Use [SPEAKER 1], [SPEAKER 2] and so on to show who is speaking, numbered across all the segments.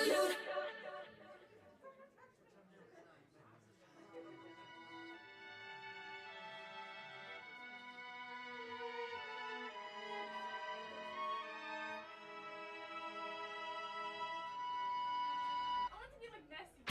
[SPEAKER 1] interlude. I want to be like Nessie.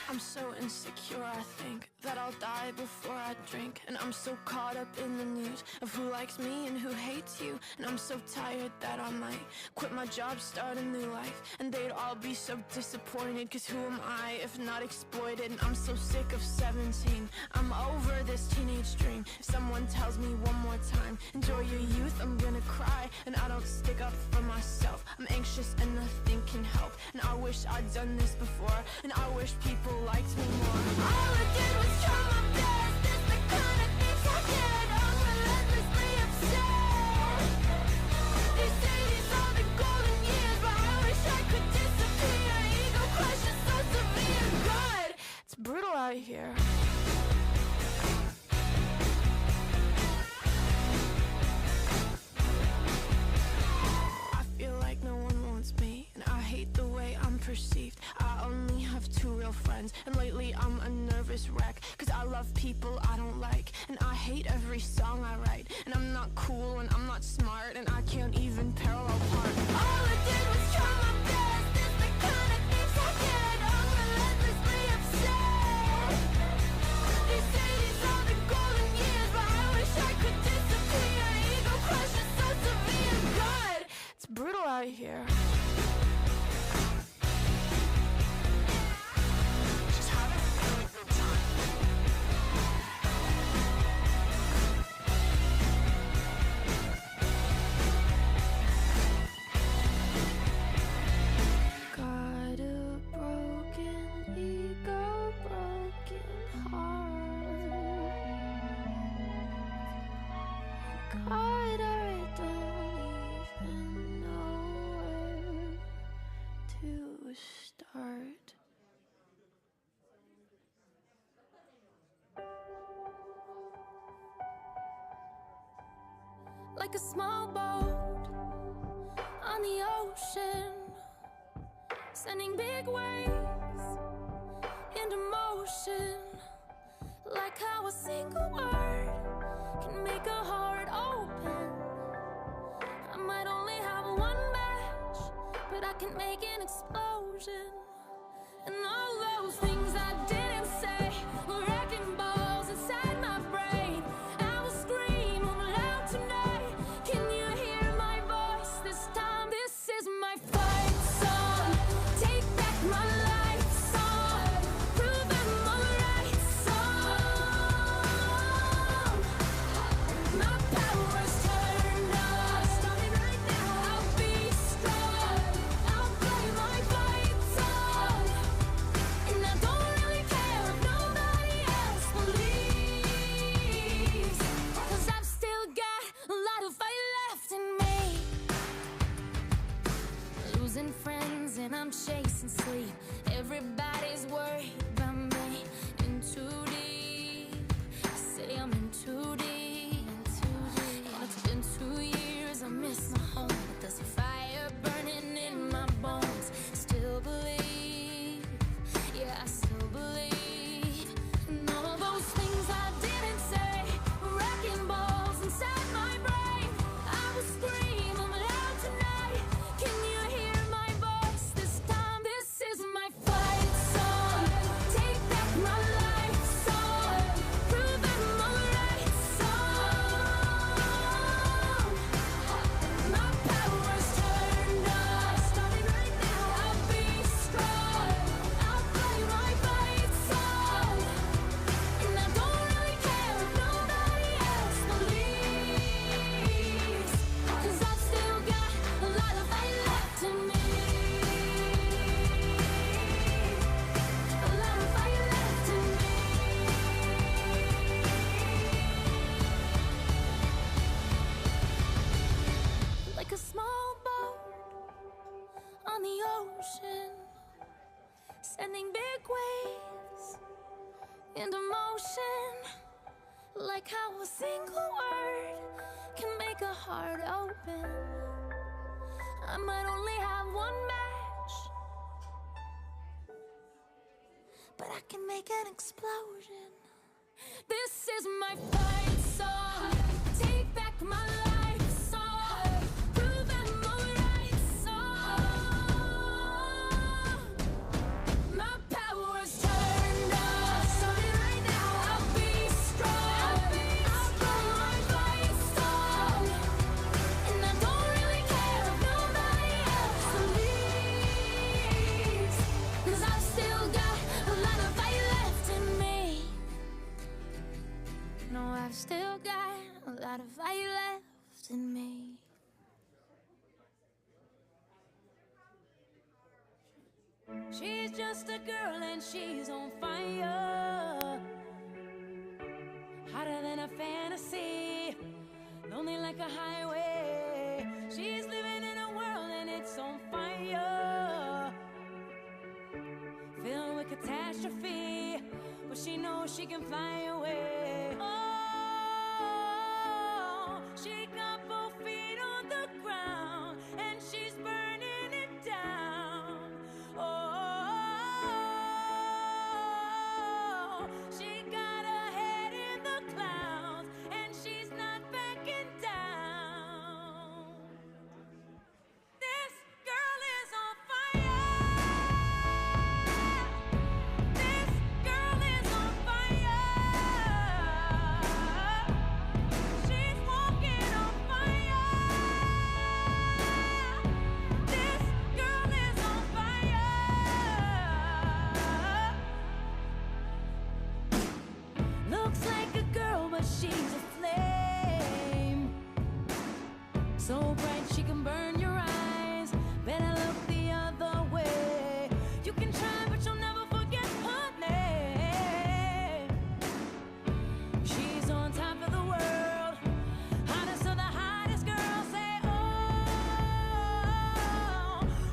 [SPEAKER 2] I'm so insecure, I think that I'll die before I drink. And I'm so caught up in the news of who likes me and who hates you. And I'm so tired that I might quit my job, start a new life. And they'd all be so disappointed, cause who am I if not exploited? And I'm so sick of 17, I'm over this teenage dream. If someone tells me one more time, enjoy your youth, I'm gonna cry. And I don't stick up for myself, I'm anxious and nothing can help. And I wish I'd done this before, and I wish people liked me more. All I did was try my best, it's the kind of things I get. I'm relentlessly upset. They say these are the golden years, but I wish I could disappear. Ego crush is so severe. God, it's brutal out here. I feel like no one wants me, and I hate the way I'm perceived. I only have 2 real friends, and lately I'm a nervous wreck, cause I love people I don't like, and I hate every song I write. And I'm not cool, and I'm not smart, and I can't even parallel park. All I did was try my best, it's the kind of things I get. I'm relentlessly upset. They say these are the golden years, but I wish I could disappear. Ego crush is so severe. God, it's brutal out here. Got a broken ego, broken heart. God, I don't even know where to start.
[SPEAKER 1] Like a small boat on the ocean, sending big waves into motion. Like how a single word can make a heart open. I might only have one match, but I can make an explosion. And all those things I didn't say were wrecking balls inside my brain. I will scream loud tonight. Can you hear my voice this time? This is my fight song. Take back my life song. Prove I'm alright song. My power's turned on. Starting right now. I'll be strong. I'll play my fight song. And I don't really care if nobody else believes, cause I've still got a lot of fight left in me. Losing friends and I'm chasing sleep. Everybody's worried about me. In too deep, say I'm in too deep. And it's been 2 years, I miss my home, but there's a fire burning in my bones. Still believe, yeah, I still believe. And all those things I didn't say were wrecking balls inside my brain. I will scream loud tonight. Can you hear my voice this time? This is my fight song. Take back my life song. Prove I'm alright song. My power's turned on. Starting right now. I'll be strong. I'll play my fight song. And I don't really care if nobody else believes, cause I've still got a lot of fight left in me. A lot of fight left in me. Like a small boat on the ocean, sending big waves into motion. Like how a single word heart open. I might only have one match, but I can make an explosion. This is my fight song. Take back my life song. Prove I'm alright song. My power's turned up. Starting right now, I'll be strong. I'll blow my fight song. And I don't really care if nobody else believes, 'cause I've still got a lot of fight left in me. No, I've still got a lot of fight left in me. She's just a girl and she's on fire, hotter than a fantasy, lonely like a highway. She's living in a world and it's on fire, filled with catastrophe, but she knows she can fly away. Oh, she got both feet on the ground and she's burning it down. Oh, she got her head in the clouds and she's not backing down. This girl is on fire. This girl is on fire. She's walking on fire. This girl is on fire. Looks like a girl, but she's a flame, so bright she can burn your eyes. Better look the other way. You can try, but you'll never forget her name. She's on top of the world, hottest of the hottest girls. Say, oh,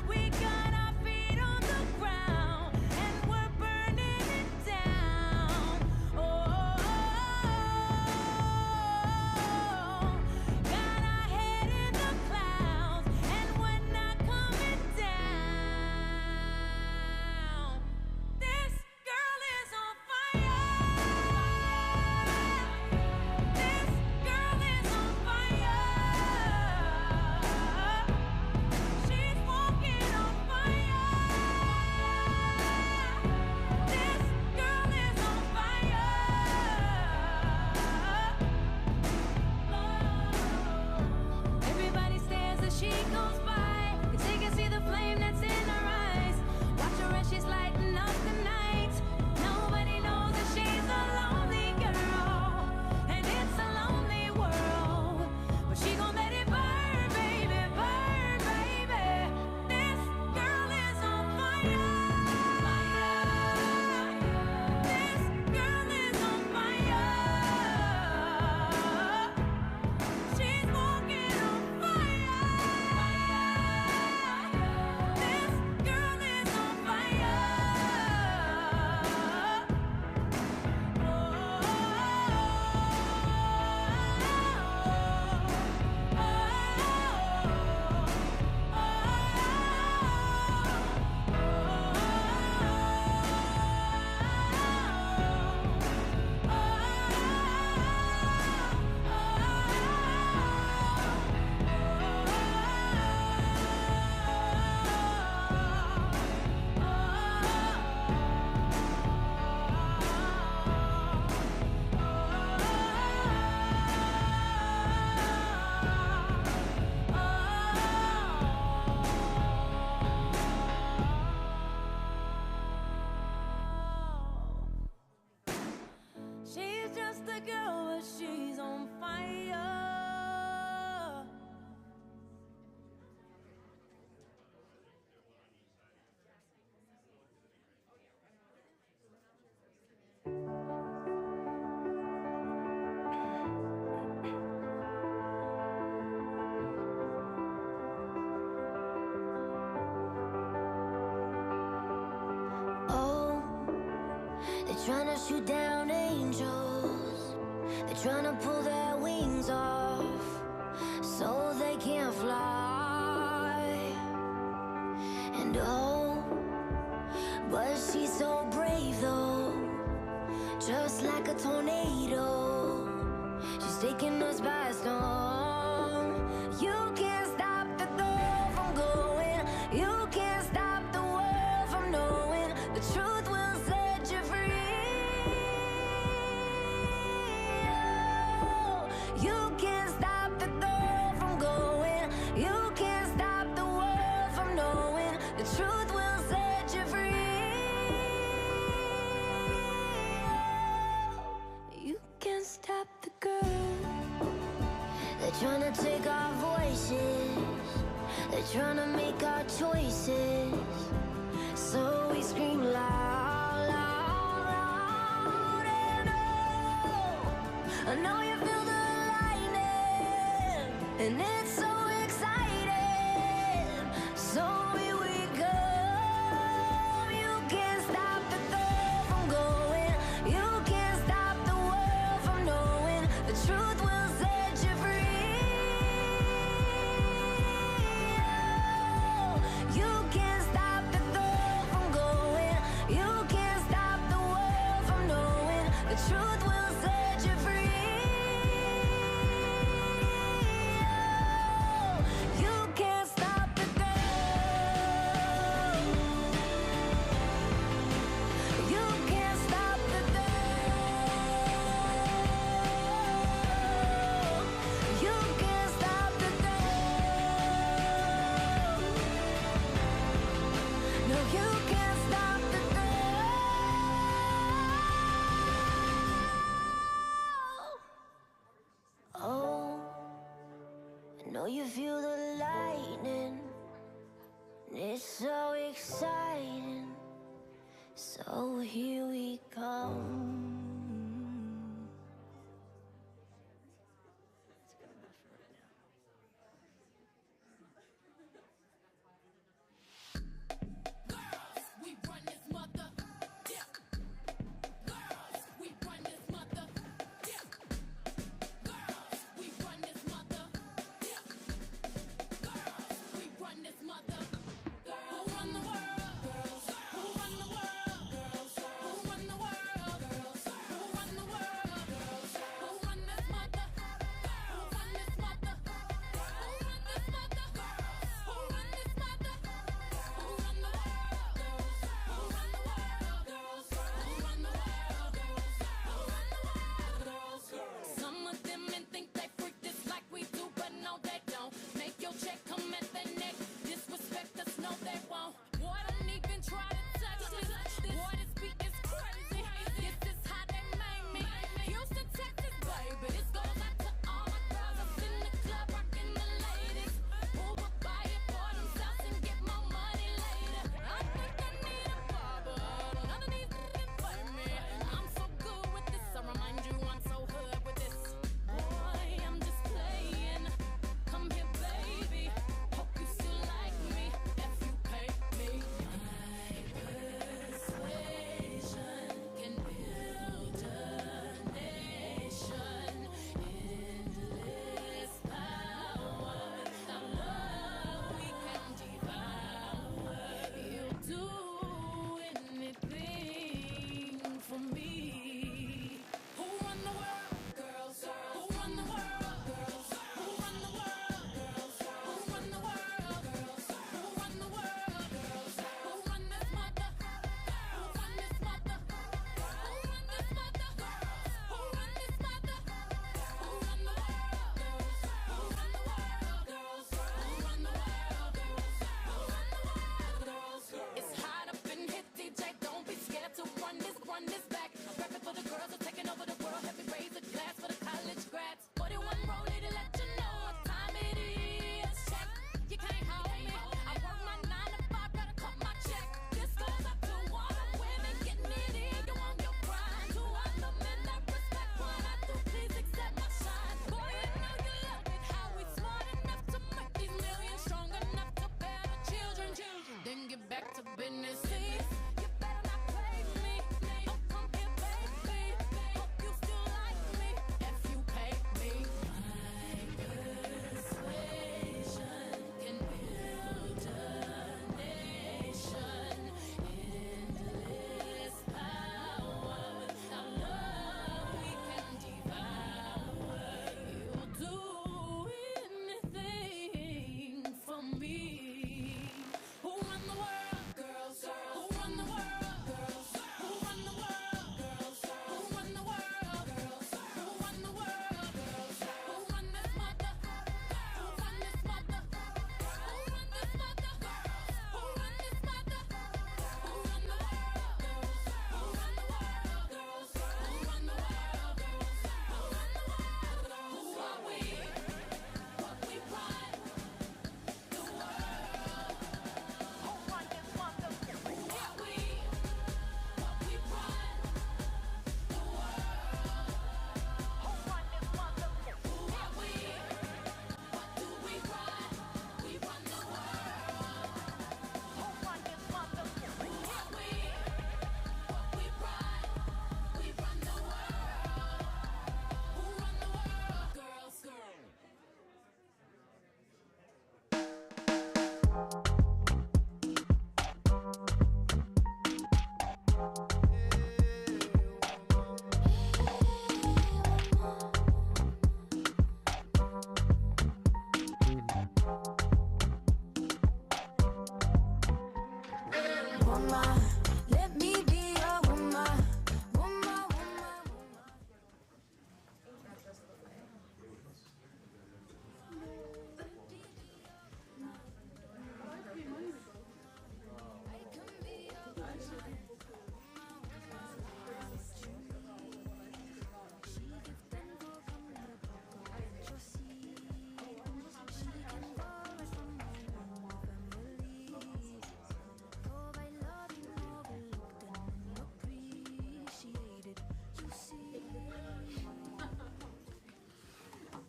[SPEAKER 1] we got our feet on the ground and we're burning it down. Oh, got our head in the clouds and we're not coming down. This girl is on fire. This girl is on fire. She's walking on fire. This girl is on fire. Everybody stares as she goes by, 'cause they can see the flame that's in her eyes. Watch her as she's lighting up the night. Nobody knows that she's a lonely girl, and it's a lonely world. But she gon' let it burn, baby, burn, baby. This girl is on fire. This girl is on fire. She's walking on fire. This girl is on fire. She's just a girl, but she's on fire.
[SPEAKER 3] Oh, they're trying to shoot down angels. They're trying to pull their wings off. So like a tornado. She's taking us by storm. You can't stop the thought from going. You can't stop the world from knowing. The truth will set you free. Oh, you can't stop the thought from going. You can't stop the world from knowing. The truth will set you free. You can't stop the girl. They're trying to take our voices. They're trying to make our choices. So we scream loud, loud, loud. And oh, I know you feel the lightning, and it's so exciting. So here we go. You can't stop the thought from going. You can't stop the world from knowing. The truth will set you free. Oh, you can't stop the thought from going. You can't stop the world from knowing. The truth will set you free. Oh, you can't stop the girl. You can't stop the girl. You can't stop the girl. No, you can't stop the girl. Oh, I know you feel the lightning. It's so exciting. So here we come.
[SPEAKER 1] We run this mother. Yeah. Girls, we run this mother. Yeah. Girls, we run this mother. Yeah. Girls, we run this mother. Who run the world? Girls. Who run the world? Girls. Who run the world? Girls.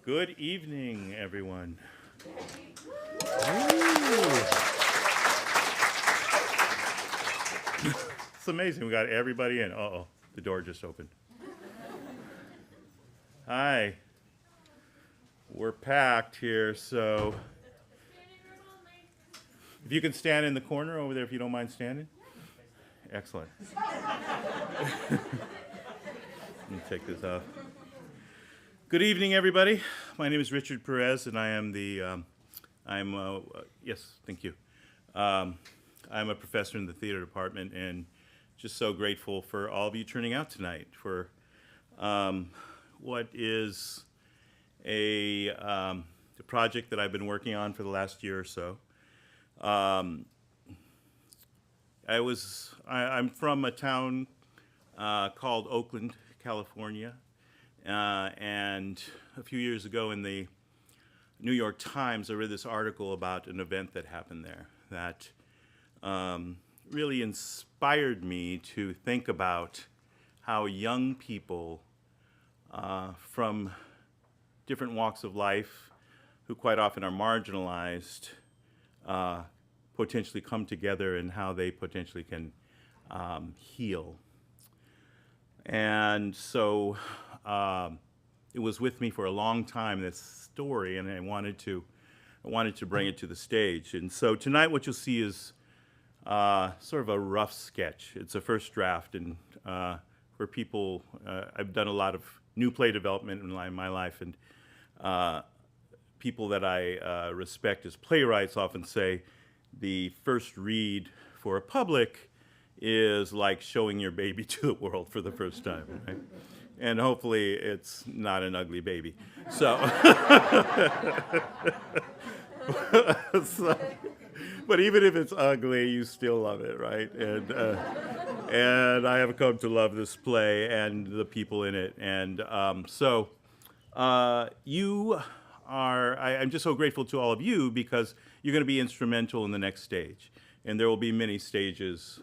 [SPEAKER 4] Good evening, everyone. It's amazing. We got everybody in. Uh-oh, the door just opened. Hi. We're packed here, so if you can stand in the corner over there, if you don't mind standing. Excellent. Let me take this off. Good evening, everybody. My name is Richard Perez, and I am yes, thank you. I'm a professor in the theater department, and just so grateful for all of you turning out tonight for what is a project that I've been working on for the last year or so. I'm from a town called Oakland, California. And a few years ago in the New York Times, I read this article about an event that happened there that really inspired me to think about how young people from different walks of life, who quite often are marginalized, potentially come together and how they potentially can heal. And so it was with me for a long time, this story, and I wanted to bring it to the stage. And so tonight what you'll see is sort of a rough sketch. It's a first draft, and for people, I've done a lot of new play development in my life, and people that I respect as playwrights often say the first read for a public is like showing your baby to the world for the first time, right? And hopefully it's not an ugly baby. So, but even if it's ugly, you still love it, right? And I have come to love this play and the people in it. And I'm just so grateful to all of you because you're going to be instrumental in the next stage. And there will be many stages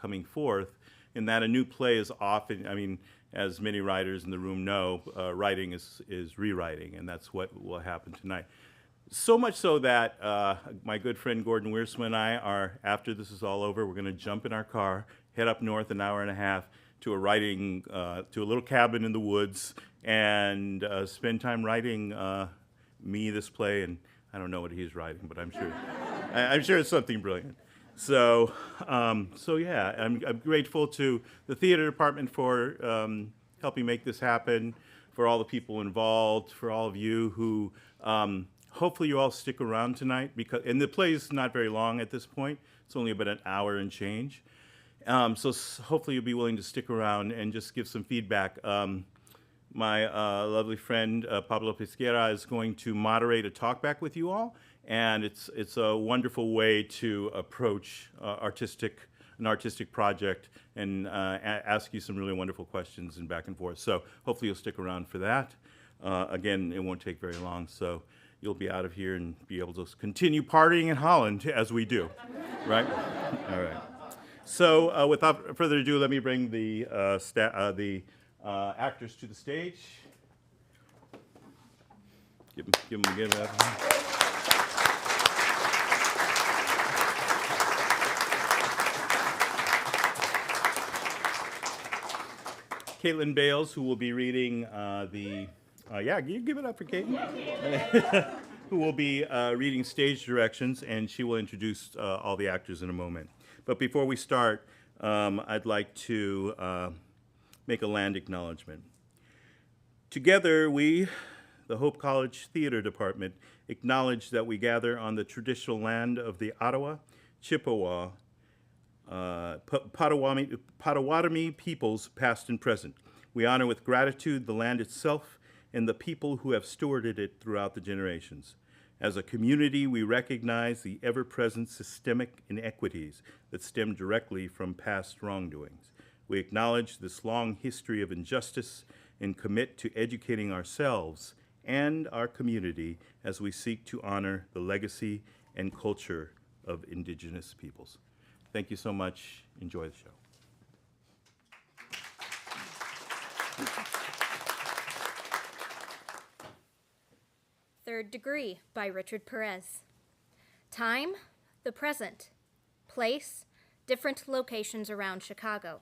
[SPEAKER 4] coming forth, in that a new play is often, I mean, as many writers in the room know, writing is rewriting, and that's what will happen tonight. So much so that my good friend Gordon Wiersma and I are, after this is all over, we're going to jump in our car, head up north an hour and a half to a little cabin in the woods, and spend time writing this play, and I don't know what he's writing, but I'm sure it's something brilliant. So yeah, I'm grateful to the theater department for helping make this happen, for all the people involved, for all of you who, hopefully you all stick around tonight, and the play is not very long at this point. It's only about an hour and change. So hopefully you'll be willing to stick around and just give some feedback. My lovely friend Pablo Pesquera is going to moderate a talkback with you all. And it's a wonderful way to approach an artistic project and ask you some really wonderful questions and back and forth. So hopefully you'll stick around for that. Again, it won't take very long, so you'll be out of here and be able to continue partying in Holland as we do, right? All right. So without further ado, let me bring the actors to the stage. Give them that. Caitlin Bales, who will be reading you give it up for Caitlin, who will be reading stage directions, and she will introduce all the actors in a moment. But before we start, I'd like to make a land acknowledgement. Together, we, the Hope College Theater Department, acknowledge that we gather on the traditional land of the Ottawa, Chippewa, Potawatomi peoples past and present. We honor with gratitude the land itself and the people who have stewarded it throughout the generations. As a community, we recognize the ever-present systemic inequities that stem directly from past wrongdoings. We acknowledge this long history of injustice and commit to educating ourselves and our community as we seek to honor the legacy and culture of Indigenous peoples. Thank you so much. Enjoy the show.
[SPEAKER 5] Third Degree by Richard Perez. Time, the present. Place, different locations around Chicago.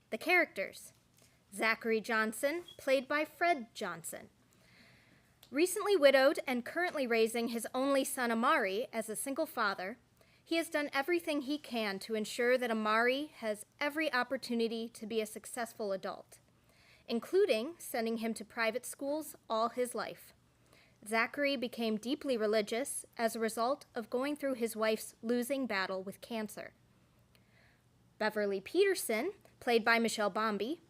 [SPEAKER 5] The characters: Zachary Johnson, played by Fred Johnson. Recently widowed and currently raising his only son Amari as a single father, he has done everything he can to ensure that Amari has every opportunity to be a successful adult, including sending him to private schools all his life. Zachary became deeply religious as a result of going through his wife's losing battle with cancer. Beverly Peterson, played by Michelle Bombi,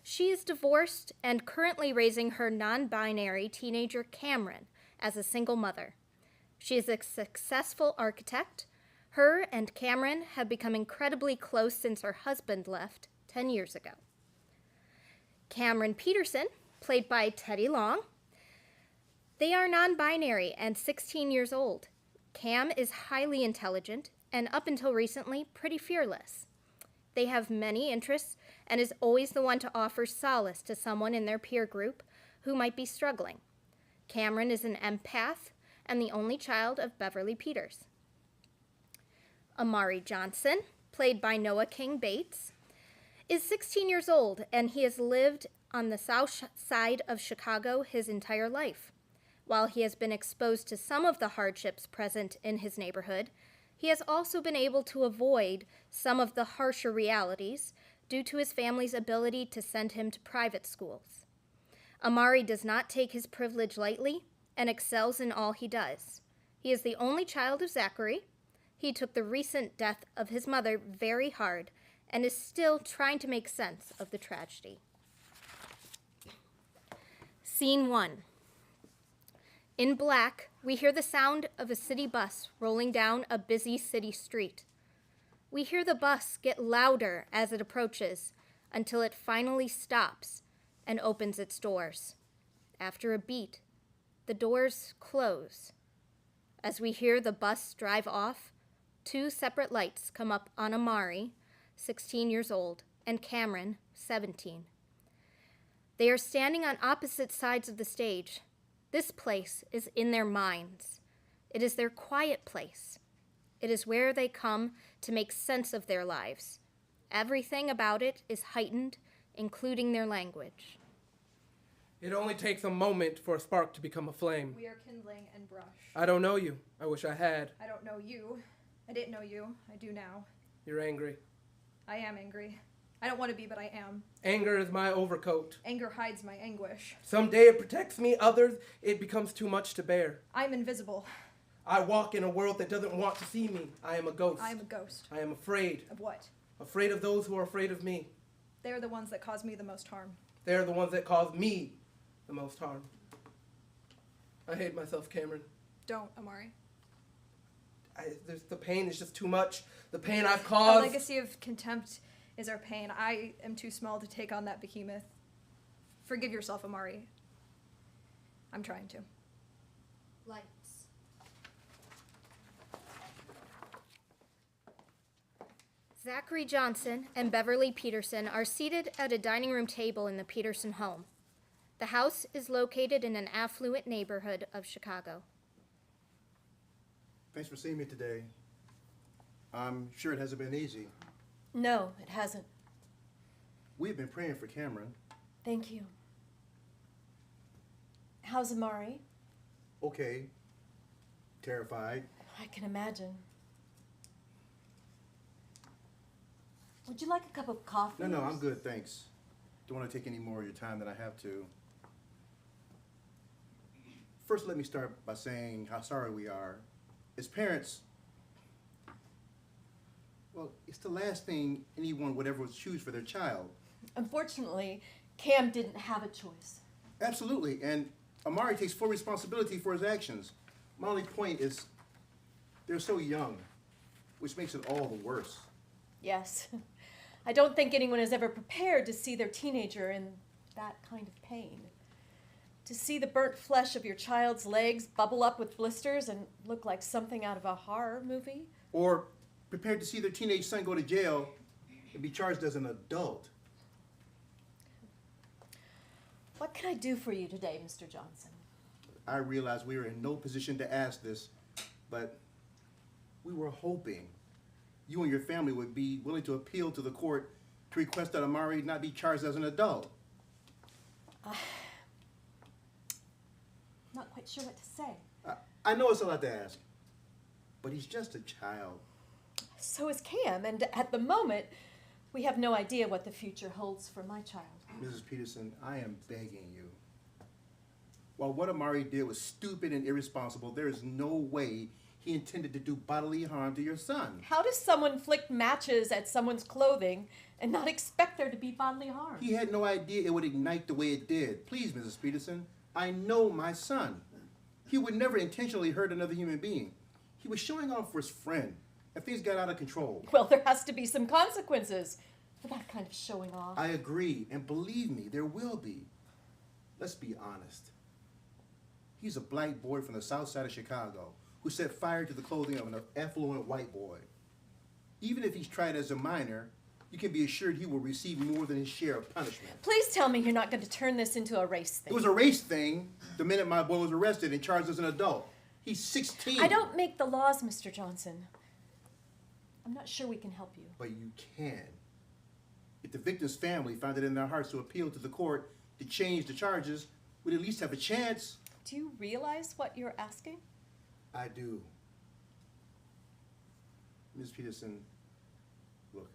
[SPEAKER 5] she is divorced and currently raising her non-binary teenager Cameron as a single mother. She is a successful architect. Her and Cameron have become incredibly close since her husband left 10 years ago. Cameron Peterson, played by Teddy Long. They are non-binary and 16 years old. Cam is highly intelligent and up until recently pretty fearless. They have many interests and is always the one to offer solace to someone in their peer group who might be struggling. Cameron is an empath and the only child of Beverly Peters. Amari Johnson, played by Noah King Bates, is 16 years old and he has lived on the south side of Chicago his entire life. While he has been exposed to some of the hardships present in his neighborhood, he has also been able to avoid some of the harsher realities due to his family's ability to send him to private schools. Amari does not take his privilege lightly and excels in all he does. He is the only child of Zachary. He took the recent death of his mother very hard and is still trying to make sense of the tragedy. Scene 1. In black, we hear the sound of a city bus rolling down a busy city street. We hear the bus get louder as it approaches until it finally stops and opens its doors. After a beat, the doors close. As we hear the bus drive off, 2 separate lights come up on Amari, 16 years old, and Cameron, 17. They are standing on opposite sides of the stage. This place is in their minds. It is their quiet place. It is where they come to make sense of their lives. Everything about it is heightened, including their language.
[SPEAKER 6] It only takes a moment for a spark to become a flame.
[SPEAKER 7] We are kindling and brush.
[SPEAKER 6] I don't know you. I wish I had.
[SPEAKER 7] I don't know you. I didn't know you. I do now.
[SPEAKER 6] You're angry.
[SPEAKER 7] I am angry. I don't want to be, but I am.
[SPEAKER 6] Anger is my overcoat.
[SPEAKER 7] Anger hides my anguish.
[SPEAKER 6] Some day it protects me, others it becomes too much to bear.
[SPEAKER 7] I'm invisible.
[SPEAKER 6] I walk in a world that doesn't want to see me. I am a ghost.
[SPEAKER 7] I am a ghost.
[SPEAKER 6] I am afraid.
[SPEAKER 7] Of what?
[SPEAKER 6] Afraid of those who are afraid of me.
[SPEAKER 7] They are the ones that cause me the most harm.
[SPEAKER 6] They are the ones that cause me the most harm. I hate myself, Cameron.
[SPEAKER 7] Don't, Amari.
[SPEAKER 6] The pain is just too much. The pain I've
[SPEAKER 7] A
[SPEAKER 6] caused.
[SPEAKER 7] legacy of contempt is our pain. I am too small to take on that behemoth. Forgive yourself, Amari. I'm trying to.
[SPEAKER 5] Lights. Zachary Johnson and Beverly Peterson are seated at a dining room table in the Peterson home. The house is located in an affluent neighborhood of Chicago.
[SPEAKER 8] Thanks for seeing me today. I'm sure it hasn't been easy.
[SPEAKER 9] No, it hasn't.
[SPEAKER 8] We've been praying for Cameron.
[SPEAKER 9] Thank you. How's Amari?
[SPEAKER 8] Okay. Terrified.
[SPEAKER 9] I can imagine. Would you like a cup of coffee?
[SPEAKER 8] No, I'm good, thanks. Don't want to take any more of your time than I have to. First, let me start by saying how sorry we are. As parents, well, it's the last thing anyone would ever choose for their child.
[SPEAKER 9] Unfortunately, Cam didn't have a choice.
[SPEAKER 8] Absolutely, and Amari takes full responsibility for his actions. My only point is they're so young, which makes it all the worse.
[SPEAKER 9] Yes. I don't think anyone is ever prepared to see their teenager in that kind of pain. To see the burnt flesh of your child's legs bubble up with blisters and look like something out of a horror movie.
[SPEAKER 8] Or prepared to see their teenage son go to jail and be charged as an adult.
[SPEAKER 9] What can I do for you today, Mr. Johnson?
[SPEAKER 8] I realize we are in no position to ask this, but we were hoping you and your family would be willing to appeal to the court to request that Amari not be charged as an adult.
[SPEAKER 9] Not quite sure what to say.
[SPEAKER 8] I know it's a lot to ask, but he's just a child.
[SPEAKER 9] So is Cam, and at the moment, we have no idea what the future holds for my child.
[SPEAKER 8] Mrs. Peterson, I am begging you. While what Amari did was stupid and irresponsible, there is no way he intended to do bodily harm to your son.
[SPEAKER 9] How does someone flick matches at someone's clothing and not expect there to be bodily harm?
[SPEAKER 8] He had no idea it would ignite the way it did. Please, Mrs. Peterson, I know my son. He would never intentionally hurt another human being. He was showing off for his friend, and things got out of control.
[SPEAKER 9] Well, there has to be some consequences for that kind of showing off.
[SPEAKER 8] I agree, and believe me, there will be. Let's be honest. He's a black boy from the south side of Chicago who set fire to the clothing of an affluent white boy. Even if he's tried as a minor, you can be assured he will receive more than his share of punishment.
[SPEAKER 9] Please tell me you're not going to turn this into a race thing.
[SPEAKER 8] It was a race thing the minute my boy was arrested and charged as an adult. He's 16.
[SPEAKER 9] I don't make the laws, Mr. Johnson. I'm not sure we can help you.
[SPEAKER 8] But you can. If the victim's family found it in their hearts to appeal to the court to change the charges, we'd at least have a chance.
[SPEAKER 9] Do you realize what you're asking?
[SPEAKER 8] I do. Ms. Peterson, look,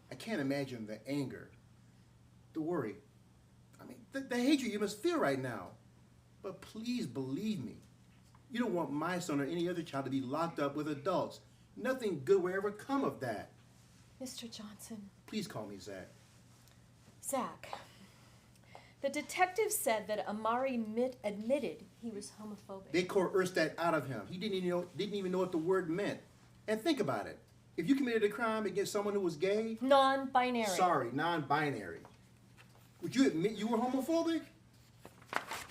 [SPEAKER 8] I can't imagine the anger, the worry, I mean, the hatred you must feel right now. But please believe me, you don't want my son or any other child to be locked up with adults. Nothing good will ever come of that.
[SPEAKER 9] Mr. Johnson.
[SPEAKER 8] Please call me Zach.
[SPEAKER 9] Zach. The detective said that Amari admitted he was homophobic.
[SPEAKER 8] They coerced that out of him. He didn't even know what the word meant. And think about it. If you committed a crime against someone who was gay...
[SPEAKER 9] Non-binary.
[SPEAKER 8] Sorry, non-binary. Would you admit you were homophobic?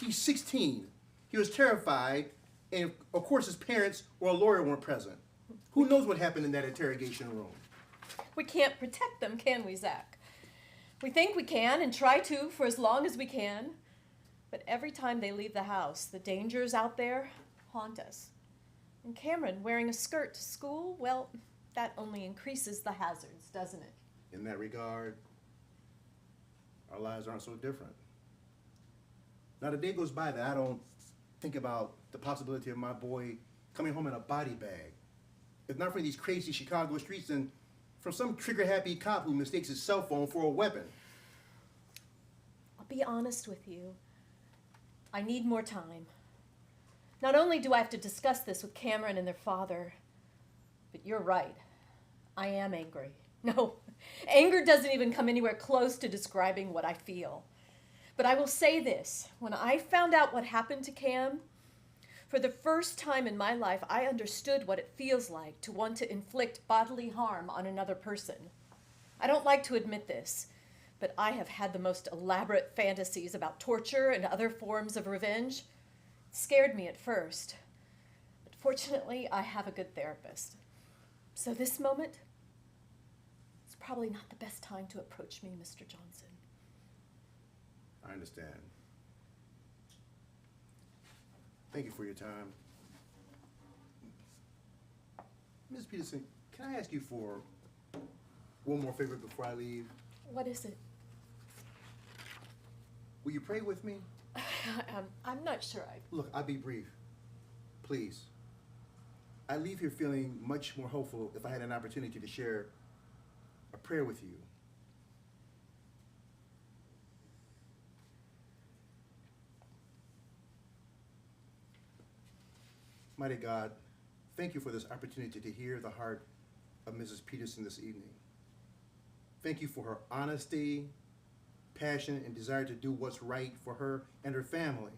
[SPEAKER 8] He's 16. He was terrified, and of course his parents or a lawyer weren't present. Who knows what happened in that interrogation room?
[SPEAKER 9] We can't protect them, can we, Zach? We think we can and try to for as long as we can. But every time they leave the house, the dangers out there haunt us. And Cameron wearing a skirt to school, well, that only increases the hazards, doesn't it?
[SPEAKER 8] In that regard, our lives aren't so different. Not a day goes by that I don't think about the possibility of my boy coming home in a body bag. If not for these crazy Chicago streets and from some trigger-happy cop who mistakes his cell phone for a weapon.
[SPEAKER 9] I'll be honest with you. I need more time. Not only do I have to discuss this with Cameron and their father, but you're right. I am angry. No, anger doesn't even come anywhere close to describing what I feel. But I will say this. When I found out what happened to Cam, for the first time in my life, I understood what it feels like to want to inflict bodily harm on another person. I don't like to admit this, but I have had the most elaborate fantasies about torture and other forms of revenge. It scared me at first, but fortunately, I have a good therapist. So this moment, it's probably not the best time to approach me, Mr. Johnson.
[SPEAKER 8] I understand. Thank you for your time. Ms. Peterson, can I ask you for one more favor before I leave?
[SPEAKER 9] What is it?
[SPEAKER 8] Will you pray with me?
[SPEAKER 9] I'm not sure
[SPEAKER 8] Look, I'll be brief. Please. I leave here feeling much more hopeful if I had an opportunity to share a prayer with you. Mighty God, thank you for this opportunity to hear the heart of Mrs. Peterson this evening. Thank you for her honesty, passion, and desire to do what's right for her and her family.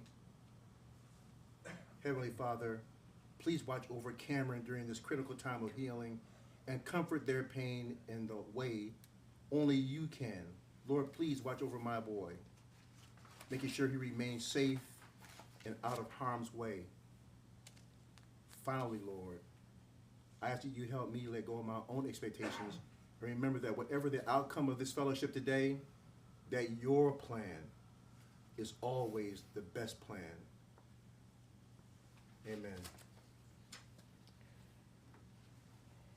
[SPEAKER 8] Heavenly Father, please watch over Cameron during this critical time of healing and comfort their pain in the way only you can. Lord, please watch over my boy, making sure he remains safe and out of harm's way. Finally, Lord, I ask that you help me let go of my own expectations and remember that whatever the outcome of this fellowship today, that your plan is always the best plan. Amen.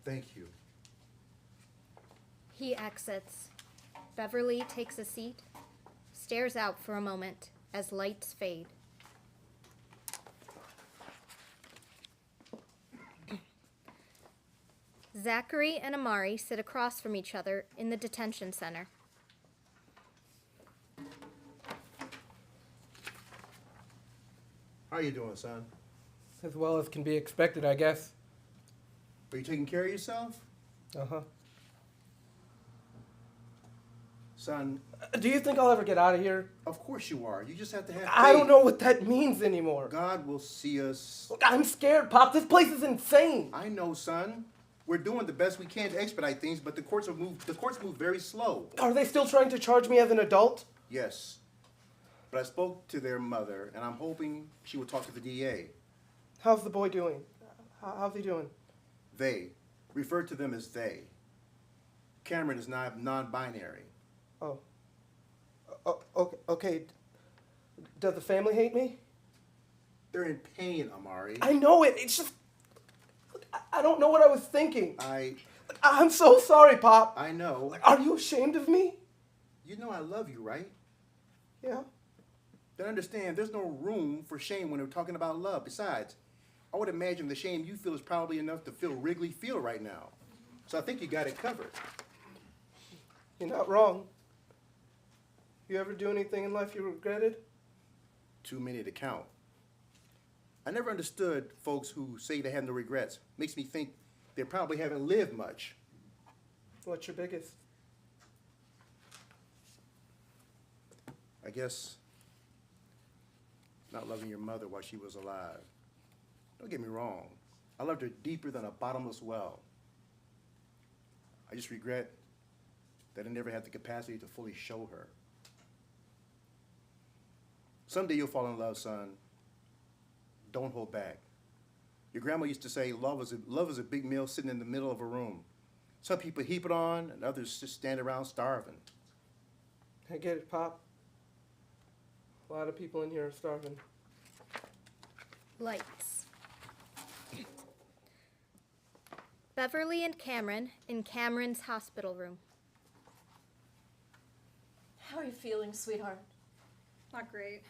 [SPEAKER 8] Thank you.
[SPEAKER 5] He exits. Beverly takes a seat, stares out for a moment as lights fade. Zachary and Amari sit across from each other in the detention center.
[SPEAKER 8] How are you doing, son?
[SPEAKER 6] As well as can be expected, I guess.
[SPEAKER 8] Are you taking care of yourself?
[SPEAKER 6] Uh-huh.
[SPEAKER 8] Son,
[SPEAKER 6] Do you think I'll ever get out of here?
[SPEAKER 8] of course you are. You just have to have
[SPEAKER 6] I don't
[SPEAKER 8] faith.
[SPEAKER 6] know what that means anymore.
[SPEAKER 8] God will see us.
[SPEAKER 6] Look, I'm scared, Pop. This place is insane.
[SPEAKER 8] I know, son. We're doing the best we can to expedite things, but the courts move very slow.
[SPEAKER 6] Are they still trying to charge me as an adult?
[SPEAKER 8] Yes. But I spoke to their mother, and I'm hoping she will talk to the DA.
[SPEAKER 6] How's the boy doing? How's he doing?
[SPEAKER 8] They. Refer to them as they. Cameron is not non-binary.
[SPEAKER 6] Oh. Okay. Does the family hate me?
[SPEAKER 8] They're in pain, Amari.
[SPEAKER 6] I know it. It's just... I don't know what I was thinking. I'm so sorry, Pop.
[SPEAKER 8] I know.
[SPEAKER 6] Are you ashamed of me?
[SPEAKER 8] You know I love you, right?
[SPEAKER 6] Yeah.
[SPEAKER 8] Then understand there's no room for shame when we're talking about love. Besides, I would imagine the shame you feel is probably enough to feel Wrigley feel right now. So I think you got it covered.
[SPEAKER 6] You're not wrong. You ever do anything in life you regretted?
[SPEAKER 8] Too many to count. I never understood folks who say they have no regrets. Makes me think they probably haven't lived much.
[SPEAKER 6] What's your biggest?
[SPEAKER 8] I guess not loving your mother while she was alive. Don't get me wrong. I loved her deeper than a bottomless well. I just regret that I never had the capacity to fully show her. Someday you'll fall in love, son. Don't hold back. Your grandma used to say love is a big meal sitting in the middle of a room. Some people heap it on, and others just stand around starving.
[SPEAKER 6] I get it, Pop. A lot of people in here are starving.
[SPEAKER 5] Lights. Beverly and Cameron in Cameron's hospital room.
[SPEAKER 9] How are you feeling, sweetheart?
[SPEAKER 7] Not great.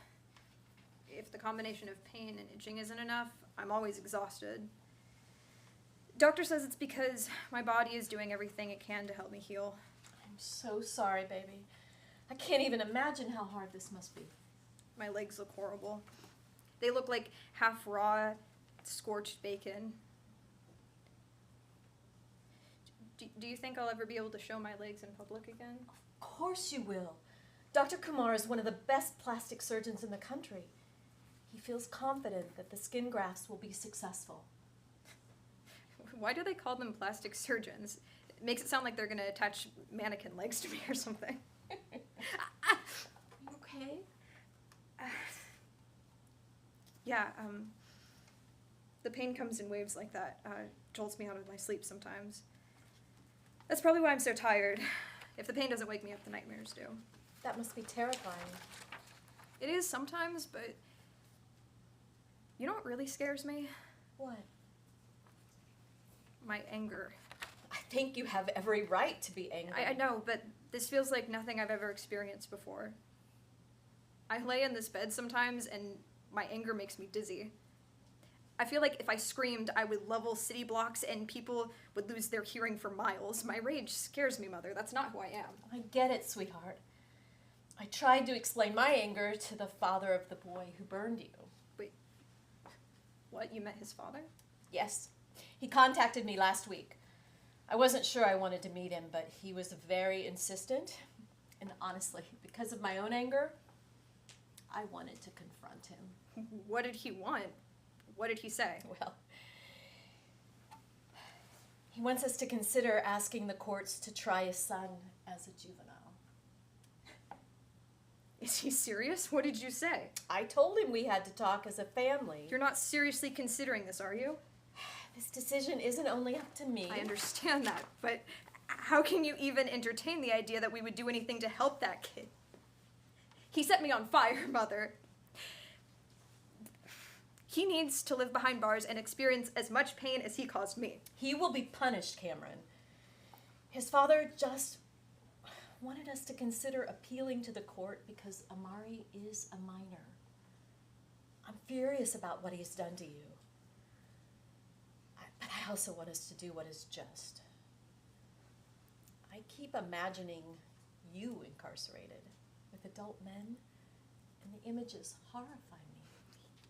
[SPEAKER 7] If the combination of pain and itching isn't enough, I'm always exhausted. Doctor says it's because my body is doing everything it can to help me heal.
[SPEAKER 9] I'm so sorry, baby. I can't even imagine how hard this must be.
[SPEAKER 7] My legs look horrible. They look like half raw, scorched bacon. Do you think I'll ever be able to show my legs in public again?
[SPEAKER 9] Of course you will. Dr. Kumar is one of the best plastic surgeons in the country. He feels confident that the skin grafts will be successful.
[SPEAKER 7] Why do they call them plastic surgeons? It makes it sound like they're going to attach mannequin legs to me or something.
[SPEAKER 9] Okay?
[SPEAKER 7] Yeah, the pain comes in waves like that. Jolts me out of my sleep sometimes. That's probably why I'm so tired. If the pain doesn't wake me up, the nightmares do.
[SPEAKER 9] That must be terrifying.
[SPEAKER 7] It is sometimes, but you know what really scares me?
[SPEAKER 9] What?
[SPEAKER 7] My anger.
[SPEAKER 9] I think you have every right to be angry.
[SPEAKER 7] I know, but this feels like nothing I've ever experienced before. I lay in this bed sometimes and my anger makes me dizzy. I feel like if I screamed, I would level city blocks and people would lose their hearing for miles. My rage scares me, Mother. That's not who I am.
[SPEAKER 9] I get it, sweetheart. I tried to explain my anger to the father of the boy who burned you.
[SPEAKER 7] Wait, what? You met his father?
[SPEAKER 9] Yes. He contacted me last week. I wasn't sure I wanted to meet him, but he was very insistent. And honestly, because of my own anger, I wanted to confront him.
[SPEAKER 7] What did he want? What did he say?
[SPEAKER 9] Well, he wants us to consider asking the courts to try his son as a juvenile.
[SPEAKER 7] Is he serious? What did you say?
[SPEAKER 9] I told him we had to talk as a family.
[SPEAKER 7] You're not seriously considering this, are you?
[SPEAKER 9] This decision isn't only up to me.
[SPEAKER 7] I understand that, but how can you even entertain the idea that we would do anything to help that kid? He set me on fire, Mother. He needs to live behind bars and experience as much pain as he caused me.
[SPEAKER 9] He will be punished, Cameron. His father just wanted us to consider appealing to the court because Amari is a minor. I'm furious about what he's done to you. But I also want us to do what is just. I keep imagining you incarcerated with adult men, and the images horrify me.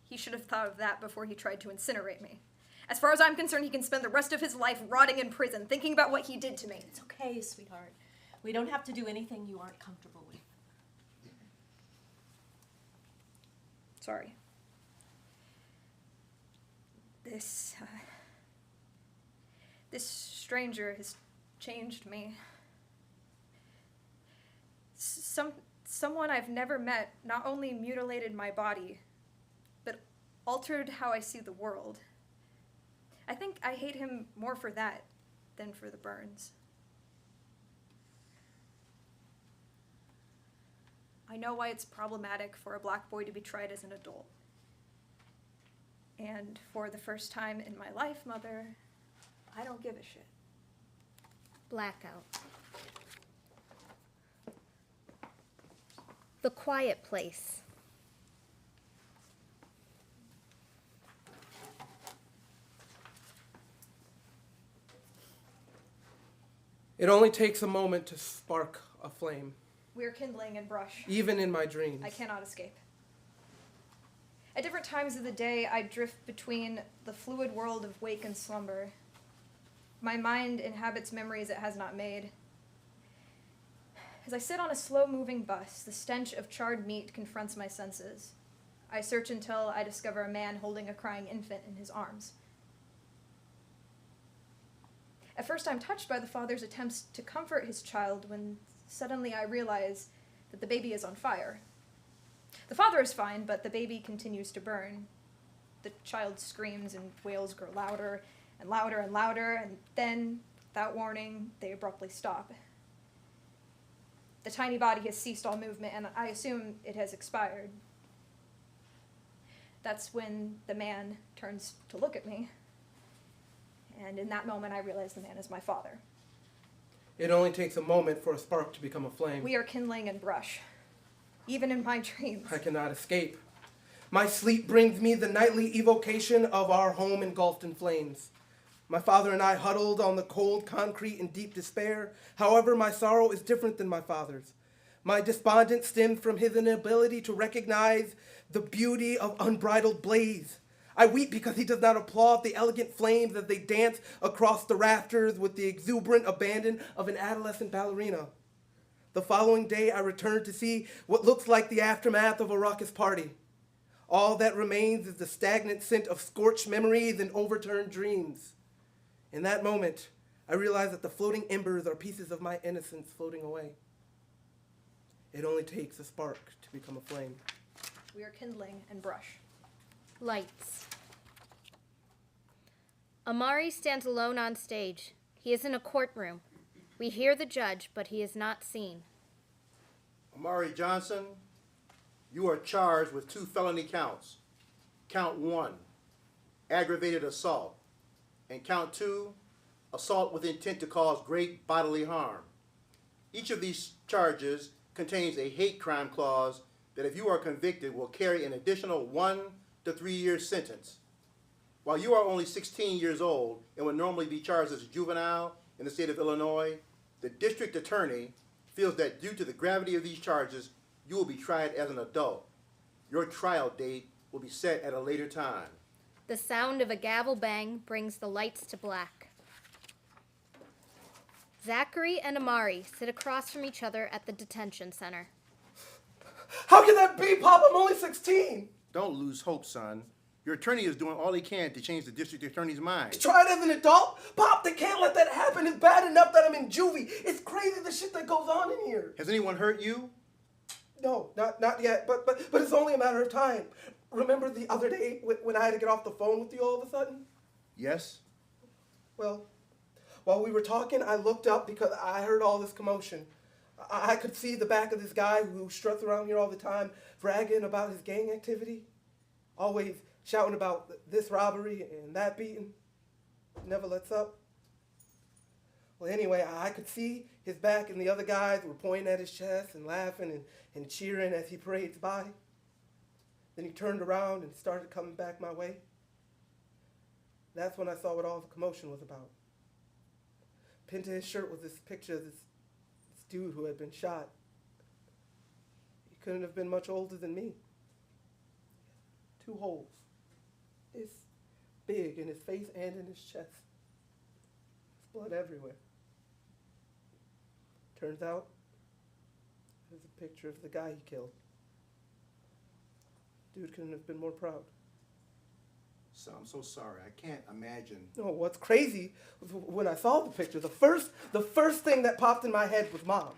[SPEAKER 7] He should have thought of that before he tried to incinerate me. As far as I'm concerned, he can spend the rest of his life rotting in prison, thinking about what he did to me.
[SPEAKER 9] It's okay, sweetheart. We don't have to do anything you aren't comfortable with.
[SPEAKER 7] Sorry. This stranger has changed me. Someone I've never met not only mutilated my body, but altered how I see the world. I think I hate him more for that than for the burns. I know why it's problematic for a black boy to be tried as an adult. And for the first time in my life, Mother, I don't give a shit.
[SPEAKER 5] Blackout. The Quiet Place.
[SPEAKER 6] It only takes a moment to spark a flame,
[SPEAKER 7] We're kindling and brush.
[SPEAKER 6] even in my dreams.
[SPEAKER 7] I cannot escape. At different times of the day, I drift between the fluid world of wake and slumber. My mind inhabits memories it has not made. As I sit on a slow-moving bus, the stench of charred meat confronts my senses. I search until I discover a man holding a crying infant in his arms. At first, I'm touched by the father's attempts to comfort his child when suddenly I realize that the baby is on fire. The father is fine, but the baby continues to burn. The child's screams and wails grow louder and louder and louder, and then, without warning, they abruptly stop. The tiny body has ceased all movement, and I assume it has expired. That's when the man turns to look at me, and in that moment I realize the man is my father.
[SPEAKER 6] It only takes a moment for a spark to become a flame.
[SPEAKER 7] We are kindling and brush, even in my dreams.
[SPEAKER 6] I cannot escape. My sleep brings me the nightly evocation of our home engulfed in flames. My father and I huddled on the cold concrete in deep despair. However, my sorrow is different than my father's. My despondence stems from his inability to recognize the beauty of unbridled blaze. I weep because he does not applaud the elegant flames as they dance across the rafters with the exuberant abandon of an adolescent ballerina. The following day, I return to see what looks like the aftermath of a raucous party. All that remains is the stagnant scent of scorched memories and overturned dreams. In that moment, I realize that the floating embers are pieces of my innocence floating away. It only takes a spark to become a flame.
[SPEAKER 7] We are kindling and brush.
[SPEAKER 5] Lights. Amari stands alone on stage. He is in a courtroom. We hear the judge, but he is not seen.
[SPEAKER 8] Amari Johnson, you are charged with 2 felony counts. Count 1, aggravated assault, and count 2, assault with intent to cause great bodily harm. Each of these charges contains a hate crime clause that, if you are convicted, will carry an additional 1 to 3 year sentence. While you are only 16 years old and would normally be charged as a juvenile in the state of Illinois, the district attorney feels that due to the gravity of these charges, you will be tried as an adult. Your trial date will be set at a later time.
[SPEAKER 5] The sound of a gavel bang brings the lights to black. Zachary and Amari sit across from each other at the detention center.
[SPEAKER 6] How can that be, Pop? I'm only 16.
[SPEAKER 8] Don't lose hope, son. Your attorney is doing all he can to change the district attorney's mind.
[SPEAKER 6] Tried as an adult? Pop, they can't let that happen. It's bad enough that I'm in juvie. It's crazy the shit that goes on in here.
[SPEAKER 8] Has anyone hurt you?
[SPEAKER 6] No, not yet, but it's only a matter of time. Remember the other day when I had to get off the phone with you all of a sudden?
[SPEAKER 8] Yes.
[SPEAKER 6] Well, while we were talking, I looked up because I heard all this commotion. I could see the back of this guy who struts around here all the time, bragging about his gang activity. Always shouting about this robbery and that beating. Never lets up. Well, anyway, I could see his back, and the other guys were pointing at his chest and laughing and cheering as he parades by. Then he turned around and started coming back my way. That's when I saw what all the commotion was about. Pinned to his shirt was this picture of this dude who had been shot. He couldn't have been much older than me. 2 holes. It's big in his face and in his chest. There's blood everywhere. Turns out, there's a picture of the guy he killed. Dude couldn't have been more proud.
[SPEAKER 8] So I'm so sorry. I can't imagine.
[SPEAKER 6] No, what's crazy was when I saw the picture, the first thing that popped in my head was Mom.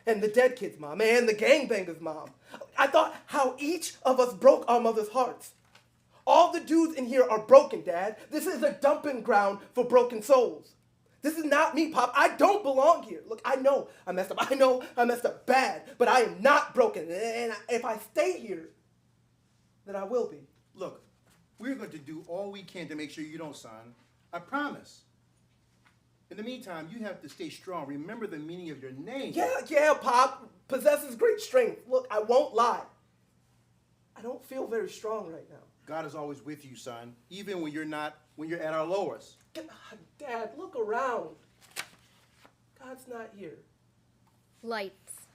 [SPEAKER 6] And the dead kid's mom, and the gangbanger's mom. I thought how each of us broke our mother's hearts. All the dudes in here are broken, Dad. This is a dumping ground for broken souls. This is not me, Pop. I don't belong here. Look, I know I messed up. I know I messed up bad, but I am not broken. And if I stay here, then I will be.
[SPEAKER 8] Look, we're going to do all we can to make sure you don't, son. I promise. In the meantime, you have to stay strong. Remember the meaning of your name.
[SPEAKER 6] Yeah, Pop. Possesses great strength. Look, I won't lie. I don't feel very strong right now.
[SPEAKER 8] God is always with you, son, even when you're at our lowest.
[SPEAKER 6] Dad, look around. God's not here.
[SPEAKER 5] Lights.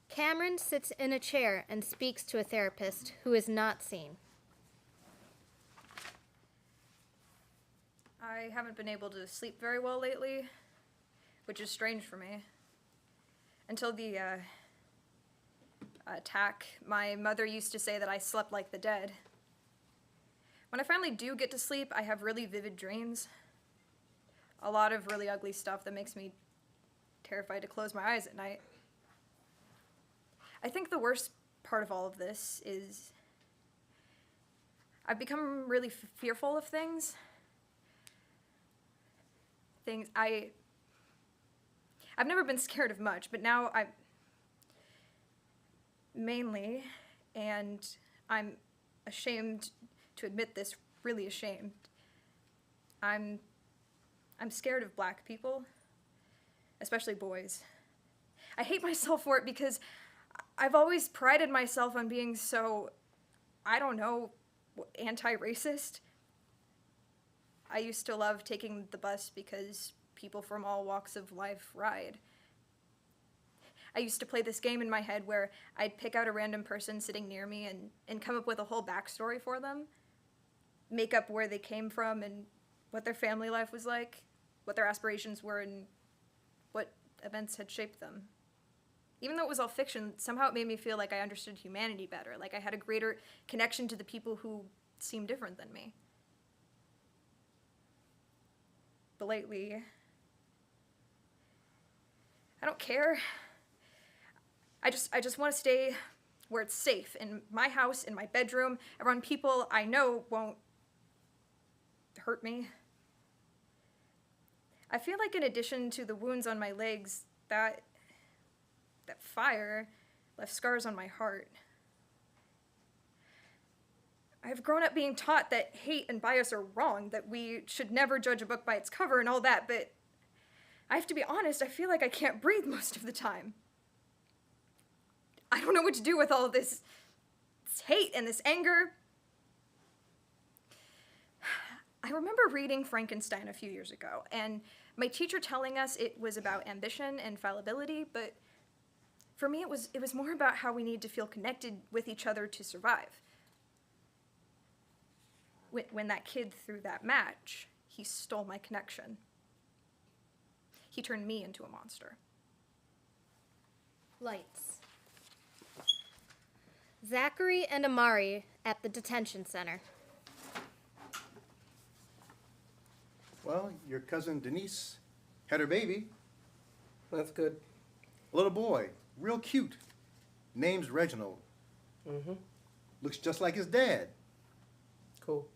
[SPEAKER 5] Cameron sits in a chair and speaks to a therapist who is not seen.
[SPEAKER 7] I haven't been able to sleep very well lately, which is strange for me. Until the attack, my mother used to say that I slept like the dead. When I finally do get to sleep, I have really vivid dreams. A lot of really ugly stuff that makes me terrified to close my eyes at night. I think the worst part of all of this is I've become really fearful of things. I've never been scared of much, but now I'm mainly, and I'm ashamed to admit this, really ashamed. I'm scared of black people, especially boys. I hate myself for it because I've always prided myself on being so, I don't know, anti-racist. I used to love taking the bus because people from all walks of life ride. I used to play this game in my head where I'd pick out a random person sitting near me and come up with a whole backstory for them, make up where they came from and what their family life was like, what their aspirations were, and what events had shaped them. Even though it was all fiction, somehow it made me feel like I understood humanity better, like I had a greater connection to the people who seemed different than me. But lately, I don't care. I just want to stay where it's safe, in my house, in my bedroom, around people I know won't hurt me. I feel like in addition to the wounds on my legs, that fire left scars on my heart. I've grown up being taught that hate and bias are wrong, that we should never judge a book by its cover and all that, but I have to be honest, I feel like I can't breathe most of the time. I don't know what to do with all of this hate and this anger. I remember reading Frankenstein a few years ago, and my teacher telling us it was about ambition and fallibility, but for me it was more about how we need to feel connected with each other to survive. When that kid threw that match, he stole my connection. He turned me into a monster.
[SPEAKER 5] Lights. Zachary and Amari at the detention center.
[SPEAKER 8] Well, your cousin Denise had her baby.
[SPEAKER 6] That's good.
[SPEAKER 8] A little boy, real cute. Name's Reginald.
[SPEAKER 6] Mm-hmm.
[SPEAKER 8] Looks just like his dad.
[SPEAKER 6] Cool.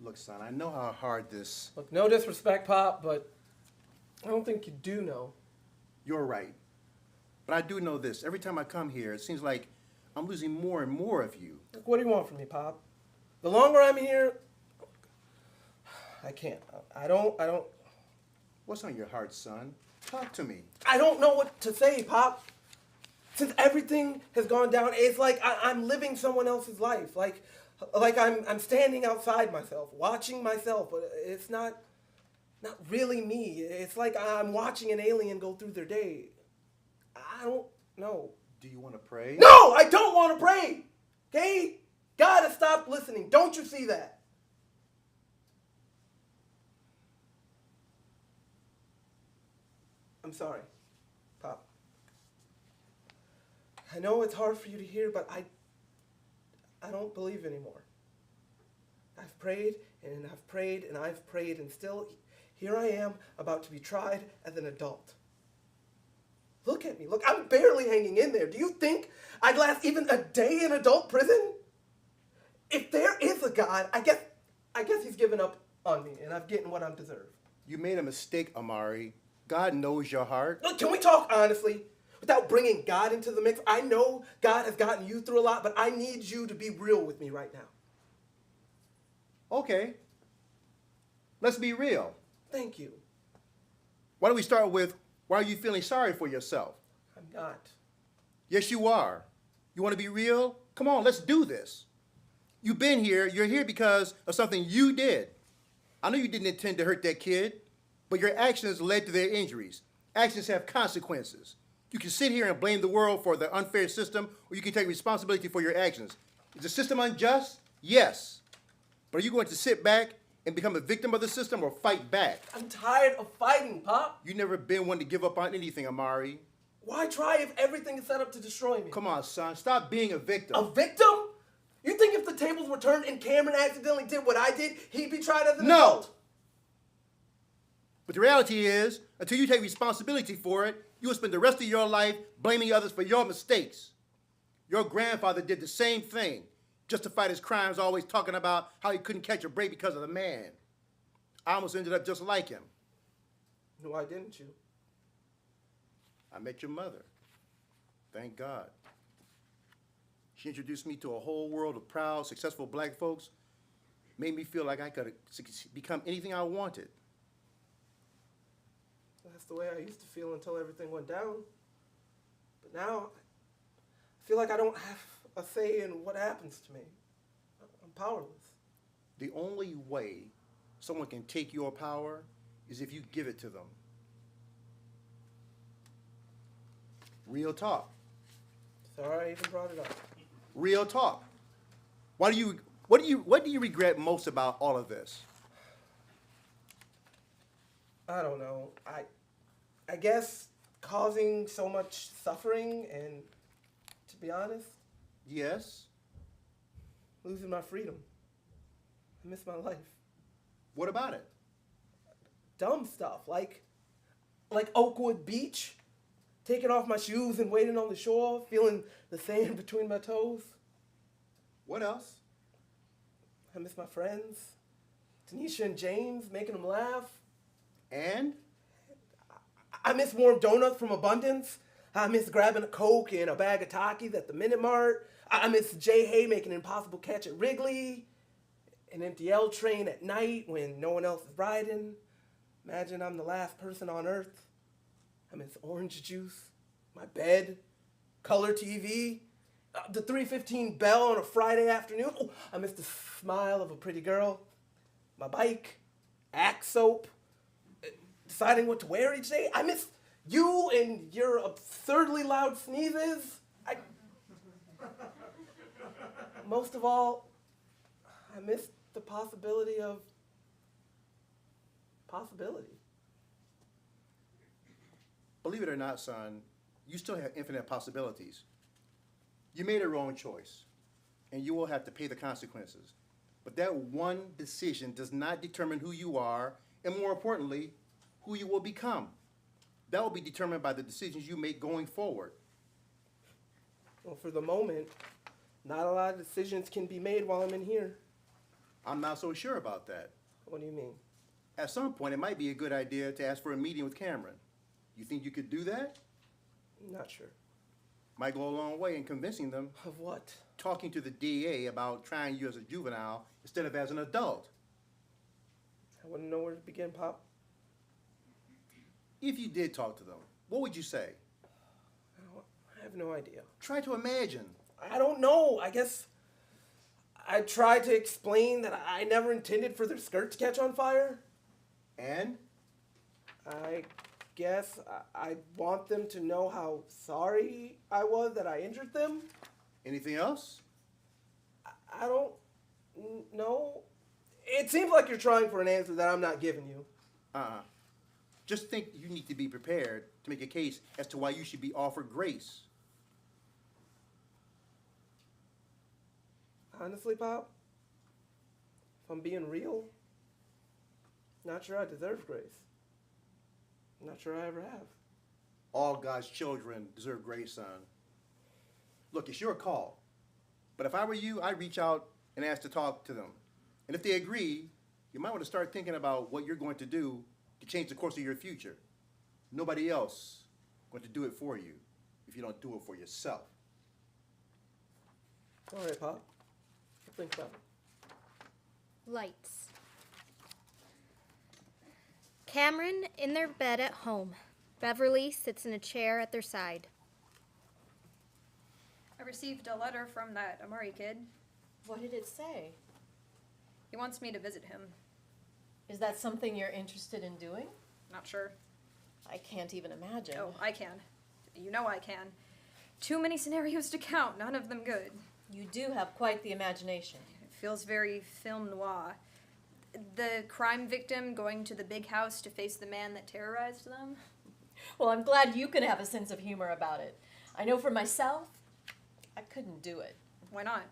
[SPEAKER 8] Look, son, I know how hard this...
[SPEAKER 6] Look, no disrespect, Pop, but I don't think you do know.
[SPEAKER 8] You're right. But I do know this. Every time I come here, it seems like I'm losing more and more of you.
[SPEAKER 6] Look, what do you want from me, Pop? The longer I'm here, I can't. I don't.
[SPEAKER 8] What's on your heart, son? Talk to me.
[SPEAKER 6] I don't know what to say, Pop. Since everything has gone down, it's like I'm living someone else's life. Like I'm standing outside myself, watching myself, but it's not really me. It's like I'm watching an alien go through their day. I don't know.
[SPEAKER 8] Do you want to pray?
[SPEAKER 6] No, I don't want to pray. Okay? Gotta stop listening. Don't you see that? I'm sorry, Pop. I know it's hard for you to hear, but I don't believe anymore. I've prayed and I've prayed and I've prayed, and still here I am about to be tried as an adult. Look at me. Look, I'm barely hanging in there. Do you think I'd last even a day in adult prison? If there is a God, I guess he's given up on me and I'm getting what I'm deserved.
[SPEAKER 8] You made a mistake, Amari. God knows your heart.
[SPEAKER 6] Look, can we talk honestly? Without bringing God into the mix? I know God has gotten you through a lot, but I need you to be real with me right now.
[SPEAKER 8] Okay. Let's be real.
[SPEAKER 6] Thank you.
[SPEAKER 8] Why don't we start with, why are you feeling sorry for yourself?
[SPEAKER 6] I'm not.
[SPEAKER 8] Yes, you are. You want to be real? Come on, let's do this. You've been here. You're here because of something you did. I know you didn't intend to hurt that kid, but your actions led to their injuries. Actions have consequences. You can sit here and blame the world for the unfair system, or you can take responsibility for your actions. Is the system unjust? Yes. But are you going to sit back and become a victim of the system or fight back?
[SPEAKER 6] I'm tired of fighting, Pop.
[SPEAKER 8] You've never been one to give up on anything, Amari.
[SPEAKER 6] Why try if everything is set up to destroy me?
[SPEAKER 8] Come on, son. Stop being a victim.
[SPEAKER 6] A victim? You think if the tables were turned and Cameron accidentally did what I did, he'd be tried as an adult?
[SPEAKER 8] But the reality is, until you take responsibility for it, you will spend the rest of your life blaming others for your mistakes. Your grandfather did the same thing, justified his crimes, always talking about how he couldn't catch a break because of the man. I almost ended up just like him.
[SPEAKER 6] Why didn't you?
[SPEAKER 8] I met your mother. Thank God. She introduced me to a whole world of proud, successful black folks, made me feel like I could become anything I wanted.
[SPEAKER 6] That's the way I used to feel until everything went down. But now, I feel like I don't have a say in what happens to me. I'm powerless.
[SPEAKER 8] The only way someone can take your power is if you give it to them. Real talk.
[SPEAKER 6] Sorry I even brought it up.
[SPEAKER 8] Real talk. What do you regret most about all of this?
[SPEAKER 6] I don't know. I guess causing so much suffering and, to be honest,
[SPEAKER 8] Yes.
[SPEAKER 6] losing my freedom. I miss my life.
[SPEAKER 8] What about it?
[SPEAKER 6] Dumb stuff like Oakwood Beach, taking off my shoes and waiting on the shore, feeling the sand between my toes.
[SPEAKER 8] What else?
[SPEAKER 6] I miss my friends, Tanisha and James, making them laugh.
[SPEAKER 8] And?
[SPEAKER 6] I miss warm donuts from Abundance. I miss grabbing a Coke and a bag of Takis at the Minute Mart. I miss Jay Hay making an impossible catch at Wrigley. An empty L train at night when no one else is riding. Imagine I'm the last person on earth. I miss orange juice, my bed, color TV, the 3:15 bell on a Friday afternoon. Oh, I miss the smile of a pretty girl, my bike, Axe soap, deciding what to wear each day. I miss you and your absurdly loud sneezes. Most of all, I miss the possibility of possibility.
[SPEAKER 8] Believe it or not, son, you still have infinite possibilities. You made a wrong choice, and you will have to pay the consequences. But that one decision does not determine who you are, and more importantly, who you will become. That will be determined by the decisions you make going forward.
[SPEAKER 6] Well, for the moment, not a lot of decisions can be made while I'm in here.
[SPEAKER 8] I'm not so sure about that.
[SPEAKER 6] What do you mean?
[SPEAKER 8] At some point, it might be a good idea to ask for a meeting with Cameron. You think you could do that?
[SPEAKER 6] Not sure.
[SPEAKER 8] Might go a long way in convincing them,
[SPEAKER 6] Of what?
[SPEAKER 8] talking to the DA about trying you as a juvenile instead of as an adult.
[SPEAKER 6] I wouldn't know where to begin, Pop.
[SPEAKER 8] If you did talk to them, what would you say?
[SPEAKER 6] I have no idea.
[SPEAKER 8] Try to imagine.
[SPEAKER 6] I don't know. I guess I tried to explain that I never intended for their skirt to catch on fire.
[SPEAKER 8] And?
[SPEAKER 6] I guess I want them to know how sorry I was that I injured them.
[SPEAKER 8] Anything else?
[SPEAKER 6] I don't know. It seems like you're trying for an answer that I'm not giving you.
[SPEAKER 8] Uh-uh. Just think you need to be prepared to make a case as to why you should be offered grace.
[SPEAKER 6] Honestly, Pop, if I'm being real, not sure I deserve grace. Not sure I ever have.
[SPEAKER 8] All God's children deserve grace, son. Look, it's your call. But if I were you, I'd reach out and ask to talk to them. And if they agree, you might want to start thinking about what you're going to do to change the course of your future. Nobody else going to do it for you if you don't do it for yourself.
[SPEAKER 6] All right, Pop. I'll think about it.
[SPEAKER 5] Lights. Cameron in their bed at home. Beverly sits in a chair at their side.
[SPEAKER 7] I received a letter from that Amari kid.
[SPEAKER 9] What did it say?
[SPEAKER 7] He wants me to visit him.
[SPEAKER 9] Is that something you're interested in doing?
[SPEAKER 7] Not sure.
[SPEAKER 9] I can't even imagine.
[SPEAKER 7] Oh, I can. You know I can. Too many scenarios to count, none of them good.
[SPEAKER 9] You do have quite the imagination.
[SPEAKER 7] It feels very film noir. The crime victim going to the big house to face the man that terrorized them.
[SPEAKER 9] Well, I'm glad you can have a sense of humor about it. I know for myself, I couldn't do it.
[SPEAKER 7] Why not?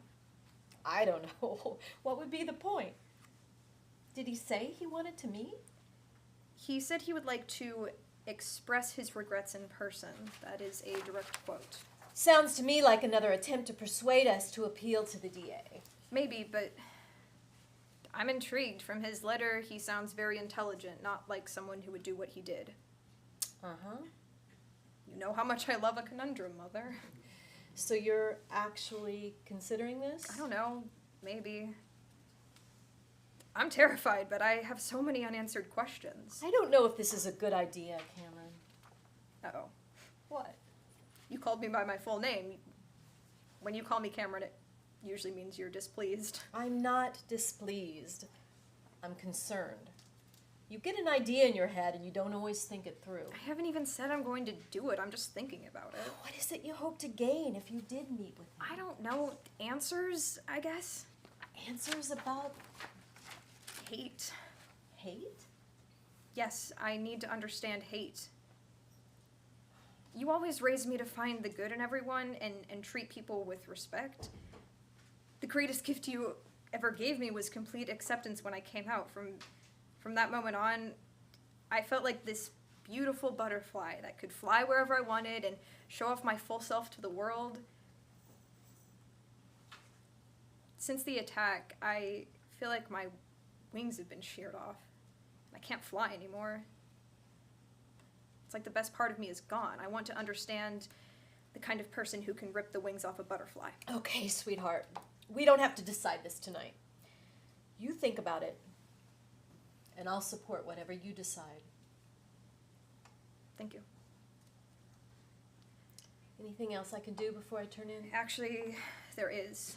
[SPEAKER 9] I don't know. What would be the point? Did he say he wanted to meet?
[SPEAKER 7] He said he would like to express his regrets in person. That is a direct quote.
[SPEAKER 9] Sounds to me like another attempt to persuade us to appeal to the DA.
[SPEAKER 7] Maybe, but I'm intrigued. From his letter, he sounds very intelligent, not like someone who would do what he did.
[SPEAKER 9] Uh-huh.
[SPEAKER 7] You know how much I love a conundrum, Mother.
[SPEAKER 9] So you're actually considering this?
[SPEAKER 7] I don't know. Maybe. I'm terrified, but I have so many unanswered questions.
[SPEAKER 9] I don't know if this is a good idea, Cameron.
[SPEAKER 7] Uh-oh.
[SPEAKER 9] What?
[SPEAKER 7] You called me by my full name. When you call me Cameron, it usually means you're displeased.
[SPEAKER 9] I'm not displeased. I'm concerned. You get an idea in your head and you don't always think it through.
[SPEAKER 7] I haven't even said I'm going to do it. I'm just thinking about it.
[SPEAKER 9] What is it you hope to gain if you did meet with me?
[SPEAKER 7] I don't know. Answers, I guess.
[SPEAKER 9] Answers about
[SPEAKER 7] Hate.
[SPEAKER 9] hate?
[SPEAKER 7] Yes, I need to understand hate. You always raised me to find the good in everyone and treat people with respect. The greatest gift you ever gave me was complete acceptance when I came out. From that moment on, I felt like this beautiful butterfly that could fly wherever I wanted and show off my full self to the world. Since the attack, I feel like my wings have been sheared off. I can't fly anymore. It's like the best part of me is gone. I want to understand the kind of person who can rip the wings off a butterfly.
[SPEAKER 9] Okay, sweetheart. We don't have to decide this tonight. You think about it, and I'll support whatever you decide.
[SPEAKER 7] Thank you.
[SPEAKER 9] Anything else I can do before I turn in?
[SPEAKER 7] Actually, there is.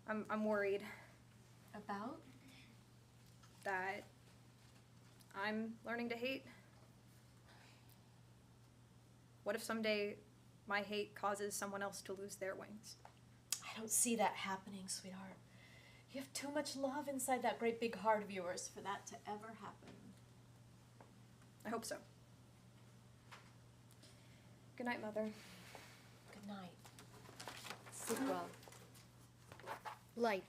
[SPEAKER 7] I'm worried
[SPEAKER 9] About?
[SPEAKER 7] that I'm learning to hate. What if someday my hate causes someone else to lose their wings?
[SPEAKER 9] I don't see that happening, sweetheart. You have too much love inside that great big heart of yours for that to ever happen.
[SPEAKER 7] I hope so. Good night, Mother.
[SPEAKER 9] Good night.
[SPEAKER 5] Sleep well. Lights.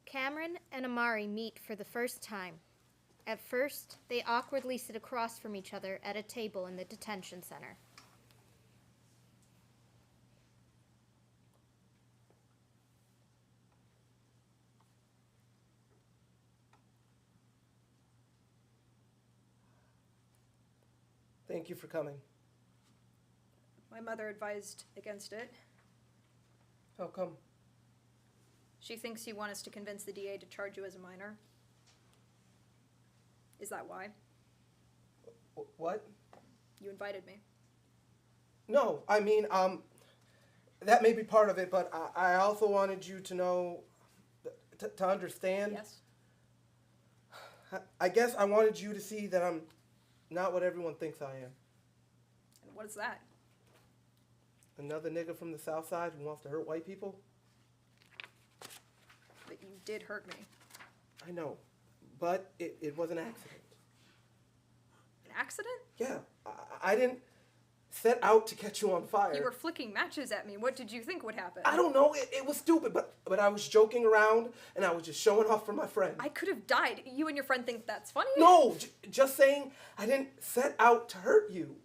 [SPEAKER 5] Cameron and Amari meet for the first time. At first, they awkwardly sit across from each other at a table in the detention center.
[SPEAKER 6] Thank you for coming.
[SPEAKER 7] My mother advised against it.
[SPEAKER 6] How come?
[SPEAKER 7] She thinks you want us to convince the DA to charge you as a minor. Is that why?
[SPEAKER 6] What?
[SPEAKER 7] You invited me.
[SPEAKER 6] No, I mean, that may be part of it, but I also wanted you to know, to understand.
[SPEAKER 7] Yes?
[SPEAKER 6] I guess I wanted you to see that I'm not what everyone thinks I am.
[SPEAKER 7] And what is that?
[SPEAKER 6] Another nigga from the South Side who wants to hurt white people?
[SPEAKER 7] But you did hurt me.
[SPEAKER 6] I know, but it was an accident.
[SPEAKER 7] An accident?
[SPEAKER 6] Yeah, I didn't set out to catch you on fire.
[SPEAKER 7] You were flicking matches at me. What did you think would happen?
[SPEAKER 6] I don't know, it was stupid, but I was joking around and I was just showing off for my friend.
[SPEAKER 7] I could have died. You and your friend think that's funny?
[SPEAKER 6] No, just saying I didn't set out to hurt you.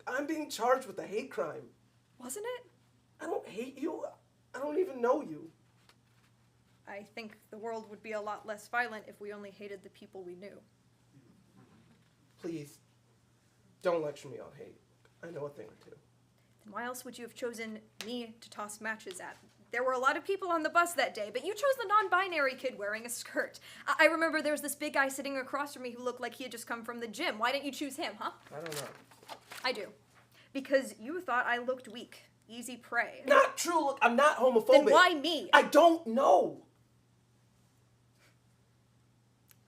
[SPEAKER 6] I'm being charged with a hate crime.
[SPEAKER 7] Wasn't it?
[SPEAKER 6] I don't hate you. I don't even know you.
[SPEAKER 7] I think the world would be a lot less violent if we only hated the people we knew.
[SPEAKER 6] Please, don't lecture me on hate. I know a thing or two.
[SPEAKER 7] Then why else would you have chosen me to toss matches at? There were a lot of people on the bus that day, but you chose the non-binary kid wearing a skirt. I remember there was this big guy sitting across from me who looked like he had just come from the gym. Why didn't you choose him, huh?
[SPEAKER 6] I don't know.
[SPEAKER 7] I do. Because you thought I looked weak. Easy prey.
[SPEAKER 6] Not true. Look, I'm not homophobic.
[SPEAKER 7] Then why me?
[SPEAKER 6] I don't know.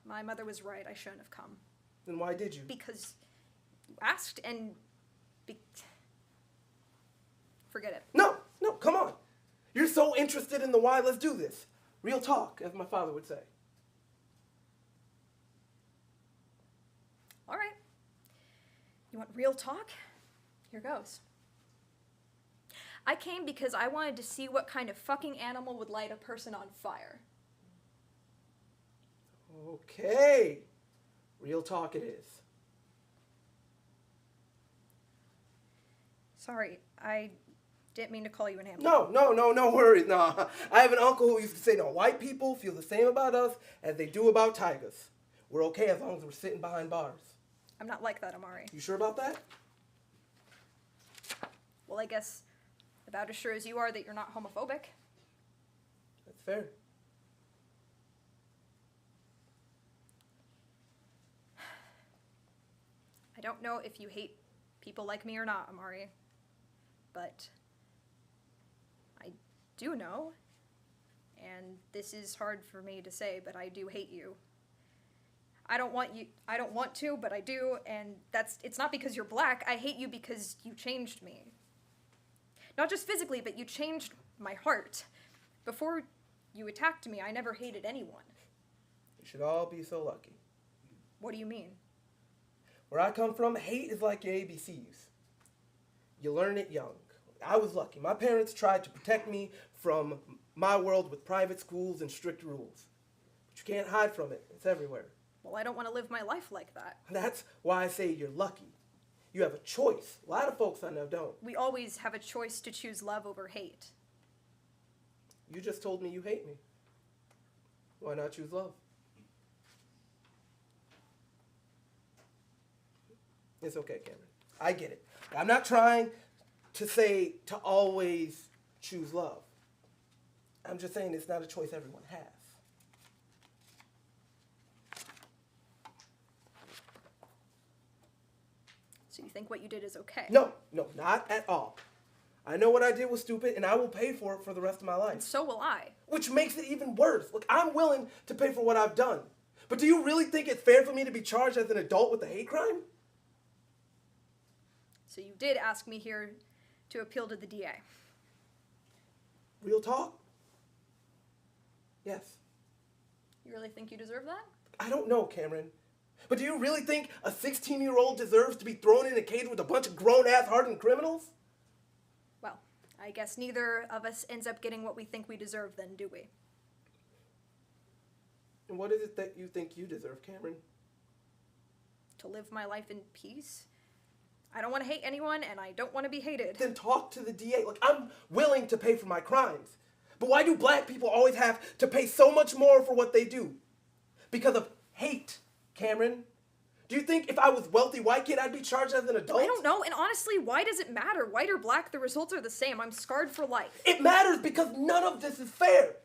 [SPEAKER 7] My mother was right. I shouldn't have come.
[SPEAKER 6] Then why did you?
[SPEAKER 7] Because you asked and... Forget it.
[SPEAKER 6] No, come on. You're so interested in the why, let's do this. Real talk, as my father would say.
[SPEAKER 7] All right. You want real talk? Here goes. I came because I wanted to see what kind of fucking animal would light a person on fire.
[SPEAKER 6] Okay. Real talk it is.
[SPEAKER 7] Sorry, I didn't mean to call you an animal.
[SPEAKER 6] No worries. No, I have an uncle who used to say, no, white people feel the same about us as they do about tigers. We're okay as long as we're sitting behind bars.
[SPEAKER 7] I'm not like that, Amari.
[SPEAKER 6] You sure about that?
[SPEAKER 7] Well, I guess about as sure as you are that you're not homophobic.
[SPEAKER 6] That's fair.
[SPEAKER 7] I don't know if you hate people like me or not, Amari, but I do know, and this is hard for me to say, but I do hate you. I don't want to, but I do, and it's not because you're black. I hate you because you changed me. Not just physically, but you changed my heart. Before you attacked me, I never hated anyone.
[SPEAKER 6] You should all be so lucky.
[SPEAKER 7] What do you mean?
[SPEAKER 6] Where I come from, hate is like your ABCs. You learn it young. I was lucky. My parents tried to protect me from my world with private schools and strict rules. But you can't hide from it. It's everywhere.
[SPEAKER 7] Well, I don't want to live my life like that.
[SPEAKER 6] That's why I say you're lucky. You have a choice. A lot of folks I know don't.
[SPEAKER 7] We always have a choice to choose love over hate.
[SPEAKER 6] You just told me you hate me. Why not choose love? It's okay, Cameron. I get it. I'm not trying to say to always choose love. I'm just saying it's not a choice everyone has.
[SPEAKER 7] So you think what you did is okay?
[SPEAKER 6] No, not at all. I know what I did was stupid, and I will pay for it for the rest of my life.
[SPEAKER 7] And so will I.
[SPEAKER 6] Which makes it even worse. Look, I'm willing to pay for what I've done. But do you really think it's fair for me to be charged as an adult with a hate crime?
[SPEAKER 7] So you did ask me here to appeal to the DA.
[SPEAKER 6] Real talk? Yes.
[SPEAKER 7] You really think you deserve that?
[SPEAKER 6] I don't know, Cameron. But do you really think a 16-year-old deserves to be thrown in a cage with a bunch of grown-ass hardened criminals?
[SPEAKER 7] Well, I guess neither of us ends up getting what we think we deserve then, do we?
[SPEAKER 6] And what is it that you think you deserve, Cameron?
[SPEAKER 7] To live my life in peace? I don't want to hate anyone, and I don't want to be hated.
[SPEAKER 6] Then talk to the DA. Look, I'm willing to pay for my crimes. But why do black people always have to pay so much more for what they do? Because of hate, Cameron. Do you think if I was wealthy white kid, I'd be charged as an adult?
[SPEAKER 7] I don't know, and honestly, why does it matter? White or black, the results are the same. I'm scarred for life.
[SPEAKER 6] It matters because none of this is fair.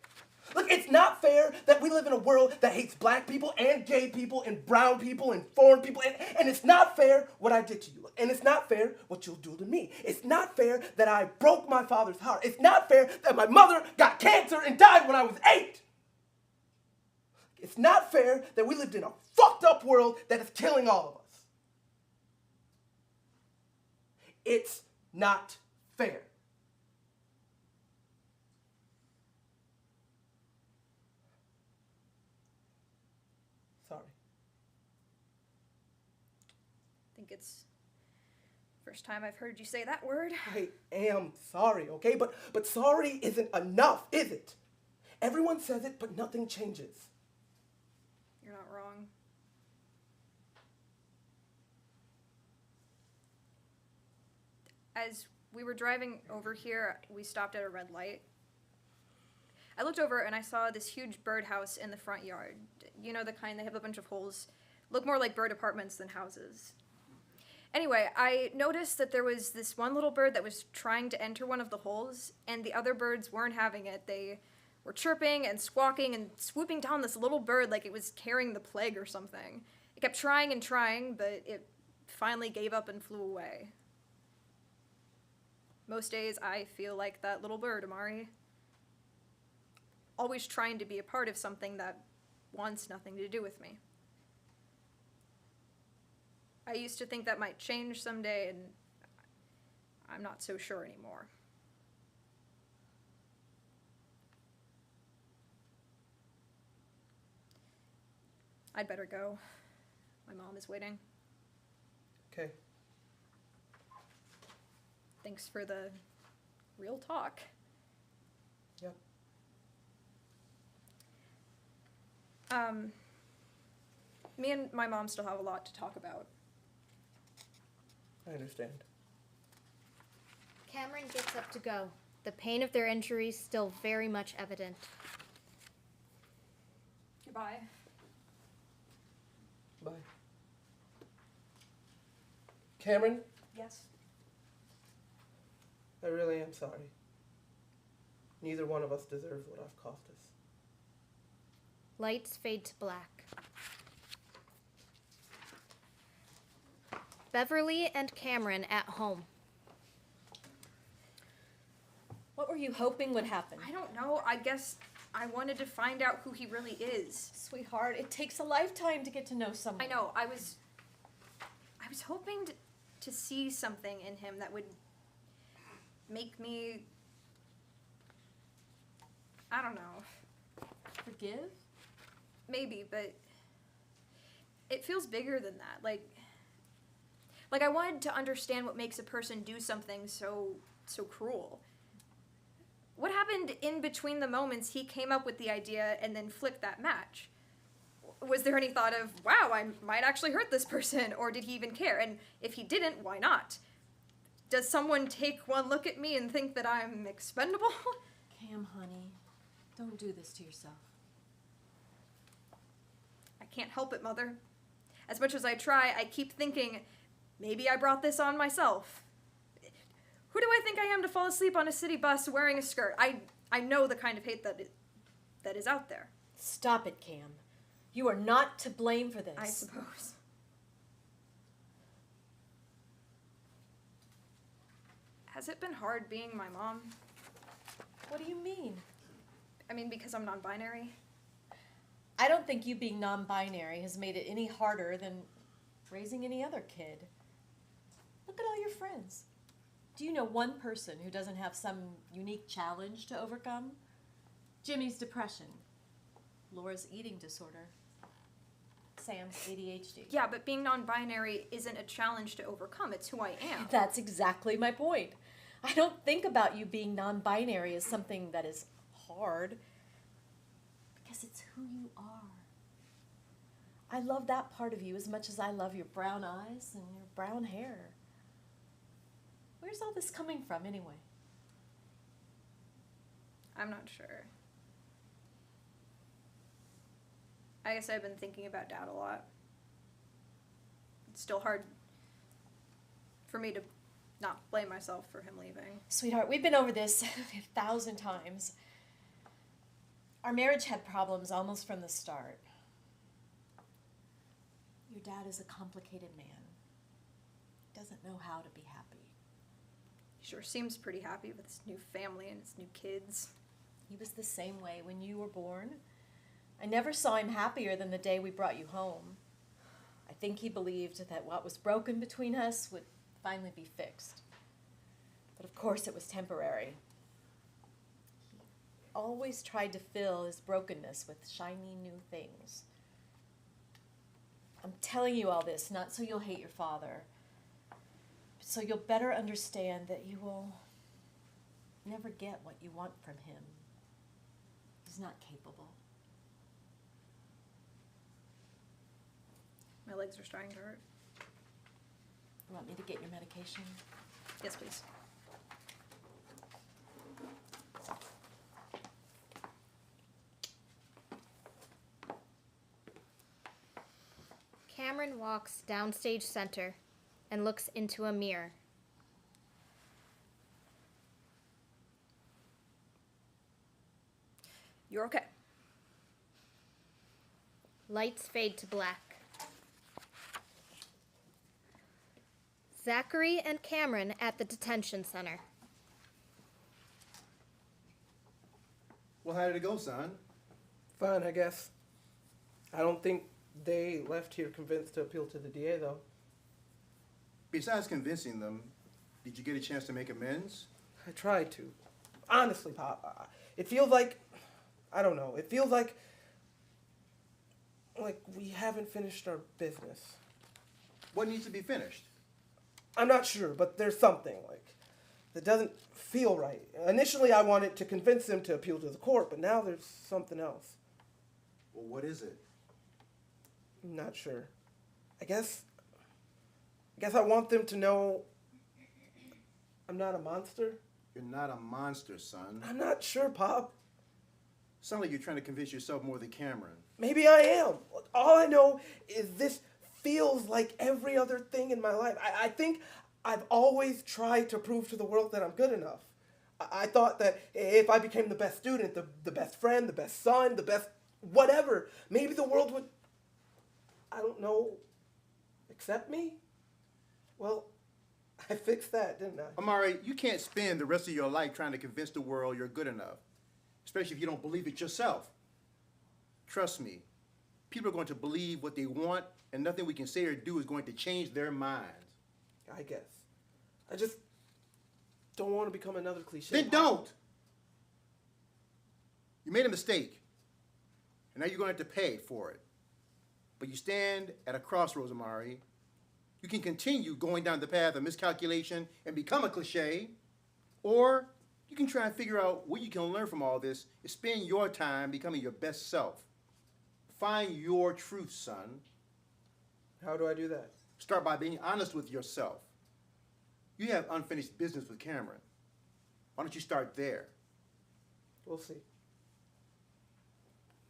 [SPEAKER 6] Look, it's not fair that we live in a world that hates black people and gay people and brown people and foreign people. And it's not fair what I did to you. And it's not fair what you'll do to me. It's not fair that I broke my father's heart. It's not fair that my mother got cancer and died when I was 8. It's not fair that we lived in a fucked up world that is killing all of us. It's not fair. Sorry.
[SPEAKER 7] I think it's the first time I've heard you say that word.
[SPEAKER 6] I am sorry, okay? But sorry isn't enough, is it? Everyone says it, but nothing changes.
[SPEAKER 7] You're not wrong. As we were driving over here, we stopped at a red light. I looked over and I saw this huge birdhouse in the front yard. You know, the kind that have a bunch of holes. Look more like bird apartments than houses. Anyway, I noticed that there was this one little bird that was trying to enter one of the holes, and the other birds weren't having it. They were chirping and squawking and swooping down this little bird like it was carrying the plague or something. It kept trying and trying, but it finally gave up and flew away. Most days I feel like that little bird, Amari. Always trying to be a part of something that wants nothing to do with me. I used to think that might change someday, and I'm not so sure anymore. I'd better go. My mom is waiting.
[SPEAKER 6] Okay.
[SPEAKER 7] Thanks for the real talk.
[SPEAKER 6] Yep.
[SPEAKER 7] Me and my mom still have a lot to talk about.
[SPEAKER 6] I understand.
[SPEAKER 5] Cameron gets up to go. The pain of their injuries still very much evident.
[SPEAKER 7] Goodbye.
[SPEAKER 6] Bye. Cameron,
[SPEAKER 7] Yes.
[SPEAKER 6] I really am sorry. Neither one of us deserves what I've cost us.
[SPEAKER 5] Lights fade to black. Beverly and Cameron at home.
[SPEAKER 9] What were you hoping would happen?
[SPEAKER 7] I don't know. I guess I wanted to find out who he really is.
[SPEAKER 9] Sweetheart, it takes a lifetime to get to know someone.
[SPEAKER 7] I know. I was hoping to see something in him that would make me, I don't know.
[SPEAKER 9] Forgive?
[SPEAKER 7] Maybe, but it feels bigger than that. Like I wanted to understand what makes a person do something so cruel. What happened in between the moments he came up with the idea and then flicked that match? Was there any thought of, wow, I might actually hurt this person, or did he even care? And if he didn't, why not? Does someone take one look at me and think that I'm expendable?
[SPEAKER 9] Cam, honey, don't do this to yourself.
[SPEAKER 7] I can't help it, Mother. As much as I try, I keep thinking, maybe I brought this on myself. Who do I think I am to fall asleep on a city bus wearing a skirt? I know the kind of hate that is out there.
[SPEAKER 9] Stop it, Cam. You are not to blame for this.
[SPEAKER 7] I suppose. Has it been hard being my mom?
[SPEAKER 9] What do you mean?
[SPEAKER 7] I mean, because I'm non-binary.
[SPEAKER 9] I don't think you being non-binary has made it any harder than raising any other kid. Look at all your friends. Do you know one person who doesn't have some unique challenge to overcome? Jimmy's depression, Laura's eating disorder, Sam's ADHD.
[SPEAKER 7] Yeah, but being non-binary isn't a challenge to overcome. It's who I am.
[SPEAKER 9] That's exactly my point. I don't think about you being non-binary as something that is hard, because it's who you are. I love that part of you as much as I love your brown eyes and your brown hair. Where's all this coming from, anyway?
[SPEAKER 7] I'm not sure. I guess I've been thinking about Dad a lot. it's still hard for me to not blame myself for him leaving.
[SPEAKER 9] Sweetheart, we've been over this 1,000 times. Our marriage had problems almost from the start. Your dad is a complicated man. He doesn't know how to be happy.
[SPEAKER 7] He sure seems pretty happy with his new family and his new kids.
[SPEAKER 9] He was the same way when you were born. I never saw him happier than the day we brought you home. I think he believed that what was broken between us would finally be fixed. But of course it was temporary. He always tried to fill his brokenness with shiny new things. I'm telling you all this not so you'll hate your father, but so you'll better understand that you will never get what you want from him. He's not capable.
[SPEAKER 7] My legs are starting to hurt.
[SPEAKER 9] You want me to get your medication?
[SPEAKER 7] Yes, please.
[SPEAKER 5] Cameron walks downstage center and looks into a mirror.
[SPEAKER 7] You're okay.
[SPEAKER 5] Lights fade to black. Zachary and Cameron at the detention center.
[SPEAKER 8] Well, how did it go, son?
[SPEAKER 6] Fine, I guess. I don't think they left here convinced to appeal to the DA, though.
[SPEAKER 8] Besides convincing them, did you get a chance to make amends?
[SPEAKER 6] I tried to. Honestly, Pop, it feels like, I don't know, it feels like we haven't finished our business.
[SPEAKER 8] What needs to be finished?
[SPEAKER 6] I'm not sure, but there's something, that doesn't feel right. Initially, I wanted to convince them to appeal to the court, but now there's something else.
[SPEAKER 8] Well, what is it?
[SPEAKER 6] I'm not sure. I guess I want them to know I'm not a monster.
[SPEAKER 8] You're not a monster, son.
[SPEAKER 6] I'm not sure, Pop.
[SPEAKER 8] Sounds like you're trying to convince yourself more than Cameron.
[SPEAKER 6] Maybe I am. All I know is this feels like every other thing in my life. I think I've always tried to prove to the world that I'm good enough. I thought that if I became the best student, the best friend, the best son, the best whatever, maybe the world would, I don't know, accept me? Well, I fixed that, didn't I?
[SPEAKER 8] Amari, you can't spend the rest of your life trying to convince the world you're good enough, especially if you don't believe it yourself. Trust me, people are going to believe what they want, and nothing we can say or do is going to change their minds.
[SPEAKER 6] I guess. I just don't want to become another cliche.
[SPEAKER 8] Then don't! You made a mistake, and now you're going to have to pay for it. But you stand at a crossroads, Amari. You can continue going down the path of miscalculation and become a cliche, or you can try and figure out what you can learn from all this and spend your time becoming your best self. Find your truth, son.
[SPEAKER 6] How do I do that?
[SPEAKER 8] Start by being honest with yourself. You have unfinished business with Cameron. Why don't you start there?
[SPEAKER 6] We'll see.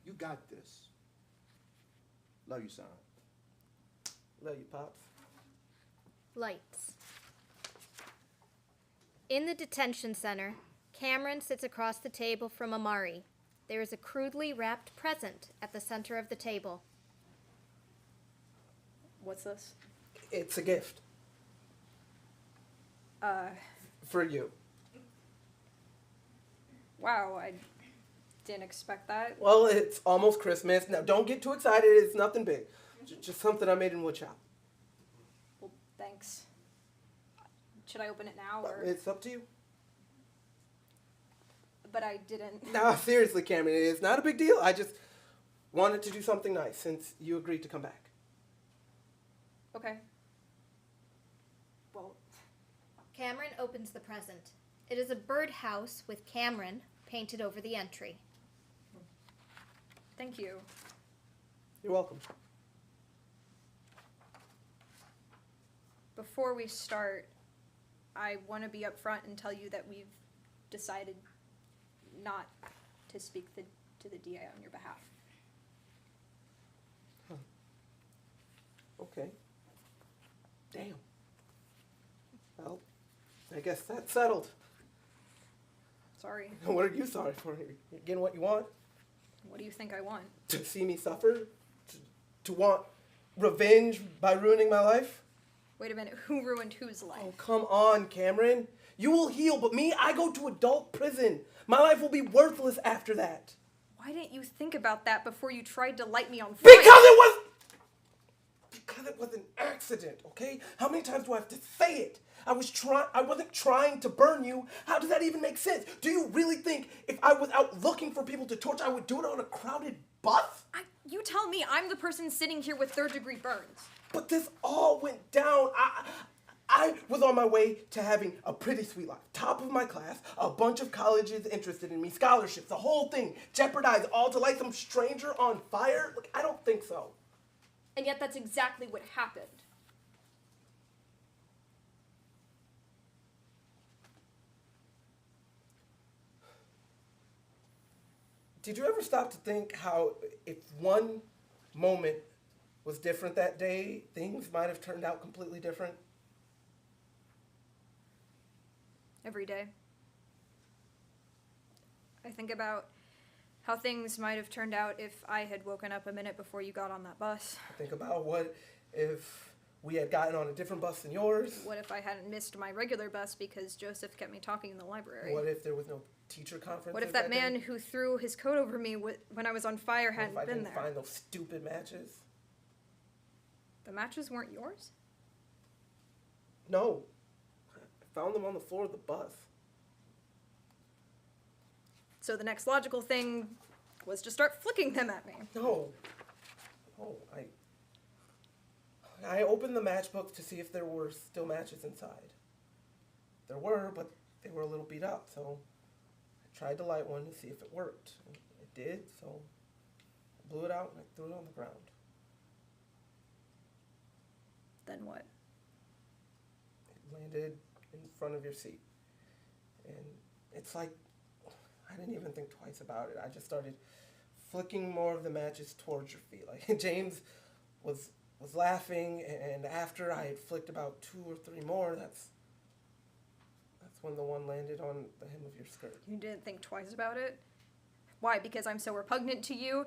[SPEAKER 8] You got this. Love you, son.
[SPEAKER 6] Love you, Pops.
[SPEAKER 5] Lights. In the detention center, Cameron sits across the table from Amari. There is a crudely wrapped present at the center of the table.
[SPEAKER 7] What's this?
[SPEAKER 6] It's a gift. For you.
[SPEAKER 7] Wow, I didn't expect that.
[SPEAKER 6] Well, it's almost Christmas. Now, don't get too excited. It's nothing big. Just something I made in woodshop.
[SPEAKER 7] Well, thanks. Should I open it now, or?
[SPEAKER 6] It's up to you.
[SPEAKER 7] But I didn't.
[SPEAKER 6] No, seriously, Cameron, it's not a big deal. I just wanted to do something nice since you agreed to come back.
[SPEAKER 7] Okay. Well,
[SPEAKER 5] Cameron opens the present. It is a birdhouse with Cameron painted over the entry.
[SPEAKER 7] thank you.
[SPEAKER 6] You're welcome.
[SPEAKER 7] Before we start, I want to be upfront and tell you that we've decided not to speak to the DA on your behalf.
[SPEAKER 6] Okay. Damn. Well, I guess that's settled.
[SPEAKER 7] Sorry.
[SPEAKER 6] What are you sorry for? You're getting what you want?
[SPEAKER 7] What do you think I want?
[SPEAKER 6] To see me suffer? To want revenge by ruining my life?
[SPEAKER 7] Wait a minute, who ruined whose life?
[SPEAKER 6] Oh, come on, Cameron. You will heal, but me, I go to adult prison. My life will be worthless after that.
[SPEAKER 7] Why didn't you think about that before you tried to light me on fire?
[SPEAKER 6] Because it was an accident, okay? How many times do I have to say it? I wasn't trying to burn you. How does that even make sense? Do you really think if I was out looking for people to torch, I would do it on a crowded bus?
[SPEAKER 7] You tell me, I'm the person sitting here with third-degree burns.
[SPEAKER 6] But this all went down. I was on my way to having a pretty sweet life. Top of my class, a bunch of colleges interested in me, scholarships, the whole thing. Jeopardized all to light some stranger on fire? Look, I don't think so.
[SPEAKER 7] And yet that's exactly what happened.
[SPEAKER 6] Did you ever stop to think how if one moment was different that day, things might have turned out completely different?
[SPEAKER 7] Every day. I think about how things might have turned out if I had woken up a minute before you got on that bus.
[SPEAKER 6] Think about what if we had gotten on a different bus than yours?
[SPEAKER 7] What if I hadn't missed my regular bus because Joseph kept me talking in the library?
[SPEAKER 6] What if there was no teacher conference?
[SPEAKER 7] What if that man who threw his coat over me when I was on fire hadn't
[SPEAKER 6] been there? What if I didn't
[SPEAKER 7] there?
[SPEAKER 6] find those stupid matches?
[SPEAKER 7] The matches weren't yours?
[SPEAKER 6] No. I found them on the floor of the bus.
[SPEAKER 7] So the next logical thing was to start flicking them at me.
[SPEAKER 6] No. I opened the matchbook to see if there were still matches inside. There were, but they were a little beat up, so I tried to light one to see if it worked. It did, so I blew it out and I threw it on the ground.
[SPEAKER 7] Then what?
[SPEAKER 6] It landed in front of your seat. And it's like, I didn't even think twice about it. I just started flicking more of the matches towards your feet. Like, James was laughing, and after I had flicked about 2 or 3 more, that's when the one landed on the hem of your skirt.
[SPEAKER 7] You didn't think twice about it? Why? Because I'm so repugnant to you?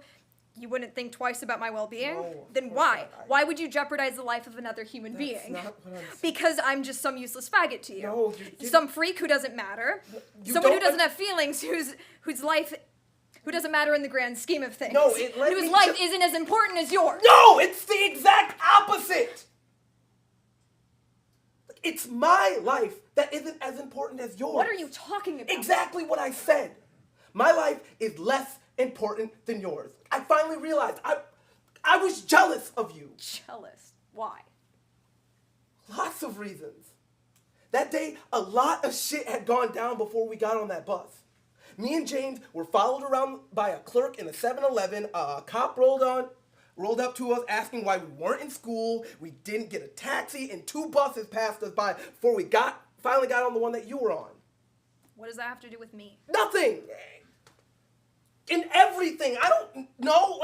[SPEAKER 7] You wouldn't think twice about my well-being?
[SPEAKER 6] No,
[SPEAKER 7] then why? Why would you jeopardize the life of another human being?
[SPEAKER 6] That's not what I'm saying.
[SPEAKER 7] Because I'm just some useless faggot to you.
[SPEAKER 6] No,
[SPEAKER 7] some freak who doesn't matter. Someone who doesn't have feelings, whose life, who doesn't matter in the grand scheme of things.
[SPEAKER 6] No,
[SPEAKER 7] whose life isn't as important as yours.
[SPEAKER 6] No, it's the exact opposite. It's my life that isn't as important as yours.
[SPEAKER 7] What are you talking about?
[SPEAKER 6] Exactly what I said. My life is less important than yours. I finally realized I was jealous of you.
[SPEAKER 7] Jealous? Why?
[SPEAKER 6] Lots of reasons. That day, a lot of shit had gone down before we got on that bus. Me and James were followed around by a clerk in a 7-Eleven. A cop rolled up to us asking why we weren't in school. We didn't get a taxi, and 2 buses passed us by before we finally got on the one that you were on.
[SPEAKER 7] What does that have to do with me?
[SPEAKER 6] Nothing. In everything. I don't know.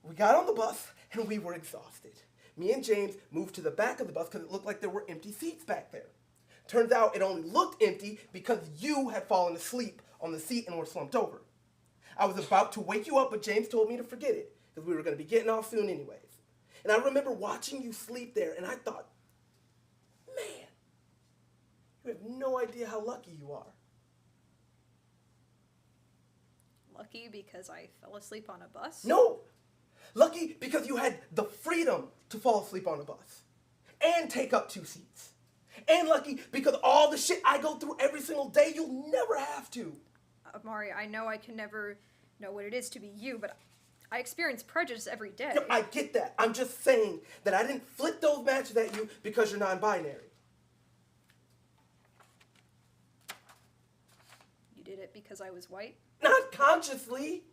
[SPEAKER 6] We got on the bus and we were exhausted. Me and James moved to the back of the bus because it looked like there were empty seats back there. Turns out it only looked empty because you had fallen asleep on the seat and were slumped over. I was about to wake you up, but James told me to forget it because we were going to be getting off soon anyways. And I remember watching you sleep there, and I thought, man, you have no idea how lucky you are.
[SPEAKER 7] Lucky because I fell asleep on a bus?
[SPEAKER 6] No! Lucky because you had the freedom to fall asleep on a bus and take up 2 seats. And lucky because all the shit I go through every single day, you'll never have to.
[SPEAKER 7] Mari, I know I can never know what it is to be you, but I experience prejudice every day.
[SPEAKER 6] No, I get that. I'm just saying that I didn't flick those matches at you because you're non-binary.
[SPEAKER 7] You did it because I was white?
[SPEAKER 6] Not consciously.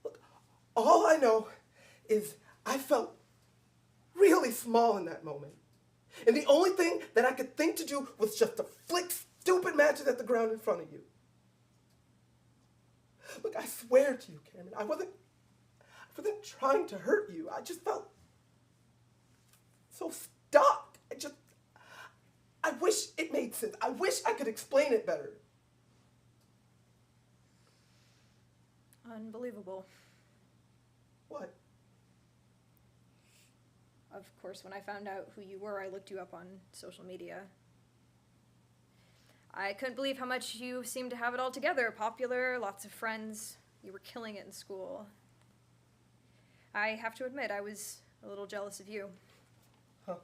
[SPEAKER 6] Look, all I know is I felt really small in that moment. And the only thing that I could think to do was just to flick stupid matches at the ground in front of you. Look, I swear to you, Cameron, I wasn't trying to hurt you. I just felt so Doc, I wish it made sense. I wish I could explain it better.
[SPEAKER 7] Unbelievable.
[SPEAKER 6] What?
[SPEAKER 7] Of course, when I found out who you were, I looked you up on social media. I couldn't believe how much you seemed to have it all together. Popular, lots of friends. You were killing it in school. I have to admit, I was a little jealous of you.
[SPEAKER 6] Huh.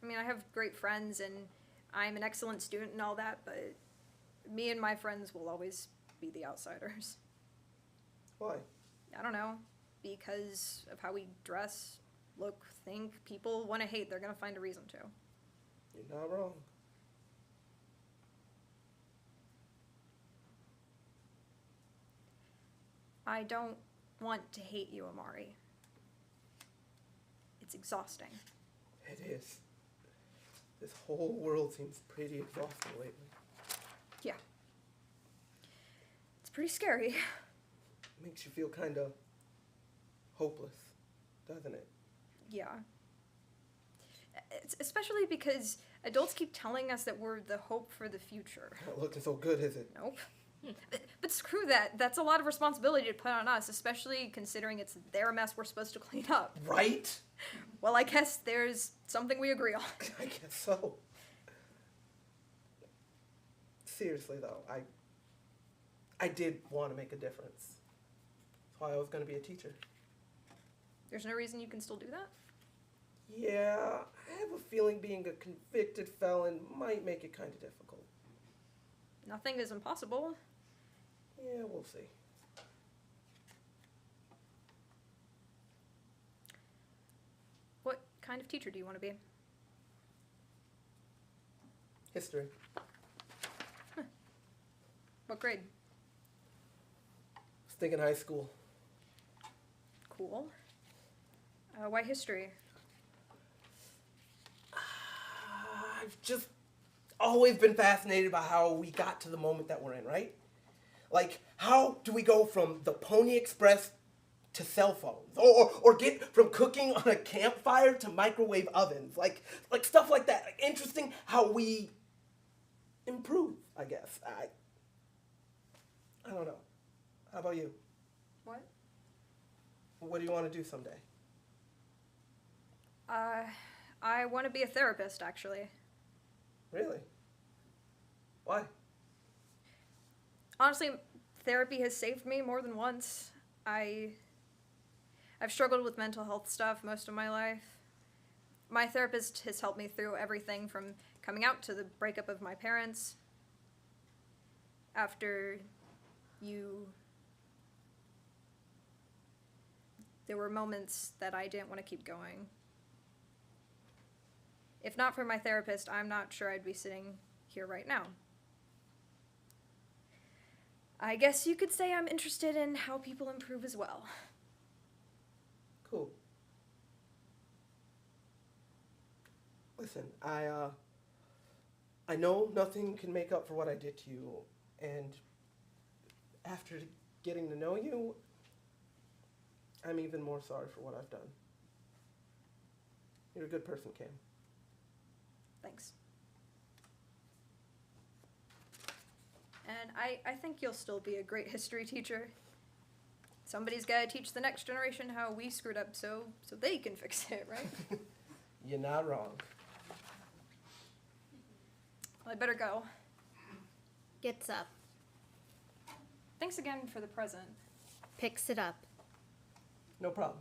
[SPEAKER 7] I mean, I have great friends, and I'm an excellent student and all that, but me and my friends will always be the outsiders.
[SPEAKER 6] Why?
[SPEAKER 7] I don't know. Because of how we dress, look, think. People want to hate. They're going to find a reason to.
[SPEAKER 6] You're not wrong.
[SPEAKER 7] I don't want to hate you, Amari. It's exhausting.
[SPEAKER 6] It is. This whole world seems pretty exhausting lately.
[SPEAKER 7] Yeah. It's pretty scary.
[SPEAKER 6] Makes you feel kind of hopeless, doesn't it?
[SPEAKER 7] Yeah. It's especially because adults keep telling us that we're the hope for the future.
[SPEAKER 6] Not looking so good, is it?
[SPEAKER 7] Nope. But screw that. That's a lot of responsibility to put on us, especially considering it's their mess we're supposed to clean up.
[SPEAKER 6] Right?
[SPEAKER 7] Well, I guess there's something we agree on.
[SPEAKER 6] I guess so. Seriously, though, I did want to make a difference. That's why I was going to be a teacher.
[SPEAKER 7] There's no reason you can still do that?
[SPEAKER 6] Yeah, I have a feeling being a convicted felon might make it kind of difficult.
[SPEAKER 7] Nothing is impossible.
[SPEAKER 6] Yeah, we'll see.
[SPEAKER 7] What kind of teacher do you want to be?
[SPEAKER 6] History.
[SPEAKER 7] What grade?
[SPEAKER 6] I was thinking high school.
[SPEAKER 7] Cool. Why history?
[SPEAKER 6] I've just always been fascinated by how we got to the moment that we're in, right? Like, how do we go from the Pony Express to cell phones? Or get from cooking on a campfire to microwave ovens? Like stuff like that. Like, interesting how we improve, I guess. I don't know. How about you?
[SPEAKER 7] What?
[SPEAKER 6] What do you want to do someday?
[SPEAKER 7] I want to be a therapist, actually.
[SPEAKER 6] Really? Why?
[SPEAKER 7] Honestly, therapy has saved me more than once. I've struggled with mental health stuff most of my life. My therapist has helped me through everything from coming out to the breakup of my parents. After there were moments that I didn't want to keep going. If not for my therapist, I'm not sure I'd be sitting here right now. I guess you could say I'm interested in how people improve as well.
[SPEAKER 6] Cool. Listen, I know nothing can make up for what I did to you, and after getting to know you, I'm even more sorry for what I've done. You're a good person, Cam.
[SPEAKER 7] Thanks. And I think you'll still be a great history teacher. Somebody's got to teach the next generation how we screwed up so they can fix it, right?
[SPEAKER 6] You're not wrong.
[SPEAKER 7] Well, I better go.
[SPEAKER 5] Gets up,
[SPEAKER 7] Thanks again for the present.
[SPEAKER 5] picks it up.
[SPEAKER 6] No problem.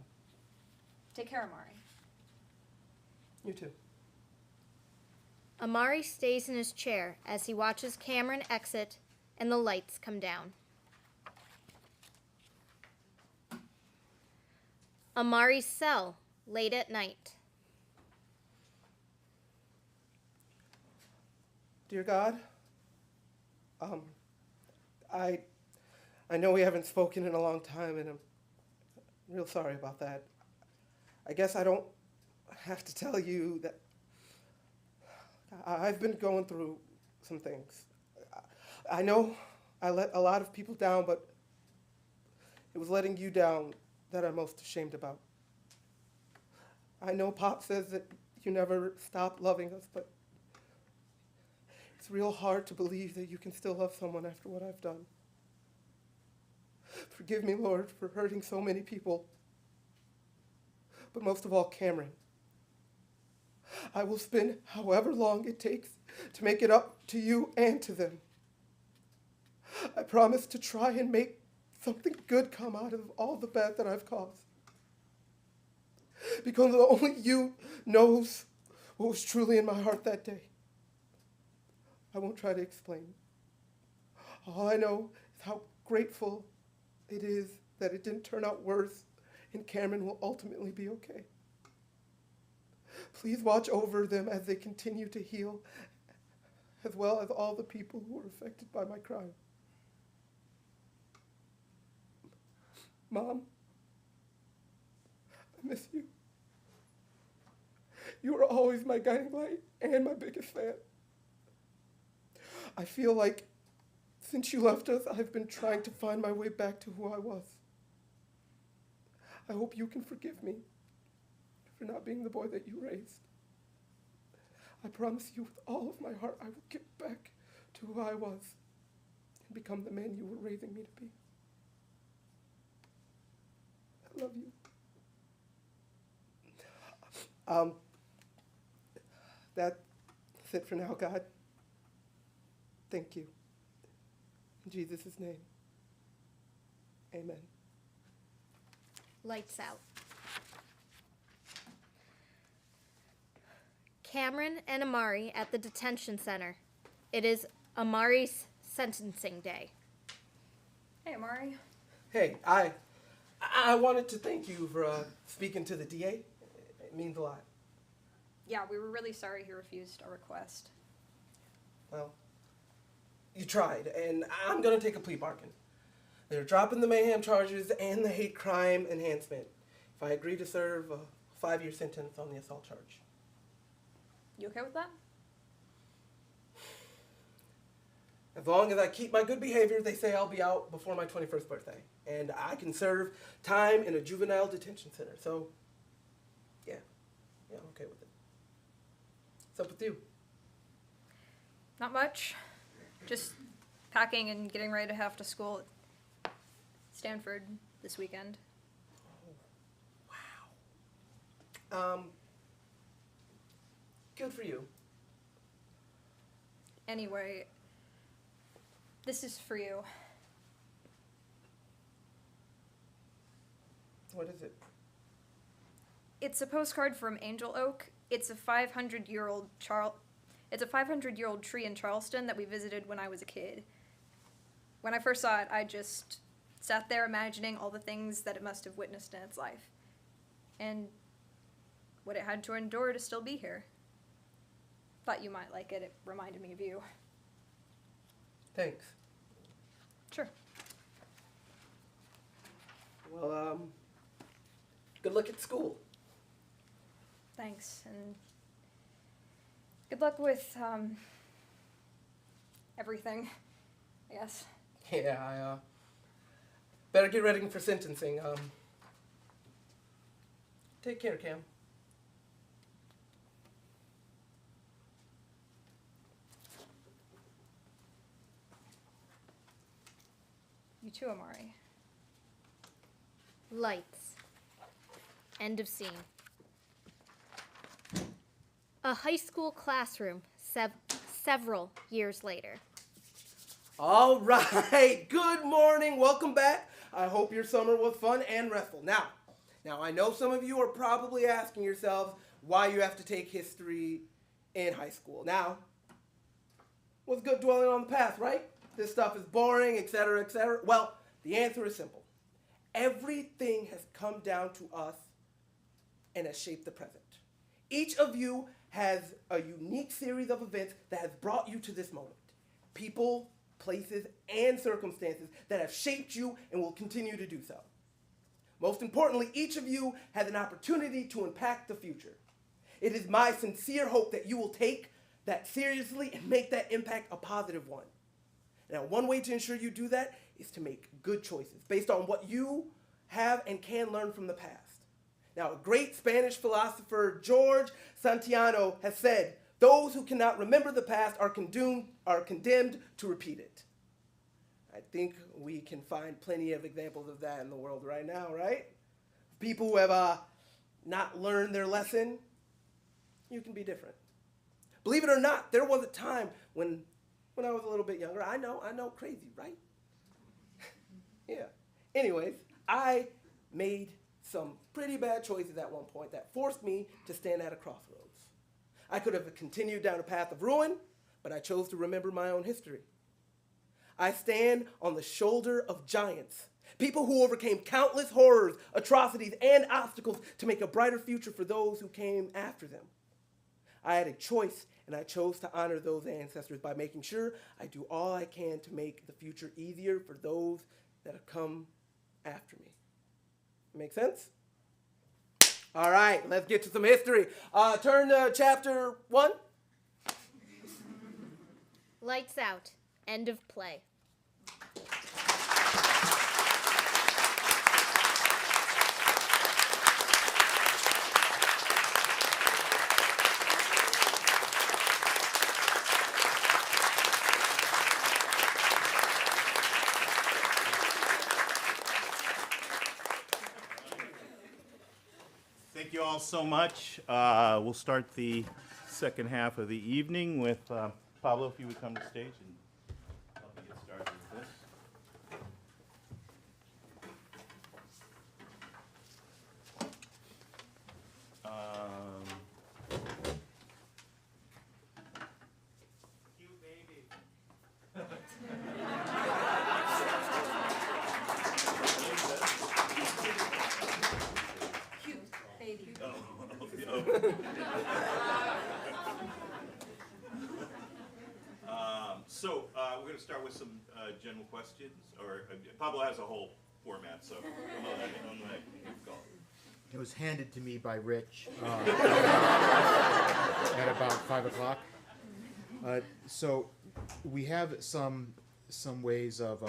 [SPEAKER 7] Take care, Amari.
[SPEAKER 6] You too.
[SPEAKER 5] Amari stays in his chair as he watches Cameron exit and the lights come down. Amari's cell, late at night.
[SPEAKER 6] Dear God, I know we haven't spoken in a long time, and I'm real sorry about that. I guess I don't have to tell you that I've been going through some things. I know I let a lot of people down, but it was letting you down that I'm most ashamed about. I know Pop says that you never stop loving us, but it's real hard to believe that you can still love someone after what I've done. Forgive me, Lord, for hurting so many people, but most of all, Cameron. I will spend however long it takes to make it up to you and to them. I promise to try and make something good come out of all the bad that I've caused. Because only you knows what was truly in my heart that day. I won't try to explain. All I know is how grateful it is that it didn't turn out worse and Cameron will ultimately be okay. Please watch over them as they continue to heal, as well as all the people who were affected by my crime. Mom, I miss you. You were always my guiding light and my biggest fan. I feel like since you left us, I've been trying to find my way back to who I was. I hope you can forgive me for not being the boy that you raised. I promise you with all of my heart I will get back to who I was and become the man you were raising me to be. I love you. That's it for now, God. Thank you. In Jesus' name, amen.
[SPEAKER 5] Lights out. Cameron and Amari at the detention center. It is Amari's sentencing day.
[SPEAKER 7] Hey, Amari.
[SPEAKER 6] Hey, I wanted to thank you for speaking to the DA. It means a lot.
[SPEAKER 7] Yeah, we were really sorry he refused our request.
[SPEAKER 6] Well, you tried, and I'm going to take a plea bargain. They're dropping the mayhem charges and the hate crime enhancement if I agree to serve a 5-year sentence on the assault charge.
[SPEAKER 7] You okay with that?
[SPEAKER 6] As long as I keep my good behavior, they say I'll be out before my 21st birthday. And I can serve time in a juvenile detention center. So, yeah, I'm okay with it. What's up with you?
[SPEAKER 7] Not much. Just packing and getting ready to head off to school at Stanford this weekend.
[SPEAKER 6] Oh, wow. Good for you.
[SPEAKER 7] Anyway, this is for you.
[SPEAKER 6] What is it?
[SPEAKER 7] It's a postcard from Angel Oak. It's a 500-year-old tree in Charleston that we visited when I was a kid. When I first saw it, I just sat there imagining all the things that it must have witnessed in its life. And what it had to endure to still be here. Thought you might like it. It reminded me of you.
[SPEAKER 6] Thanks.
[SPEAKER 7] Sure.
[SPEAKER 6] Well, good luck at school.
[SPEAKER 7] Thanks, and good luck with, everything, I guess.
[SPEAKER 6] Yeah, I better get ready for sentencing. Take care, Cam.
[SPEAKER 7] You too, Amari.
[SPEAKER 5] Lights. End of scene. A high school classroom several years later.
[SPEAKER 6] All right, good morning, welcome back. I hope your summer was fun and restful. Now I know some of you are probably asking yourselves why you have to take history in high school. Now, what's good dwelling on the past, right? This stuff is boring, etc., etc. Well, the answer is simple. Everything has come down to us and has shaped the present. Each of you has a unique series of events that has brought you to this moment. People, places, and circumstances that have shaped you and will continue to do so. Most importantly, each of you has an opportunity to impact the future. It is my sincere hope that you will take that seriously and make that impact a positive one. Now, one way to ensure you do that is to make good choices based on what you have and can learn from the past. Now, a great Spanish philosopher, George Santayana, has said, those who cannot remember the past are condemned to repeat it. I think we can find plenty of examples of that in the world right now, right? People who have not learned their lesson. You can be different. Believe it or not, there was a time when I was a little bit younger. I know, crazy, right? Yeah. Anyways, I made some pretty bad choices at one point that forced me to stand at a crossroads. I could have continued down a path of ruin, but I chose to remember my own history. I stand on the shoulder of giants, people who overcame countless horrors, atrocities, and obstacles to make a brighter future for those who came after them. I had a choice, and I chose to honor those ancestors by making sure I do all I can to make the future easier for those that have come after me. Make sense? All right, let's get to some history. Turn to chapter 1.
[SPEAKER 5] Lights out. End of play.
[SPEAKER 4] Thank you all so much. We'll start the second half of the evening with Pablo, if you would come to stage and help me get started with this. Cute baby. So we're going to start with some general questions, or Pablo has a whole format, so I'm gonna go.
[SPEAKER 10] It was handed to me by Rich at about 5 o'clock. So we have some ways of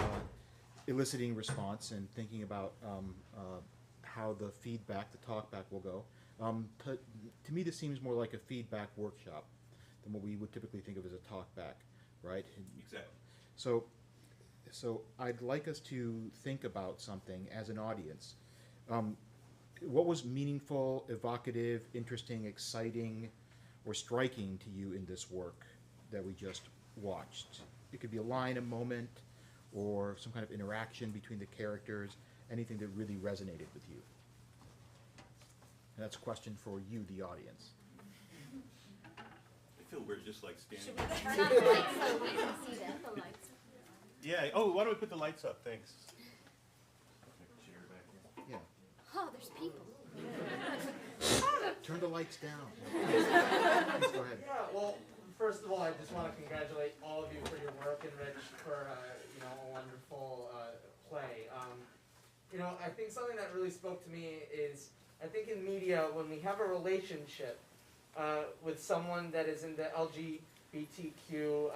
[SPEAKER 10] eliciting response and thinking about how the feedback, the talkback will go. To me, this seems more like a feedback workshop than what we would typically think of as a talkback, right?
[SPEAKER 4] Exactly.
[SPEAKER 10] So I'd like us to think about something as an audience. What was meaningful, evocative, interesting, exciting, or striking to you in this work that we just watched? It could be a line, a moment, or some kind of interaction between the characters, anything that really resonated with you. And that's a question for you, the audience.
[SPEAKER 4] I feel we're just like standing.
[SPEAKER 5] Should we turn on the lights so we can see them? The lights.
[SPEAKER 4] Yeah. Oh, why don't we put the lights up? Thanks.
[SPEAKER 10] Yeah.
[SPEAKER 5] Oh, there's people.
[SPEAKER 10] Turn the lights down. Please go ahead.
[SPEAKER 11] Yeah, well, first of all, I just want to congratulate all of you for your work and Rich for a wonderful play. I think something that really spoke to me is I think in media when we have a relationship with someone that is in the LGBTQ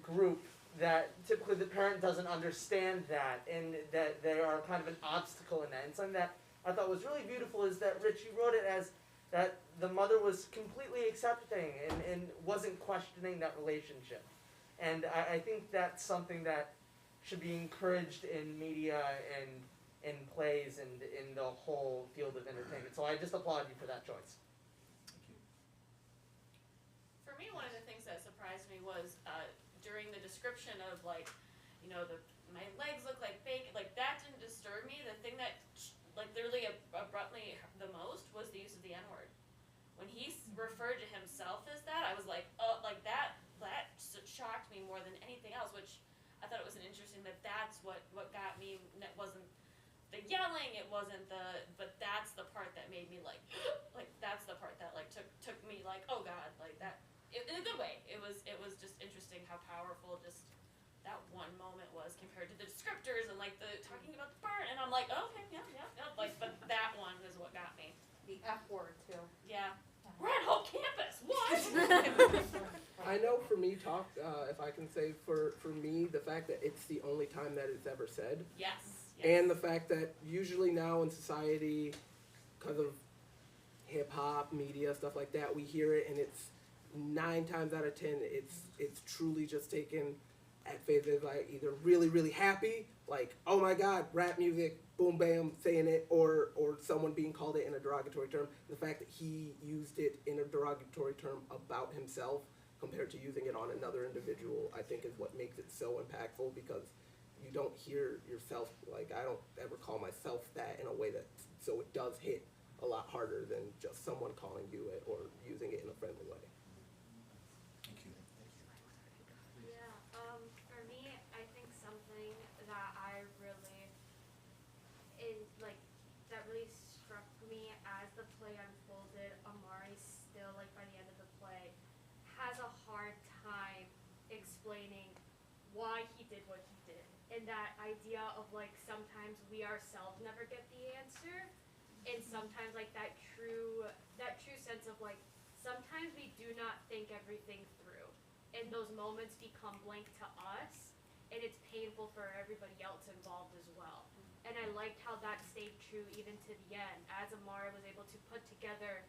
[SPEAKER 11] group, that typically the parent doesn't understand that, and that they are kind of an obstacle in that. And something that I thought was really beautiful is that Rich, you wrote it as that the mother was completely accepting and wasn't questioning that relationship. And I think that's something that should be encouraged in media and in plays and in the whole field of entertainment. So I just applaud you for that choice.
[SPEAKER 12] For me, one of the things that surprised me was during the description of my legs look like bacon, that didn't disturb me. The thing that literally abruptly the most was the use of the N-word. When he referred to himself as that, I was like, oh, that shocked me more than anything else, which I thought it was interesting that's what got me. It wasn't the yelling, it wasn't but that's the part that made me that's the part that took me oh God, that, in a good way. It was just interesting how powerful just that one moment was compared to the descriptors and the talking about the burn, and I'm like, oh, okay, yeah, but that one is what got me.
[SPEAKER 13] The F word too.
[SPEAKER 12] Yeah. We're at whole campus. What?
[SPEAKER 6] I know for me, if I can say for me, the fact that it's the only time that it's ever said.
[SPEAKER 12] Yes.
[SPEAKER 6] And the fact that usually now in society, because of hip hop, media, stuff like that, we hear it and it's 9 times out of 10, it's truly just taken at face value, like either really, really happy, like, oh my God, rap music, boom, bam, saying it, or someone being called it in a derogatory term. The fact that he used it in a derogatory term about himself compared to using it on another individual, I think is what makes it so impactful, because you don't hear yourself, like, I don't ever call myself that in a way that, so it does hit a lot harder than just someone calling you it or using it in a friendly way.
[SPEAKER 13] Yeah, for me, I think something that I really, that really struck me as the play unfolded, Amari still, like, by the end of the play, has a hard time explaining why he did what he did. And that idea of, like, sometimes we ourselves never get the answer, and sometimes, like, that true sense of, like, sometimes we do not think everything through, and those moments become blank to us, and it's painful for everybody else involved as well. And I liked how that stayed true even to the end, as Amari was able to put together,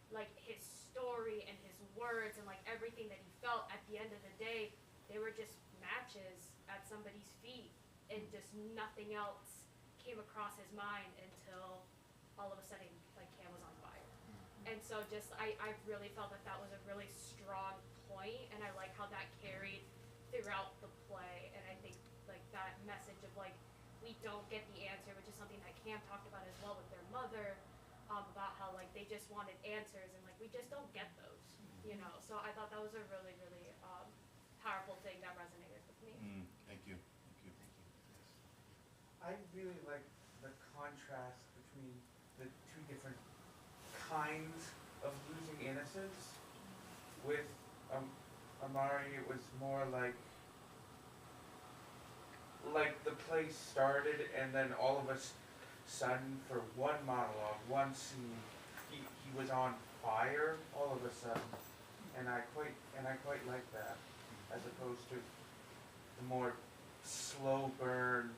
[SPEAKER 13] like, his story and his words and, like, everything that he felt. At the end of the day, they were just matches at somebody's feet, and just nothing else came across his mind until all of a sudden, like, Cam was on fire. And so just, I really felt that was a really strong point, and I like how that carried throughout the play. And I think, like, that message of, like, we don't get the answer, which is something that Cam talked about as well with their mother, about how, like, they just wanted answers, and, like, we just don't get those, you know. So I thought that was a really, really powerful thing that resonated with me.
[SPEAKER 14] Thank you.
[SPEAKER 11] I really like the contrast between the two different kinds of losing innocence. With Amari, it was more like the play started, and then all of a sudden, for one monologue, one scene, he was on fire all of a sudden, and I quite like that, as opposed to the more slow burn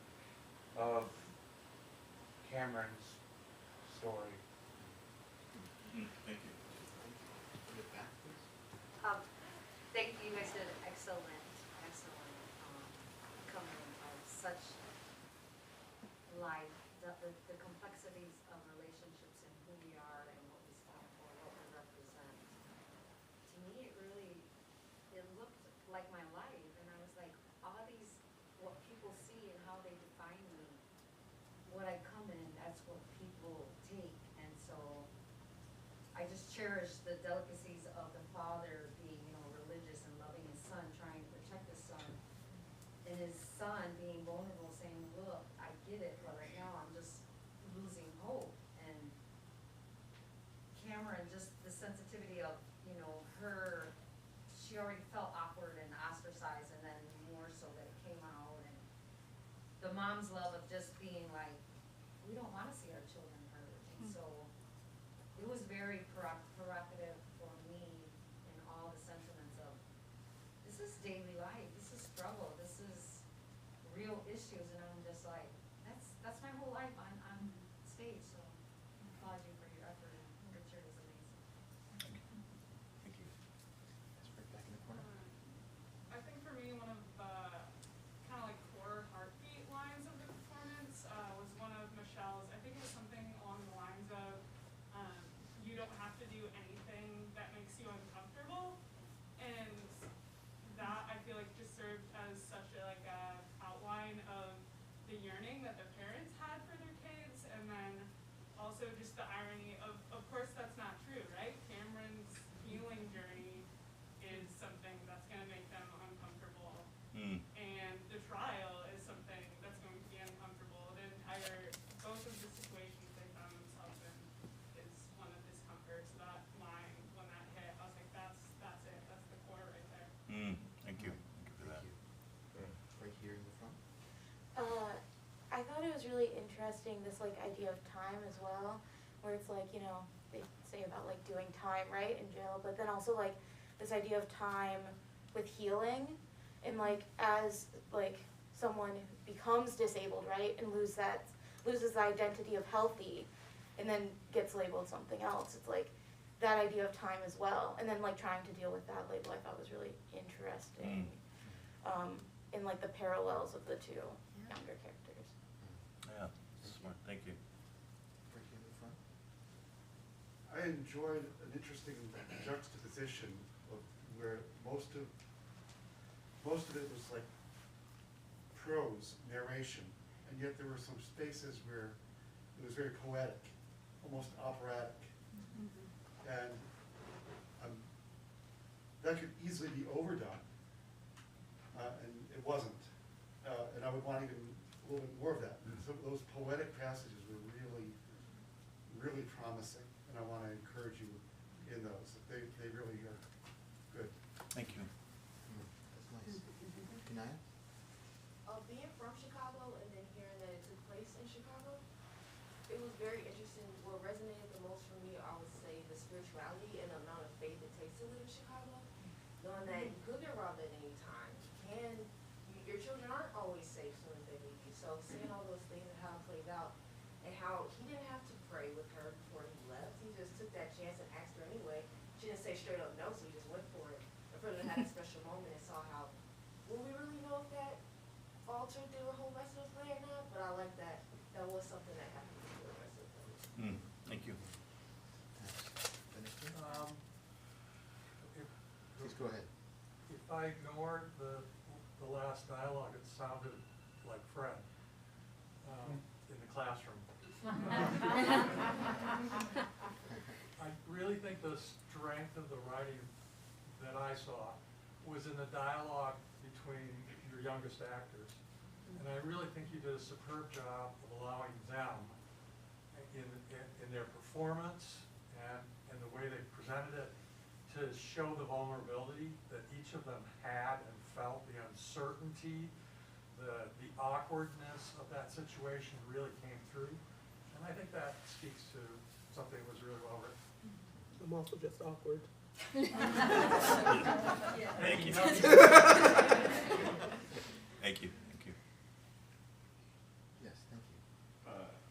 [SPEAKER 11] of Cameron's story.
[SPEAKER 14] Thank you.
[SPEAKER 15] Thank you. You guys did excellent covering of such life, the complexities of relationships and who we are and what we stand for, what we represent. To me, it looked like my life, and I was like, all these, what people see and how they define me, what I come in, that's what people take. And so I just cherish the delicacies of the father being, religious and loving his son, trying to protect his son, and his son being vulnerable, saying, look, I get it, but right now I'm just losing hope. And Cameron, just the sensitivity of, her, she already felt awkward and ostracized, and then more so that it came out, and the mom's love of just being like, we don't want to see our children hurt. And so it was very provocative for me in all the sentiments of, this is daily life, this is struggle, this is real issues, and I'm just like, that's my whole life on stage. So I applaud you for your effort, and Richard is amazing.
[SPEAKER 10] Thank you. Back in the corner.
[SPEAKER 16] I think for me, one of the kind of like core heartbeat lines of the performance was one of Michelle's. I think it was something along the lines of, you don't have to do anything that makes you uncomfortable. And that, I feel like, just served as such a outline of the yearning that the parents had for their kids, and then also just the irony of course that's not true, right? Cameron's healing journey is something that's going to make them uncomfortable, and the trial is something that's going to be uncomfortable. Both of the situations they found themselves in is one of discomfort. So that line, when that hit, I was like, that's it, that's the core right there.
[SPEAKER 14] Thank you for that.
[SPEAKER 10] Right here in the front.
[SPEAKER 17] I thought it was really interesting, this idea of time as well, where it's like, they say about doing time, right, in jail, but then also this idea of time with healing, and as someone becomes disabled, right, and loses the identity of healthy, and then gets labeled something else. It's like that idea of time as well, and then like trying to deal with that label, I thought was really interesting. In like the parallels of the two younger characters.
[SPEAKER 14] Yeah, smart. Thank you.
[SPEAKER 18] I enjoyed an interesting juxtaposition of where most of it was like prose narration, and yet there were some spaces where it was very poetic, almost operatic, and that could easily be overdone, and it wasn't. And I would want even a little bit more of that. So those poetic passages were really, really promising, and I want to encourage you in those. They really are good.
[SPEAKER 14] Thank you.
[SPEAKER 10] That's nice. Kanaya?
[SPEAKER 19] Being from Chicago and then hearing that it took place in Chicago, it was very interesting. What resonated the most for me, I would say, the spirituality and the amount of faith it takes to live in Chicago. Knowing that you could get robbed at any time. Your children aren't always safe as soon as they leave you. So seeing all those things and how it plays out, and how he didn't have to pray with her before he left. He just took that chance and asked her anyway. She didn't say straight up no, so he just went for it. And for them to have a special moment and saw how, will we really know if that altered the whole rest of the play or not? But I like that. That was something that happened for the rest of the play.
[SPEAKER 14] Thank you.
[SPEAKER 10] Please go ahead.
[SPEAKER 20] If I ignored the last dialogue, it sounded like Fred in the classroom. I really think the strength of the writing that I saw was in the dialogue between your youngest actors. And I really think you did a superb job of allowing them in their performance and the way they presented it to show the vulnerability that each of them had and felt, the uncertainty, the awkwardness of that situation really came through. And I think that speaks to something that was really well written.
[SPEAKER 6] I'm also just awkward.
[SPEAKER 14] Thank you. Thank you. Thank you.
[SPEAKER 10] Yes, thank you.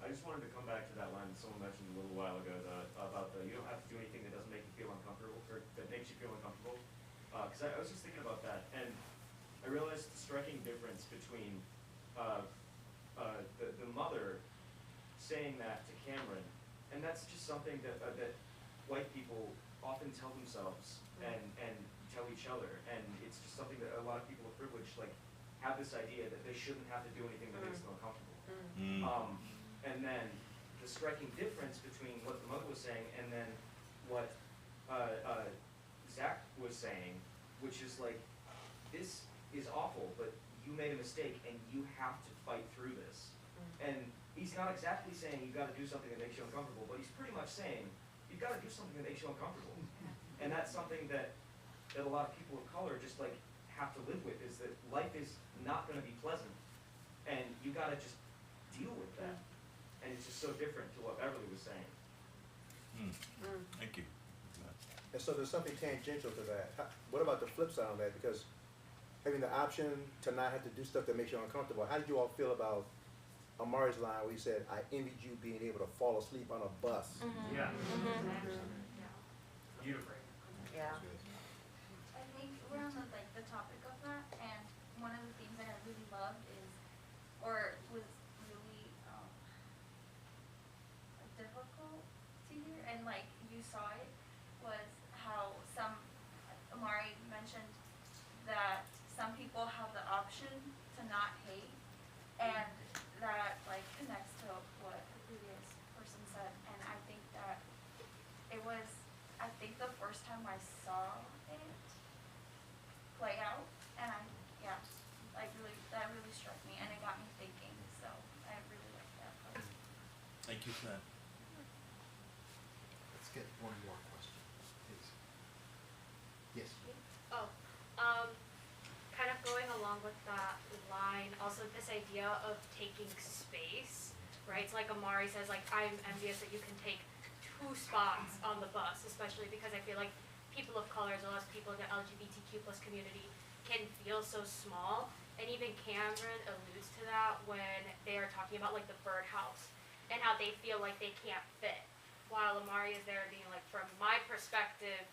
[SPEAKER 21] I just wanted to come back to that line that someone mentioned a little while ago about you don't have to do anything that doesn't make you feel uncomfortable, or that makes you feel uncomfortable. Because I was just thinking about that, and I realized the striking difference between the mother saying that to Cameron, and that's just something that white people often tell themselves and tell each other, and it's just something that a lot of people of privilege have this idea that they shouldn't have to do anything that makes them uncomfortable. And then the striking difference between what the mother was saying and then what Zach was saying, which is this is awful, but you made a mistake and you have to fight through this. And he's not exactly saying you've got to do something that makes you uncomfortable, but he's pretty much saying you've got to do something that makes you uncomfortable. And that's something that a lot of people of color just have to live with, is that life is not going to be pleasant, and you got to just deal with that. And it's just so different to what Beverly was saying.
[SPEAKER 14] Thank you.
[SPEAKER 8] And so there's something tangential to that. What about the flip side on that? Because having the option to not have to do stuff that makes you uncomfortable, how did you all feel about Amari's line where he said, I envied you being able to fall asleep on a bus?
[SPEAKER 21] Yeah. Beautiful.
[SPEAKER 22] Yeah. I think we're on the topic of that, and one of the things that I really loved was really difficult to hear, and you saw it, was how Amari mentioned that some people have the option to not hate, and that connects to what the previous person said, and I think that it was, the first time I saw it play out, and that really struck me, and it got me thinking, so I really liked that part.
[SPEAKER 14] Thank you for that.
[SPEAKER 10] Let's get one more question, please. Yes.
[SPEAKER 13] Oh, kind of going along with that line, also this idea of taking space, right? It's like Amari says, I'm envious that you can take 2 spots on the bus, especially because I feel like people of color, as well as people in the LGBTQ plus community, can feel so small, and even Cam Cameron alludes to that when they are talking about like the birdhouse and how they feel like they can't fit. While Amari is there being like, from my perspective,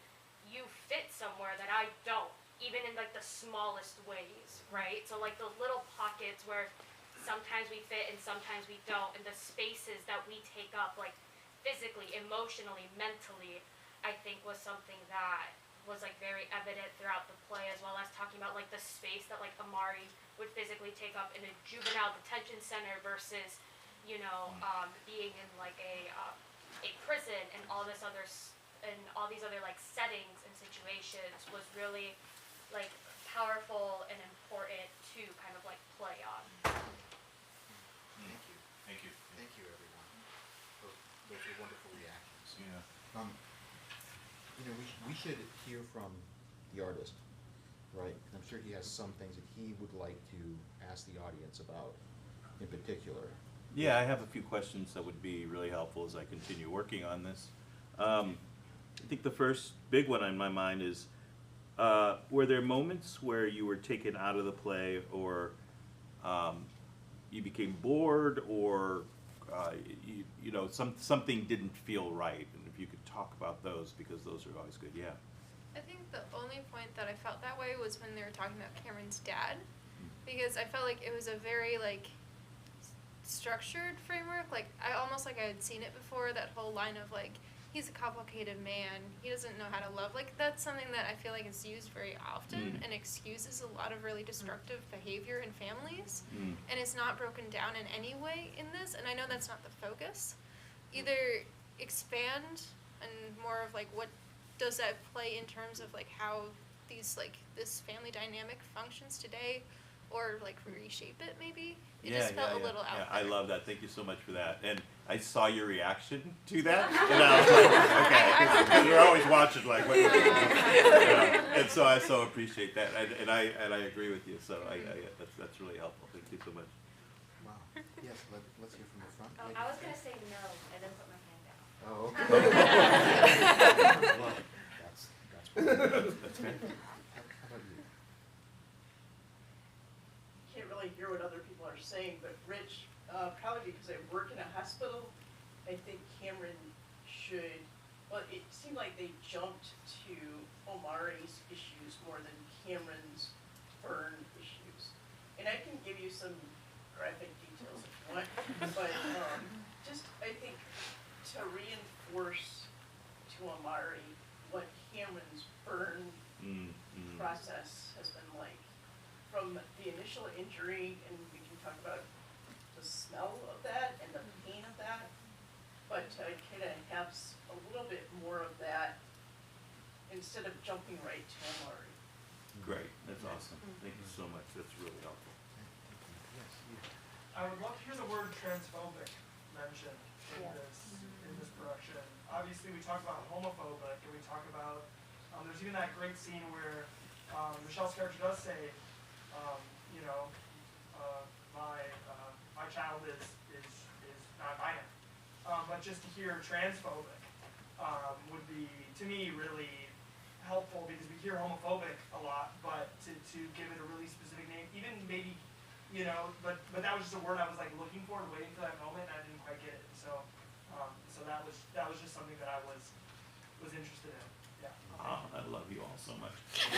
[SPEAKER 13] you fit somewhere that I don't, even in like the smallest ways, right? So like those little pockets where sometimes we fit and sometimes we don't, and the spaces that we take up, like physically, emotionally, mentally, I think was something that was like very evident throughout the play, as well as talking about like the space that like Amari would physically take up in a juvenile detention center versus, you know, being in like a prison and all this other and all these other like settings and situations was really like powerful and important to kind of like play on.
[SPEAKER 10] Thank you.
[SPEAKER 14] Thank you.
[SPEAKER 10] Thank you, everyone. Those were wonderful reactions.
[SPEAKER 14] Yeah.
[SPEAKER 10] You know, we should hear from the artist, right? I'm sure he has some things that he would like to ask the audience about in particular.
[SPEAKER 4] Yeah, I have a few questions that would be really helpful as I continue working on this. I think the first big one on my mind is, were there moments where you were taken out of the play, or you became bored, or you know, something didn't feel right? And if you could talk about those, because those are always good. Yeah.
[SPEAKER 2] I think the only point that I felt that way was when they were talking about Cameron's dad, because I felt like it was a very like structured framework. Like I almost like I had seen it before. That whole line of like, he's a complicated man, he doesn't know how to love. Like that's something that I feel like is used very often and excuses a lot of really destructive behavior in families. And it's not broken down in any way in this. And I know that's not the focus. Either expand and more of like what does that play in terms of like how these like this family dynamic functions today, or like reshape it maybe. It just felt a little out there.
[SPEAKER 4] I love that. Thank you so much for that. And I saw your reaction to that, and I was like, okay, because we're always watching, like, what, and so I so appreciate that, and I agree with you. So that's really helpful. Thank you so much.
[SPEAKER 10] Wow. Yes, let's hear from the front.
[SPEAKER 15] Oh, I was gonna say no and then put my hand down.
[SPEAKER 10] Oh, okay. Well, that's good. How about you?
[SPEAKER 3] Can't really hear what other people are saying, but Rich, probably because I work in a hospital, I think Cameron should, well, it seemed like they jumped to Omari's issues more than Cameron's burn issues. And I can give you some graphic details if you want, but just, I think, to reinforce to Omari what Cameron's burn process has been like. From the initial injury, and we can talk about the smell of that and the pain of that, but to kind of have a little bit more of that instead of jumping right to Omari.
[SPEAKER 4] Great, that's awesome. Thank you so much. That's really helpful.
[SPEAKER 10] Yes, you.
[SPEAKER 23] I would love to hear the word transphobic mentioned in this production. Obviously, we talk about homophobic, and we talk about there's even that great scene where Michelle's character does say, you know, my child is non-binary. But just to hear transphobic would be, to me, really helpful, because we hear homophobic a lot, but to give it a really specific name, even maybe, you know, but that was just a word I was like looking for and waiting for that moment, and I didn't quite get it. So that was just something that I was interested in. Yeah.
[SPEAKER 4] Oh, I love you all so much.
[SPEAKER 13] It's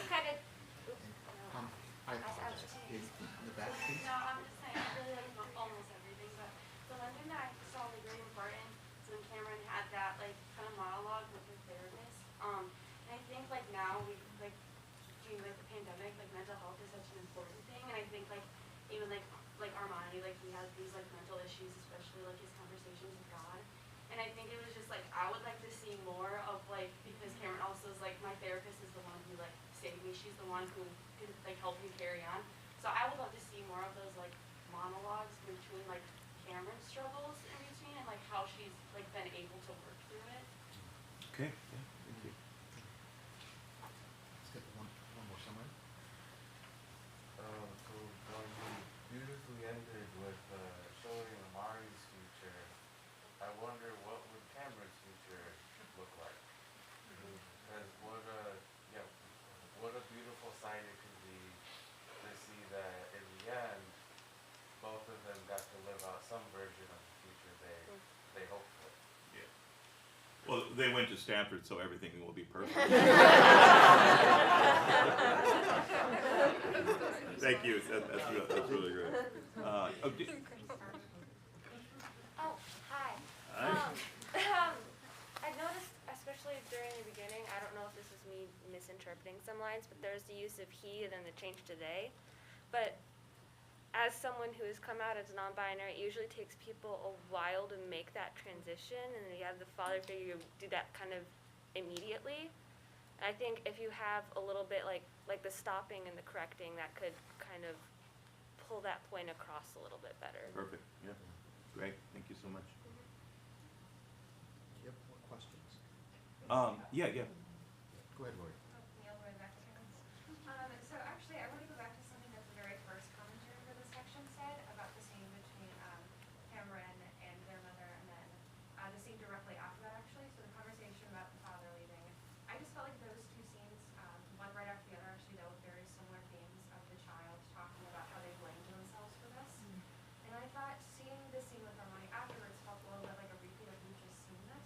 [SPEAKER 13] kind of.
[SPEAKER 10] I apologize. In the back, please.
[SPEAKER 12] No, I'm just saying, I really like almost everything, but the one thing that I saw like really important is when Cameron had that like kind of monologue with his therapist. And I think like now we like during like the pandemic, like mental health is such an important thing, and I think like even like Armani, like he has these like mental issues, especially like his conversations with God. And I think it was just like I would like to see more of like, because Cameron also is like my therapist is the one who like saved me. She's the one who could like help me carry on. So I would love to see more of those like monologues between like Cameron's struggles in between and like how she's like been able to work through it.
[SPEAKER 4] Okay. Yeah, thank you.
[SPEAKER 10] Let's get one more summary.
[SPEAKER 24] So you beautifully ended with showing Amari's future. I wonder what would Cameron's future look like? Because what a beautiful sight it could be to
[SPEAKER 4] They went to Stanford, so everything will be perfect. Thank you. That's really great.
[SPEAKER 1] Oh, hi.
[SPEAKER 4] Hi.
[SPEAKER 1] I noticed, especially during the beginning, I don't know if this is me misinterpreting some lines, but there's the use of he and then the change to they. But as someone who has come out as non-binary, it usually takes people a while to make that transition, and then you have the father figure do that kind of immediately. And I think if you have a little bit like the stopping and the correcting, that could kind of pull that point across a little bit better.
[SPEAKER 4] Perfect. Yeah. Great. Thank you so much.
[SPEAKER 10] Do you have more questions?
[SPEAKER 4] Yeah.
[SPEAKER 10] Go ahead, Lori.
[SPEAKER 5] So actually, I want to go back to something that the very first commentary for this section said about the scene between Cameron and their mother, and then the scene directly after that, actually. So the conversation about the father leaving. I just felt like those two scenes, one right after the other, actually dealt with very similar themes of the child talking about how they blamed themselves for this. And I thought seeing this scene with Armani afterwards felt a little bit like a repeat of you've just seen this.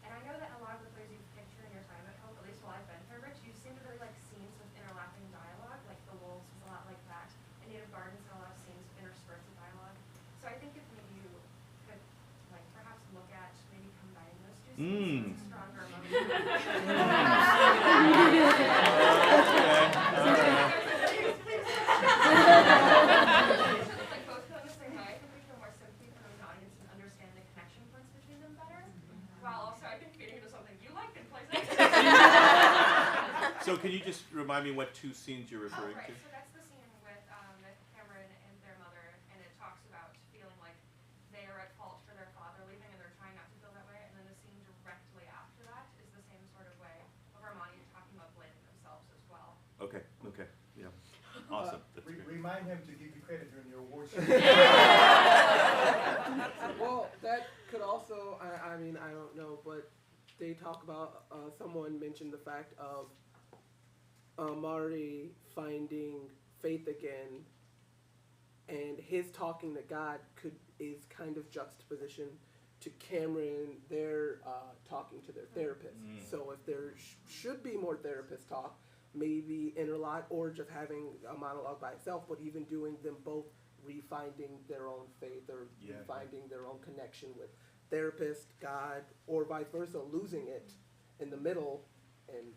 [SPEAKER 5] And I know that a lot of the plays you picture in your time at home, at least while I've been here, Rich, you seem to really like scenes with interlapping dialogue, like The Wolves was a lot like that. And Native Gardens had a lot of scenes with interspersed with dialogue. So I think if maybe you could, like, perhaps look at maybe combining those two scenes, it's a stronger like both go in the same way. I think we feel more sympathy for the audience and understand the connection points between them better. While also I think feeding into something you like and plays it.
[SPEAKER 4] So can you just remind me what two scenes you're referring
[SPEAKER 5] right.
[SPEAKER 4] to?
[SPEAKER 5] So that's the scene with Cameron and their mother, and it talks about feeling like they are at fault for their father leaving, and they're trying not to feel that way. And then the scene directly after that is the same sort of way of Armani talking about blaming themselves as well.
[SPEAKER 4] Okay. Yeah. Awesome. That's great.
[SPEAKER 8] Remind him to give you credit during your award show.
[SPEAKER 6] Well, that could also, I mean, I don't know, but they talk about, someone mentioned the fact of Amari finding faith again, and his talking to God is kind of juxtaposition to Cameron, they're talking to their therapist. So if there should be more therapist talk, maybe interlock, or just having a monologue by itself, but even doing them both refinding their own faith or finding their own connection with therapist, God, or vice versa, losing it in the middle and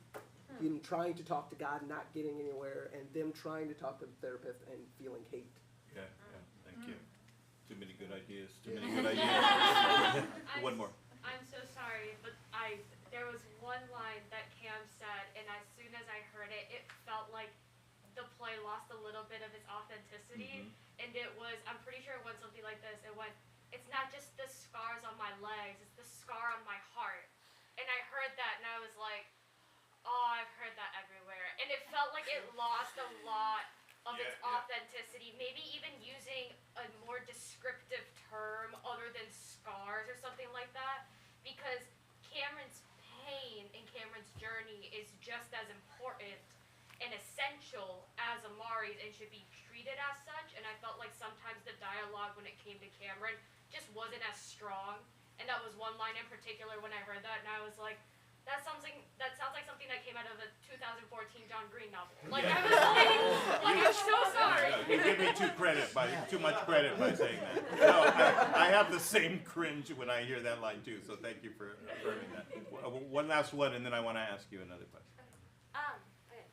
[SPEAKER 6] him trying to talk to God, not getting anywhere, and them trying to talk to the therapist and feeling hate.
[SPEAKER 4] Yeah. Thank you. Too many good ideas. One more.
[SPEAKER 13] I'm so sorry, but there was one line that Cam said, and as soon as I heard it, it felt like the play lost a little bit of its authenticity. And it was, I'm pretty sure it went something like this. It went, it's not just the scars on my legs, it's the scar on my heart. And I heard that and I was like, oh, I've heard that everywhere. And it felt like it lost a lot of its authenticity. Maybe even using a more descriptive term other than scars or something like that. Because Cameron's pain and Cameron's journey is just as important and essential as Amari's and should be treated as such. And I felt like sometimes the dialogue when it came to Cameron just wasn't as strong. And that was one line in particular when I heard that, and I was like, that sounds like something that came out of a 2014 John Green novel. Like I was like I'm so sorry.
[SPEAKER 4] You give me too much credit by saying that. No, I have the same cringe when I hear that line too. So thank you for affirming that. One last one, and then I want to ask you another question.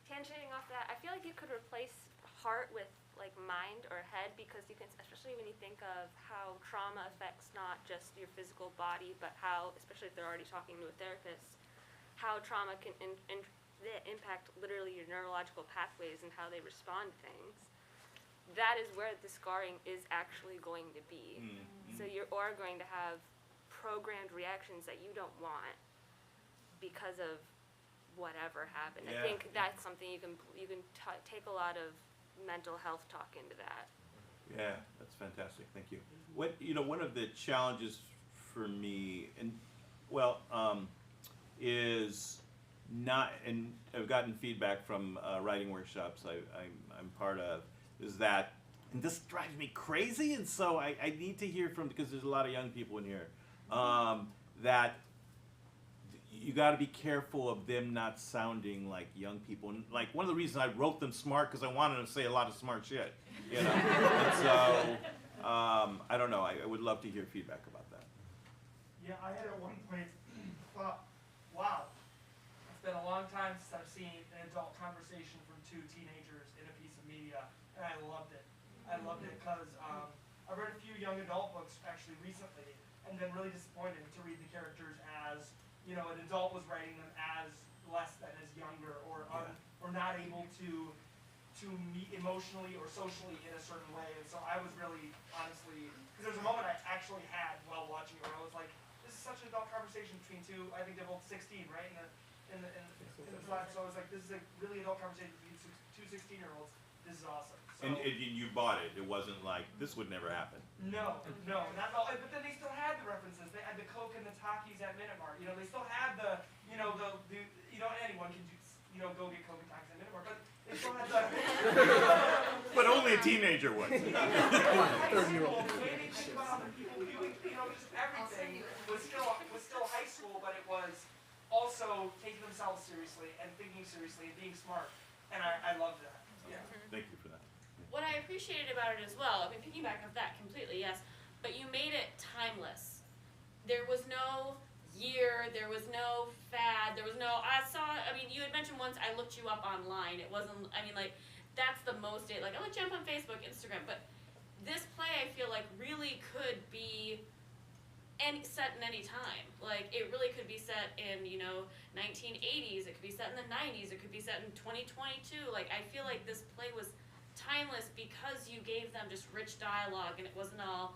[SPEAKER 1] Tangenting off that, I feel like you could replace heart with like mind or head, because you can, especially when you think of how trauma affects not just your physical body, but how, especially if they're already talking to a therapist, how trauma can impact literally your neurological pathways and how they respond to things. That is where the scarring is actually going to be. So you are going to have programmed reactions that you don't want because of whatever happened. I think that's something you can take a lot of mental health talk into that.
[SPEAKER 4] Yeah, that's fantastic. Thank you. One of the challenges for me, is not, and I've gotten feedback from writing workshops I'm part of, is that, and this drives me crazy, and so I need to hear from, because there's a lot of young people in here, that
[SPEAKER 14] you got to be careful of them not sounding like young people. And like one of the reasons I wrote them smart because I wanted them to say a lot of smart shit. You know. And so I don't know. I would love to hear feedback about that.
[SPEAKER 23] Yeah, I had at one point thought, wow, it's been a long time since I've seen an adult conversation from two teenagers in a piece of media, and I loved it. I loved it because I read a few young adult books actually recently, and been really disappointed to read the characters as, you know, an adult was writing them as less than as younger, or not able to meet emotionally or socially in a certain way. And so I was really, honestly, because there's a moment I actually had while watching it where I was like, this is such an adult conversation between two, I think they're both 16, right, in the plot. So I was like, this is a really adult conversation between two 16-year-olds. This is awesome. So,
[SPEAKER 14] And you bought it. It wasn't like, this would never happen.
[SPEAKER 23] No, not at all. But then they still had the references. They had the Coke and the Takis at Minute Mart. You know, they still had the, you know, anyone can go get Coke and Takis at Minute Mart. But they still had the.
[SPEAKER 14] But only a teenager would.
[SPEAKER 23] 30-year-old. The way they think about other people doing, you know, just everything was still high school, but it was also taking themselves seriously and thinking seriously and being smart. And I loved that. Yeah.
[SPEAKER 14] Thank you for that.
[SPEAKER 12] What I appreciated about it as well, I mean, piggyback off that completely, yes, but you made it timeless. There was no year, there was no fad, there was no, I mean, you had mentioned once I looked you up online. It wasn't, I mean, like, that's the most, like, I looked you up on Facebook, Instagram, but this play, I feel like, really could be set in any time. Like, it really could be set in, 1980s, it could be set in the 90s, it could be set in 2022. Like, I feel like this play was timeless because you gave them just rich dialogue, and it wasn't all,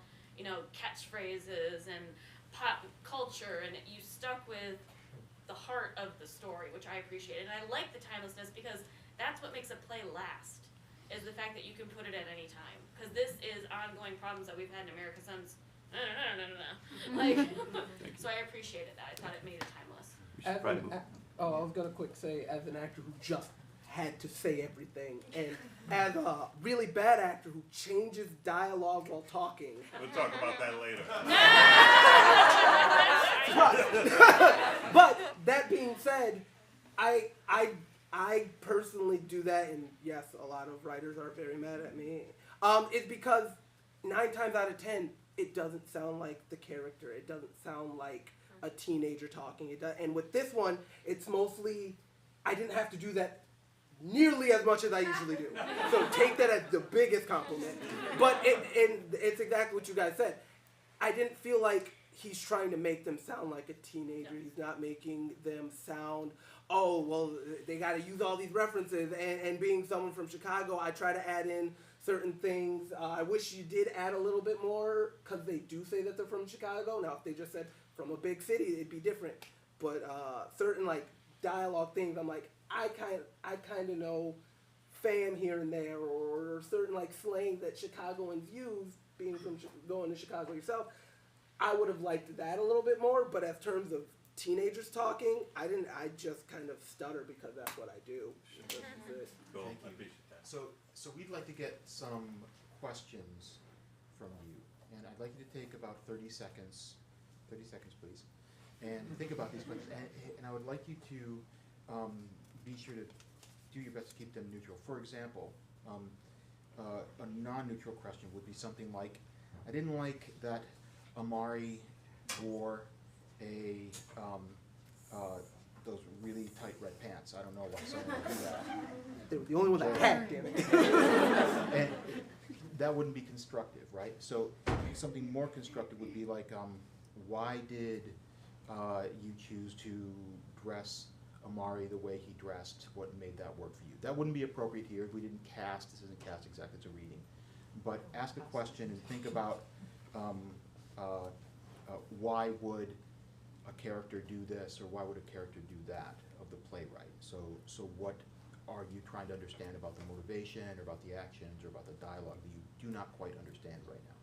[SPEAKER 12] catchphrases and pop culture, and you stuck with the heart of the story, which I appreciate. And I like the timelessness because that's what makes a play last, is the fact that you can put it at any time. Because this is ongoing problems that we've had in America since, like, so I appreciated that. I thought it made it timeless.
[SPEAKER 6] I was gonna quick say, as an actor who just had to say everything, and as a really bad actor who changes dialogue while talking.
[SPEAKER 14] We'll talk about that later.
[SPEAKER 6] But that being said, I personally do that, and yes, a lot of writers are very mad at me. It's because 9 times out of 10, it doesn't sound like the character. It doesn't sound like a teenager talking. And with this one, it's mostly, I didn't have to do that nearly as much as I usually do. So take that as the biggest compliment. But it's exactly what you guys said. I didn't feel like he's trying to make them sound like a teenager. He's not making them sound, oh, well, they got to use all these references. And being someone from Chicago, I try to add in certain things. I wish you did add a little bit more, because they do say that they're from Chicago. Now, if they just said from a big city, it'd be different. But certain like dialogue things, I'm like, I kind of know fam here and there, or certain like slang that Chicagoans use, being from going to Chicago yourself. I would have liked that a little bit more, but as terms of teenagers talking, I just kind of stutter because that's what I do.
[SPEAKER 14] Cool.
[SPEAKER 10] Thank
[SPEAKER 14] I
[SPEAKER 10] you.
[SPEAKER 14] appreciate that.
[SPEAKER 10] So we'd like to get some questions from you, and I'd like you to take about 30 seconds please, and think about these questions, and I would like you to be sure to do your best to keep them neutral. For example, a non-neutral question would be something like, I didn't like that Amari wore those really tight red pants. I don't know why someone would do that.
[SPEAKER 6] They were the only ones I had, damn it.
[SPEAKER 10] And that wouldn't be constructive, right? So something more constructive would be like, why did you choose to dress Amari the way he dressed? What made that work for you? That wouldn't be appropriate here. We didn't cast. This isn't cast exactly. It's a reading. But ask a question and think about why would a character do this, or why would a character do that of the playwright? So what are you trying to understand about the motivation, or about the actions, or about the dialogue that you do not quite understand right now?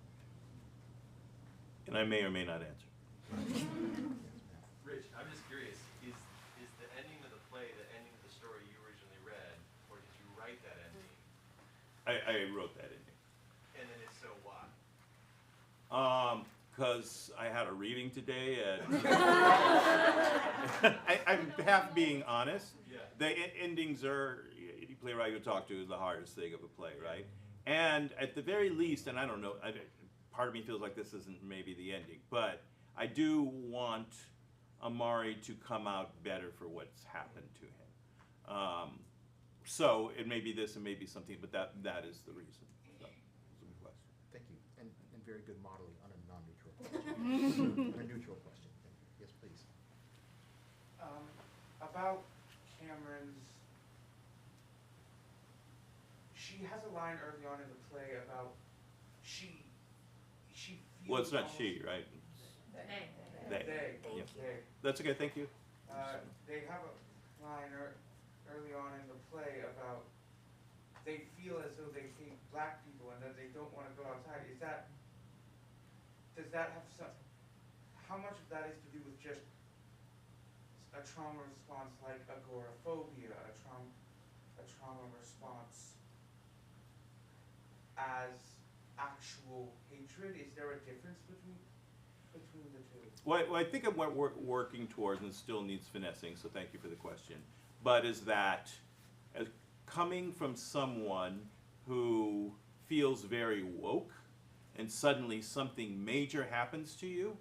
[SPEAKER 14] And I may or may not answer.
[SPEAKER 7] Rich, I'm just curious, is the ending of the play the ending of the story you originally read, or did you write that ending?
[SPEAKER 14] I wrote that ending.
[SPEAKER 7] And then if so, why?
[SPEAKER 14] Because I had a reading today at. I'm half being honest.
[SPEAKER 7] Yeah.
[SPEAKER 14] The endings are, any playwright you talk to is the hardest thing of a play, right? And at the very least, and I don't know, part of me feels like this isn't maybe the ending, but I do want Amari to come out better for what's happened to him. So it may be this and maybe something, but that is the reason. So, it's a good question.
[SPEAKER 10] Thank you, and very good modeling on a non-neutral question. A neutral question, thank you. Yes, please.
[SPEAKER 9] About Cameron's, she has a line early on in the play about she feels.
[SPEAKER 14] Well, it's not
[SPEAKER 9] almost-
[SPEAKER 14] she, right? They.
[SPEAKER 9] They.
[SPEAKER 14] Yeah.
[SPEAKER 9] They.
[SPEAKER 14] That's okay, thank you.
[SPEAKER 9] They have a line early on in the play about they feel as though they hate black people and that they don't want to go outside. Does that have some? How much of that is to do with just a trauma response like agoraphobia, a trauma response as actual hatred? Is there a difference between the two?
[SPEAKER 14] Well, I think what we're working towards, and still needs finessing, so thank you for the question, but is that coming from someone who feels very woke and suddenly something major happens to you,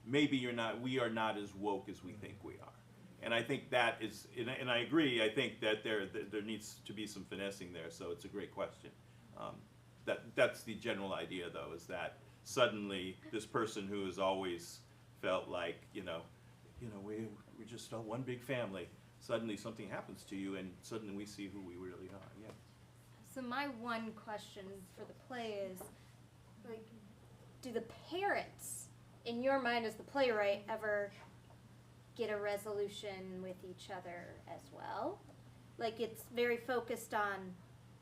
[SPEAKER 14] maybe we are not as woke as we think we are. And I think that is, and I agree, I think that there needs to be some finessing there, so it's a great question. That's the general idea, though, is that suddenly this person who has always felt like, we're just one big family, suddenly something happens to you and suddenly we see who we really are, yeah.
[SPEAKER 11] So my one question for the play is, like, do the parents, in your mind as the playwright, ever get a resolution with each other as well? Like, it's very focused on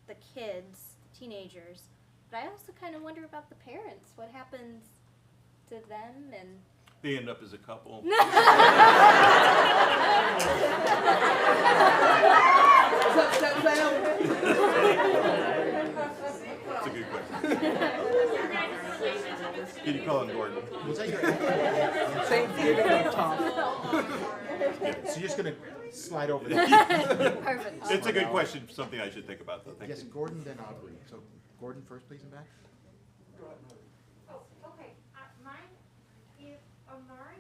[SPEAKER 11] the kids, the teenagers, but I also kind of wonder about the parents. What happens to them and...
[SPEAKER 14] They end up as a couple. That's a good question. Can you call him Gordon?
[SPEAKER 10] Was that your
[SPEAKER 6] Thanksgiving top?
[SPEAKER 10] So you're just gonna slide over that?
[SPEAKER 11] Perfect.
[SPEAKER 14] It's a good question, something I should think about, though. Thank
[SPEAKER 10] Yes,
[SPEAKER 14] you.
[SPEAKER 10] Gordon, then Aubrey. So Gordon first, please, and back.
[SPEAKER 13] Oh, okay. Mine, if Amari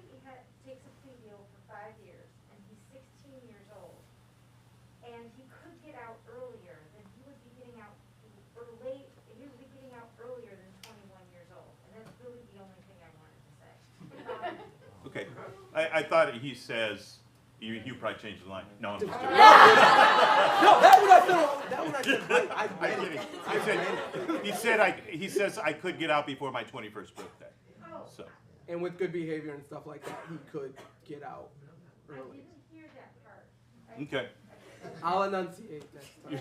[SPEAKER 13] takes a plea deal for 5 years and he's 16 years old, and he could get out earlier, then he would be getting out earlier than 21 years old. And that's really the only thing I wanted to say.
[SPEAKER 14] Okay. I thought he says, you probably changed the line. No, I'm just kidding.
[SPEAKER 6] No, that one I said right.
[SPEAKER 14] I'm kidding. He says I could get out before my 21st birthday. So.
[SPEAKER 6] And with good behavior and stuff like that, he could get out
[SPEAKER 13] I
[SPEAKER 6] early.
[SPEAKER 13] didn't hear that part.
[SPEAKER 14] Okay.
[SPEAKER 6] I'll enunciate next time.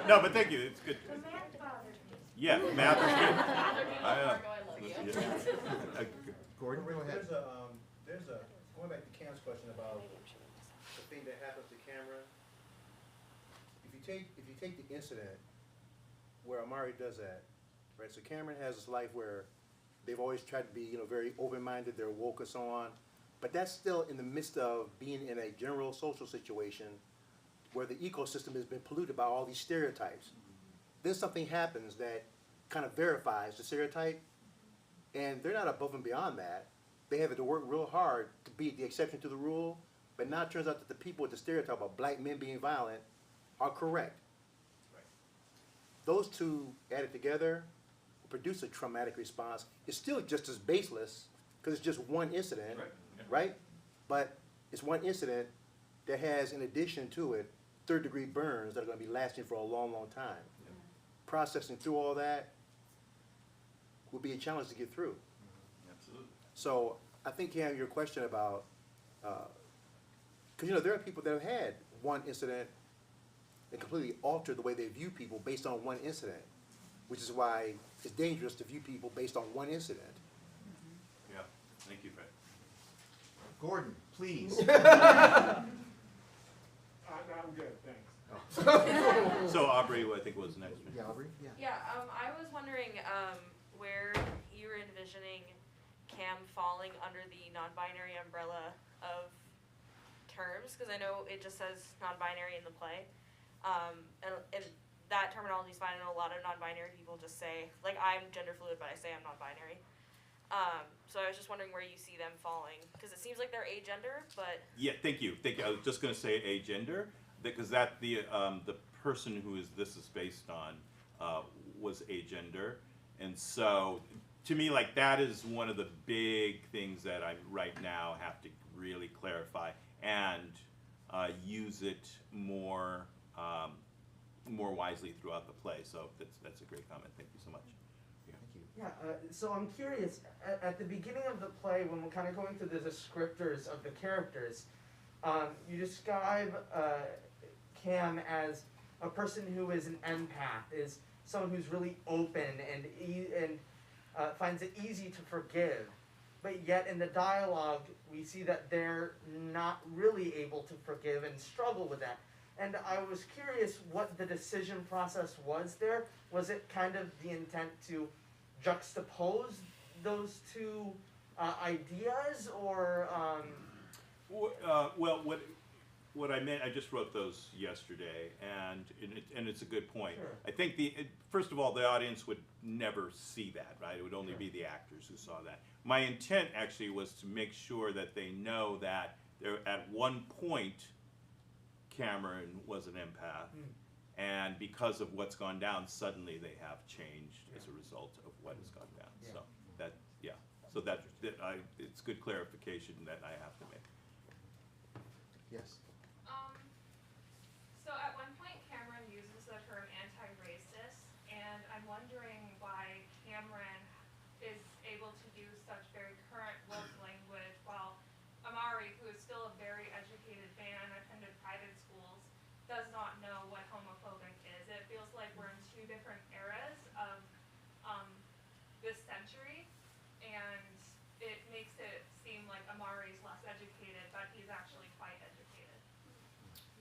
[SPEAKER 14] No, but thank you. It's good.
[SPEAKER 13] The math bothered me.
[SPEAKER 14] Yeah, math is good.
[SPEAKER 10] Gordon, go ahead.
[SPEAKER 8] There's a going back to Cam's question about the thing that happens to Cameron. If you take the incident where Amari does that, right? So Cameron has this life where they've always tried to be, very open-minded. They're woke and so on, but that's still in the midst of being in a general social situation where the ecosystem has been polluted by all these stereotypes. Then something happens that kind of verifies the stereotype, and they're not above and beyond that. They have to work real hard to be the exception to the rule, but now it turns out that the people with the stereotype of black men being violent are correct.
[SPEAKER 7] Right.
[SPEAKER 8] Those two added together produce a traumatic response. It's still just as baseless because it's just one incident,
[SPEAKER 7] Right. Yeah.
[SPEAKER 8] right? But it's one incident that has, in addition to it, third-degree burns that are going to be lasting for a long, long time.
[SPEAKER 7] Yeah.
[SPEAKER 8] Processing through all that would be a challenge to get through.
[SPEAKER 7] Absolutely.
[SPEAKER 8] So I think, Cam, your question about, because there are people that have had one incident that completely altered the way they view people based on one incident, which is why it's dangerous to view people based on one incident.
[SPEAKER 14] Yeah. Thank you, Fred.
[SPEAKER 10] Gordon, please.
[SPEAKER 9] I'm good, thanks.
[SPEAKER 14] So Aubrey, I think was next.
[SPEAKER 10] Yeah, Aubrey. Yeah.
[SPEAKER 12] Yeah, I was wondering,
[SPEAKER 16] where you were envisioning Cam falling under the non-binary umbrella of terms, because I know it just says non-binary in the play. And that terminology is fine. I know a lot of non-binary people just say, like, I'm gender fluid, but I say I'm non-binary. So I was just wondering where you see them falling, because it seems like they're agender, but
[SPEAKER 14] Yeah, thank you. I was just going to say agender, because the person who this is based on was agender, and so to me, like, that is one of the big things that I right now have to really clarify and use it more wisely throughout the play. So that's a great comment. Thank you so much.
[SPEAKER 9] Yeah, so I'm curious, at the beginning of the play, when we're kind of going through the descriptors of the characters, you describe Cam as a person who is an empath, is someone who's really open and finds it easy to forgive. But yet in the dialogue, we see that they're not really able to forgive and struggle with that. And I was curious what the decision process was there. Was it kind of the intent to juxtapose those two ideas, or
[SPEAKER 14] well, what I meant, I just wrote those yesterday, and it's a good point.
[SPEAKER 9] Sure.
[SPEAKER 14] I think first of all, the audience would never see that, right? It would only be the actors who saw that. My intent actually was to make sure that they know that at one point Cameron was an empath, and because of what's gone down, suddenly they have changed as a result of what has gone down.
[SPEAKER 9] Yeah.
[SPEAKER 14] So it's good clarification that I have to make.
[SPEAKER 10] Yes.
[SPEAKER 5] So at one point Cameron uses the term anti-racist, and I'm wondering why Cameron is able to use such very current woke language while Amari, who is still a very educated man, attended private schools, does not know what homophobic is. It feels like we're in two different eras of this century, and it makes it seem like Amari's less educated, but he's actually quite educated.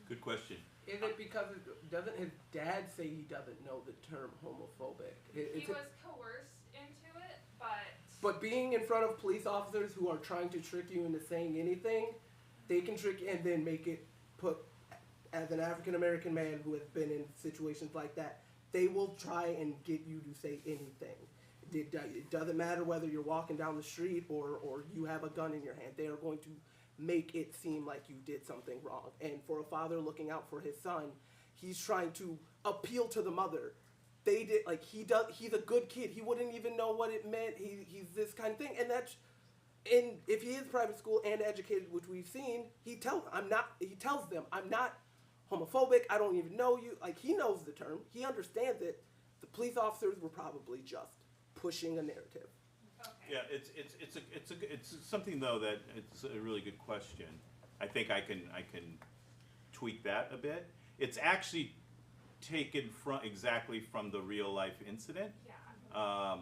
[SPEAKER 14] Good question.
[SPEAKER 6] Is it because doesn't his dad say he doesn't know the term homophobic?
[SPEAKER 5] He was coerced into it,
[SPEAKER 6] But being in front of police officers who are trying to trick you into saying anything, they can trick you and then make it put, as an African American man who has been in situations like that, they will try and get you to say anything. It doesn't matter whether you're walking down the street or you have a gun in your hand. They are going to make it seem like you did something wrong. And for a father looking out for his son, he's trying to appeal to the mother. He's a good kid. He wouldn't even know what it meant. He's this kind of thing. And if he is private school and educated, which we've seen, he tells them, I'm not homophobic. I don't even know you. Like, he knows the term. He understands it. The police officers were probably just pushing a narrative.
[SPEAKER 14] Yeah, it's something though that it's a really good question. I think I can tweak that a bit. It's actually taken exactly from the real life incident.
[SPEAKER 5] yeah.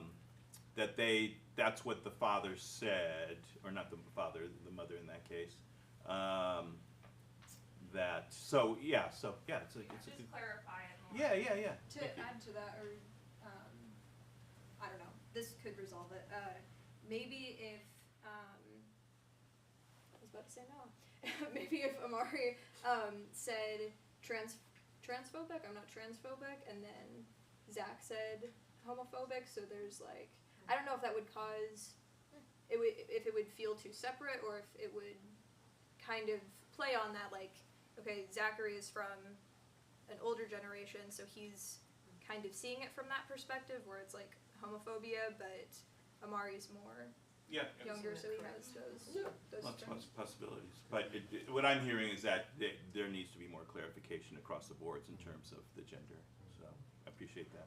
[SPEAKER 14] That's what the father said, or not the father, the mother in that case. It's a
[SPEAKER 5] Just
[SPEAKER 14] good,
[SPEAKER 5] clarify it more.
[SPEAKER 14] yeah.
[SPEAKER 17] To add to that, or I don't know, this could resolve it. Maybe if I was about to say no. Maybe if Amari said transphobic, I'm not transphobic, and then Zach said homophobic. So there's like, I don't know if that would cause if it would feel too separate, or if it would kind of play on that, like, okay, Zachary is from an older generation, so he's kind of seeing it from that perspective, where it's like homophobia, but Amari's more younger, so he has those
[SPEAKER 14] Lots
[SPEAKER 17] terms.
[SPEAKER 14] of possibilities. But what I'm hearing is that there needs to be more clarification across the boards in terms of the gender. So I appreciate that.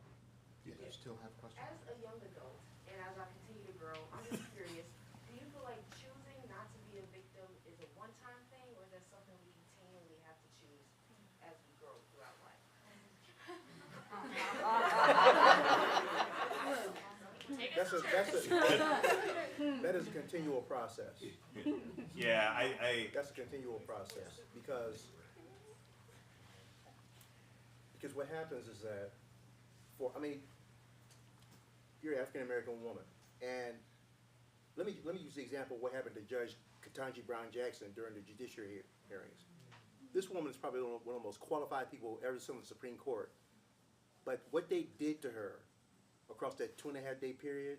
[SPEAKER 10] Do you still have questions?
[SPEAKER 15] As a young adult, and as I continue to grow, I'm just curious, do you feel like choosing not to be a victim is a one-time thing, or is that something we continually have to choose as we grow throughout life?
[SPEAKER 8] That is a continual process.
[SPEAKER 14] Yeah,
[SPEAKER 8] That's a continual process, because what happens is that you're an African American woman, and let me use the example of what happened to Judge Ketanji Brown Jackson during the judiciary hearings. This woman is probably one of the most qualified people ever seen on the Supreme Court. But what they did to her across that 2.5-day period,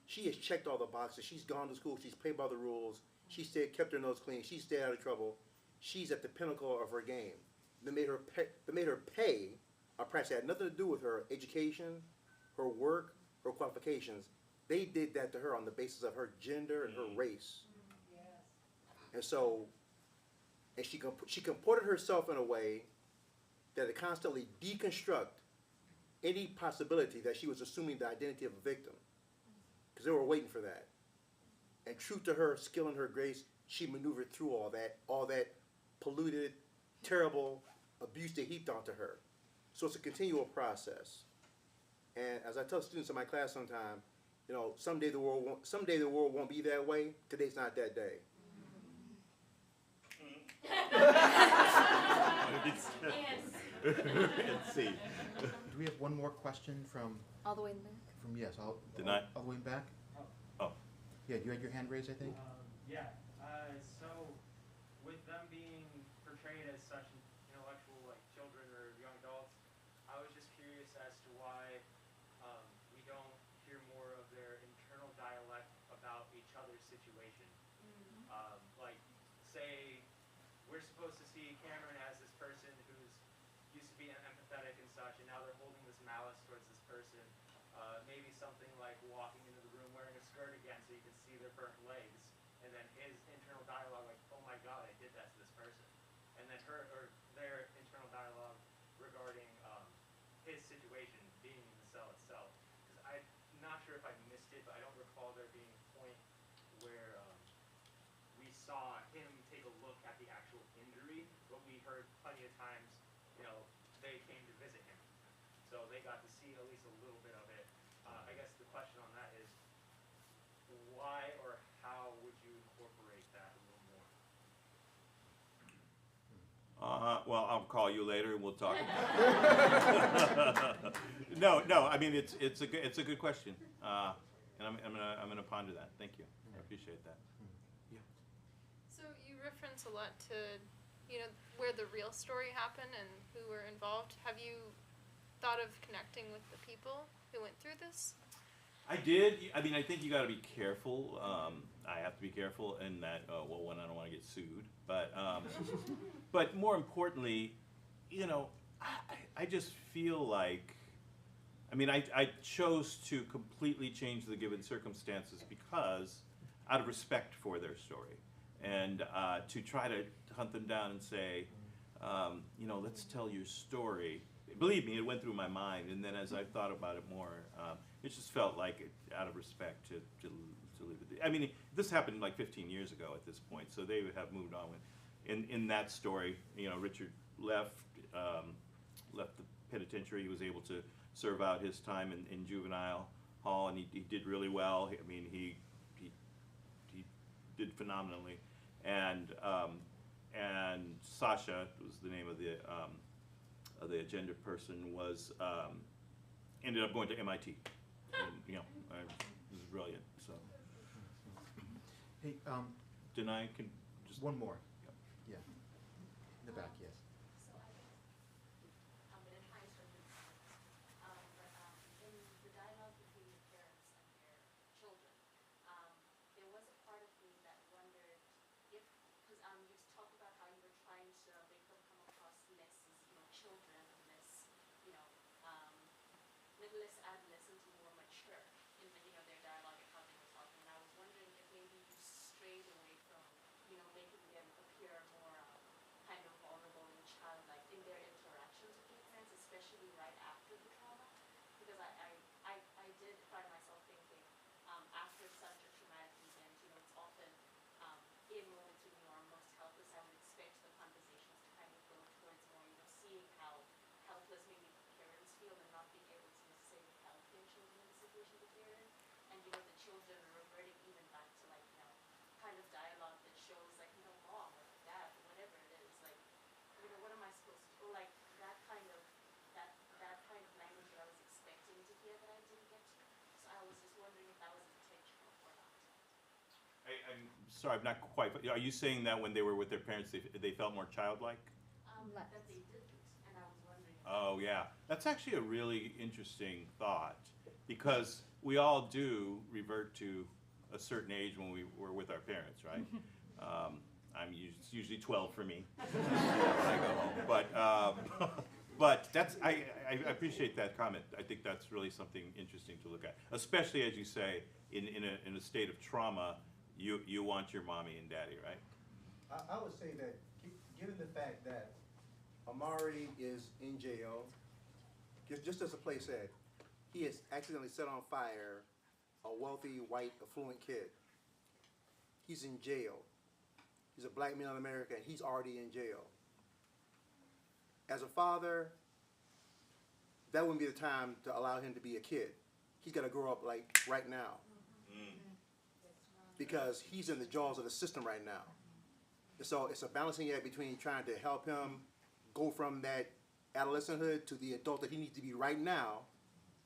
[SPEAKER 8] she has checked all the boxes. She's gone to school. She's played by the rules. She kept her nose clean. She stayed out of trouble. She's at the pinnacle of her game. They made her pay a price that had nothing to do with her education, her work, her qualifications. They did that to her on the basis of her gender and her race. And so, and she comported herself in a way that it constantly deconstruct any possibility that she was assuming the identity of a victim, because they were waiting for that. And true to her skill and her grace, she maneuvered through all that polluted, terrible abuse they heaped onto her. So it's a continual process. And as I tell students in my class sometimes, you know, someday the world won't be that way. Today's not that day.
[SPEAKER 10] Let's see. Do we have one more question from?
[SPEAKER 11] All the way in the back.
[SPEAKER 10] From yes, all the way in back.
[SPEAKER 14] Oh.
[SPEAKER 10] Yeah, you had your hand raised, I think.
[SPEAKER 18] Yeah. So, with them being portrayed as such intellectual, like children or young adults, I was just curious as to why we don't hear more of their internal dialect about each other's situation. Like, say, we're supposed to see Cameron as this person who's used to be empathetic and such, and now they're holding this malice towards this person. Maybe something like walking into the room wearing a skirt again so you can see their burnt legs, and then his internal dialogue like, oh my god, I did that to this person. And then their internal dialogue regarding his situation being in the cell itself. Because I'm not sure if I missed it, but I don't recall there being a point where we saw him take a look at the actual injury, but we heard plenty of times, you know, they came to visit him. So they got to see at least a little bit of it. I guess the question on that is, why or how would you incorporate that a little more?
[SPEAKER 14] Well, I'll call you later and we'll talk. No. I mean, it's a good question, and I'm gonna ponder that. Thank you. I appreciate that. Yeah.
[SPEAKER 2] So you reference a lot to, you know, where the real story happened and who were involved. Have you thought of connecting with the people who went through this?
[SPEAKER 14] I did. I mean, I think you got to be careful. I have to be careful in that. One, I don't want to get sued, but more importantly, you know, I just feel like, I mean, I chose to completely change the given circumstances because, out of respect for their story, and to try to hunt them down and say, you know, let's tell your story. Believe me, it went through my mind, and then as I thought about it more, it just felt like it, out of respect to leave it. I mean, this happened like 15 years ago at this point, so they would have moved on with. In that story, you know, Richard left the penitentiary. He was able to serve out his time in juvenile hall, and he did really well. I mean, he did phenomenally, and Sasha was the name of the agenda person, was ended up going to MIT. And, you know, it was brilliant. So,
[SPEAKER 10] hey,
[SPEAKER 14] Denai, can just
[SPEAKER 10] one more. Yeah, in the back, yes.
[SPEAKER 15] So I guess, in high school, in the dialogue between the parents and their children, there was a part of me that wondered if, because you talked about how you were trying to make them come across less as, you know, children, less, you know, less adolescent and more mature in the, you know, their dialogue and how they were talking. And I was wondering if maybe you strayed away from, you know, making them appear more kind of vulnerable and childlike in their interactions with their parents, especially right after the trauma. Because I did find myself thinking, after such a traumatic event, you know, it's often in moments when you are most helpless, I would expect the conversations to kind of go towards more, you know, seeing how helpless maybe the parents feel and not being able to necessarily
[SPEAKER 14] sorry, I'm not quite, are you saying that when they were with their parents, they felt more childlike?
[SPEAKER 12] That they didn't, and I was wondering.
[SPEAKER 14] Oh, yeah. That's actually a really interesting thought, because we all do revert to a certain age when we were with our parents, right? It's usually 12 for me when I go home. But that's, I appreciate that comment. I think that's really something interesting to look at, especially as you say, in a state of trauma, you want your mommy and daddy, right?
[SPEAKER 8] I would say that, given the fact that Amari is in jail, just as the play said, he has accidentally set on fire a wealthy, white, affluent kid. He's in jail. He's a black male in America, and he's already in jail. As a father, that wouldn't be the time to allow him to be a kid. He's got to grow up like right now, because he's in the jaws of the system right now. And so it's a balancing act between trying to help him go from that adolescenthood to the adult that he needs to be right now,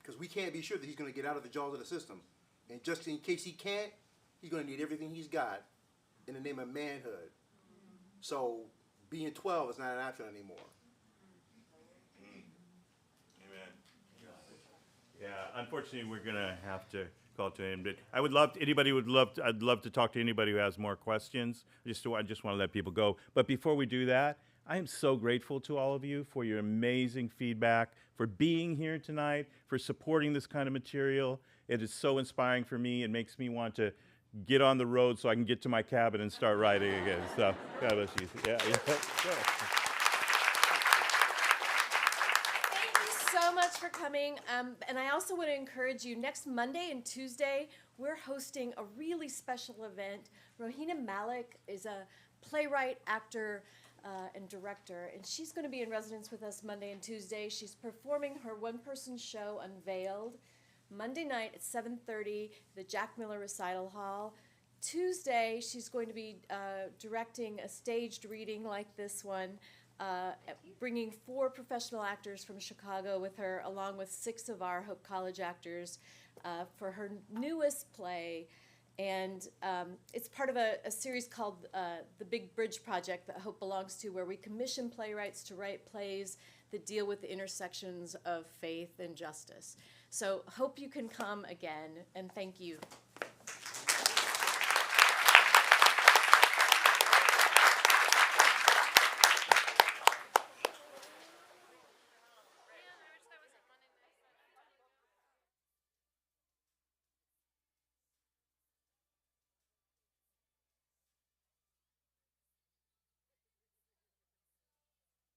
[SPEAKER 8] because we can't be sure that he's going to get out of the jaws of the system. And just in case he can't, he's going to need everything he's got in the name of manhood. So being 12 is not an option anymore.
[SPEAKER 14] Amen. Yeah, unfortunately, we're gonna have to call to him. But I would love to, I'd love to talk to anybody who has more questions. I just want to let people go. But before we do that, I am so grateful to all of you for your amazing feedback, for being here tonight, for supporting this kind of material. It is so inspiring for me. It makes me want to get on the road so I can get to my cabin and start writing again. So God bless you. Yeah.
[SPEAKER 19] Thank you so much for coming. And I also want to encourage you, next Monday and Tuesday, we're hosting a really special event. Rohina Malik is a playwright, actor, and director, and she's going to be in residence with us Monday and Tuesday. She's performing her one-person show, Unveiled, Monday night at 7:30, the Jack Miller Recital Hall. Tuesday, she's going to be directing a staged reading like this one, bringing 4 professional actors from Chicago with her, along with 6 of our Hope College actors, for her newest play. And it's part of a series called The Big Bridge Project that Hope belongs to, where we commission playwrights to write plays that deal with the intersections of faith and justice. So hope you can come again, and thank you.